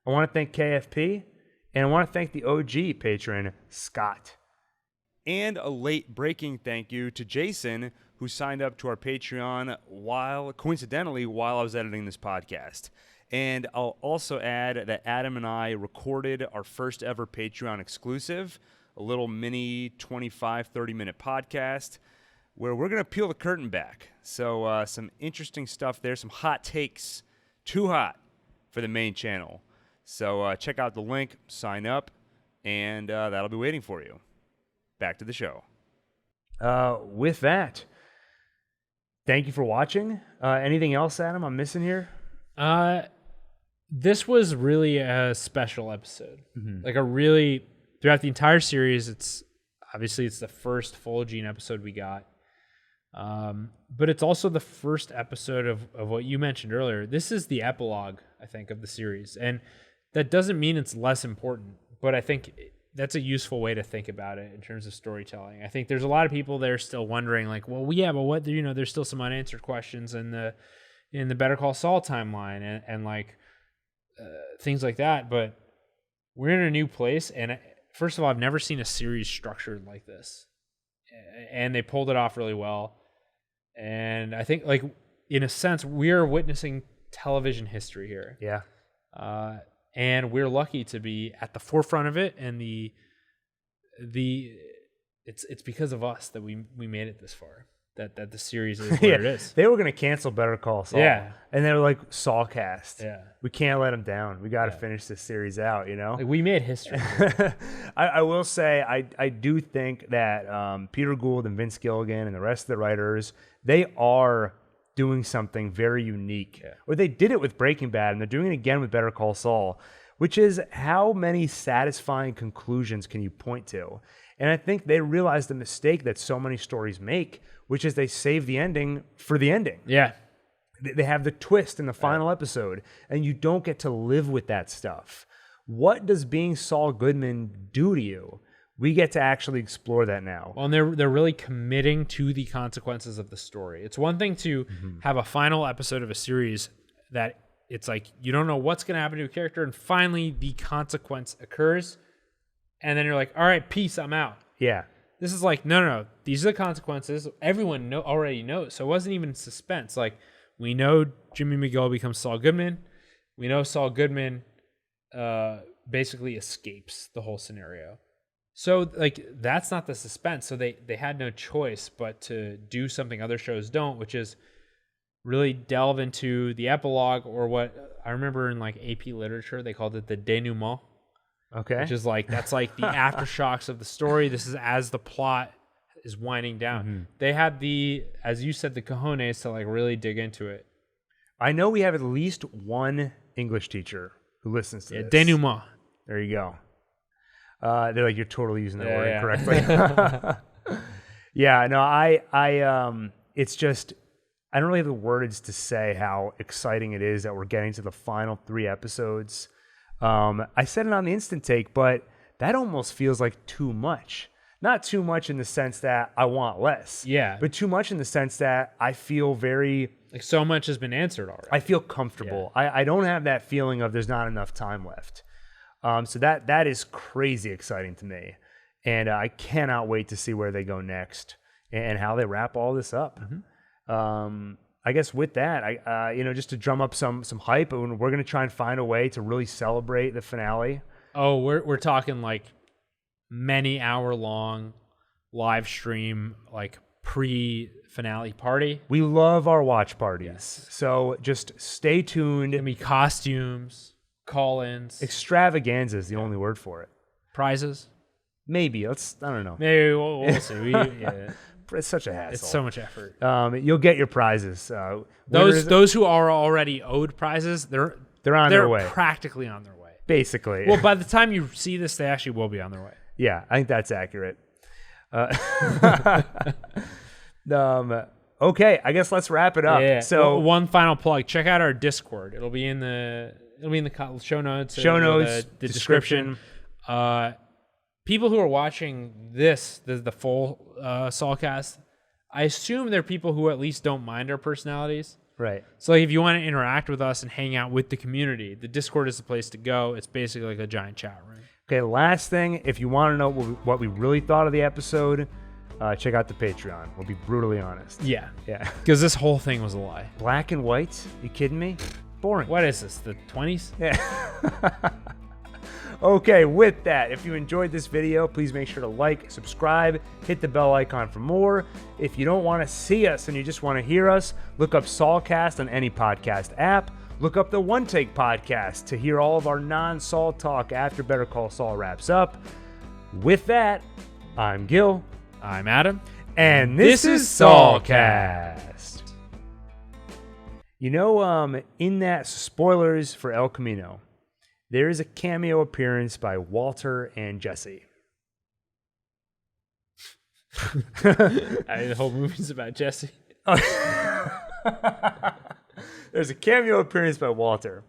I want to thank KFP, and I want to thank the OG patron, Scott. And a late breaking thank you to Jason, who signed up to our Patreon coincidentally while I was editing this podcast. And I'll also add that Adam and I recorded our first ever Patreon exclusive, a little mini 25, 30-minute podcast where we're going to peel the curtain back. So some interesting stuff there, some hot takes, too hot for the main channel. So check out the link, sign up, and that'll be waiting for you. Back to the show. With that, thank you for watching. Anything else, Adam, I'm missing here? This was really a special episode. Like throughout the entire series, it's the first full Gene episode we got. But it's also the first episode of what you mentioned earlier. This is the epilogue, I think, of the series. And that doesn't mean it's less important, but I think that's a useful way to think about it in terms of storytelling. I think there's a lot of people that are still wondering, like, well, yeah, but what, there's still some unanswered questions in the Better Call Saul timeline and things like that. But we're in a new place, and first of all, I've never seen a series structured like this, and they pulled it off really well. And I think, like, in a sense, we are witnessing television history here. Yeah. And we're lucky to be at the forefront of it, and it's because of us that we made it this far. That the series is what it is. They were going to cancel Better Call Saul. Yeah. And they were like, Saulcast. Yeah. We can't let them down. We got to finish this series out, Like, we made history. I will say, I do think that Peter Gould and Vince Gilligan and the rest of the writers, they are doing something very unique. Yeah. Or they did it with Breaking Bad, and they're doing it again with Better Call Saul, which is how many satisfying conclusions can you point to? And I think they realized the mistake that so many stories make, which is they save the ending for the ending. Yeah. They have the twist in the final episode, and you don't get to live with that stuff. What does being Saul Goodman do to you? We get to actually explore that now. Well, and they're really committing to the consequences of the story. It's one thing to have a final episode of a series that it's like you don't know what's going to happen to a character, and finally the consequence occurs, and then you're like, all right, peace, I'm out. Yeah. This is like, no. These are the consequences. Everyone already knows. So it wasn't even suspense. Like, we know Jimmy McGill becomes Saul Goodman. We know Saul Goodman basically escapes the whole scenario. So, like, that's not the suspense. So they had no choice but to do something other shows don't, which is really delve into the epilogue, or what I remember in, like, AP literature, they called it the denouement. Okay. Which is like, that's like the aftershocks of the story. This is as the plot is winding down. They had as you said, the cojones to, like, really dig into it. I know we have at least one English teacher who listens to this. Denouement. There you go. They're like, you're totally using that word incorrectly. It's just, I don't really have the words to say how exciting it is that we're getting to the final 3 episodes. I said it on the Instant Take, but that almost feels like too much. Not too much in the sense that I want less. Yeah. But too much in the sense that I feel very... Like, so much has been answered already. I feel comfortable. Yeah. I don't have that feeling of there's not enough time left. So that is crazy exciting to me. And I cannot wait to see where they go next and how they wrap all this up. I guess with that, just to drum up some hype, we're going to try and find a way to really celebrate the finale. Oh, we're talking like many hour long live stream, like pre-finale party. We love our watch parties. So just stay tuned. Gonna be costumes, call-ins, Extravaganza is the only word for it. prizes. Maybe. I don't know. Maybe we'll see. It's such a hassle. It's so much effort. You'll get your prizes. Those who are already owed prizes, they're on their way. Practically on their way. Basically. Well, by the time you see this, they actually will be on their way. Yeah, I think that's accurate. Okay, I guess let's wrap it up. Yeah. So one final plug: check out our Discord. It'll be in the show notes. The description. People who are watching the full Saulcast, I assume they're people who at least don't mind our personalities. right. So like if you want to interact with us and hang out with the community, the Discord is the place to go. It's basically like a giant chat room. Okay, last thing, if you want to know what we really thought of the episode, check out the Patreon. We'll be brutally honest. Yeah. Yeah. Because this whole thing was a lie. Black and white? You kidding me? Boring. What is this, the 20s? Yeah. Okay, with that, if you enjoyed this video, please make sure to like, subscribe, hit the bell icon for more. If you don't want to see us and you just want to hear us, look up Saulcast on any podcast app. Look up the One Take podcast to hear all of our non-Saul talk after Better Call Saul wraps up. With that, I'm Gil. I'm Adam. And this is Saulcast. You know, in that spoilers for El Camino, there is a cameo appearance by Walter and Jesse. The whole movie's about Jesse. There's a cameo appearance by Walter.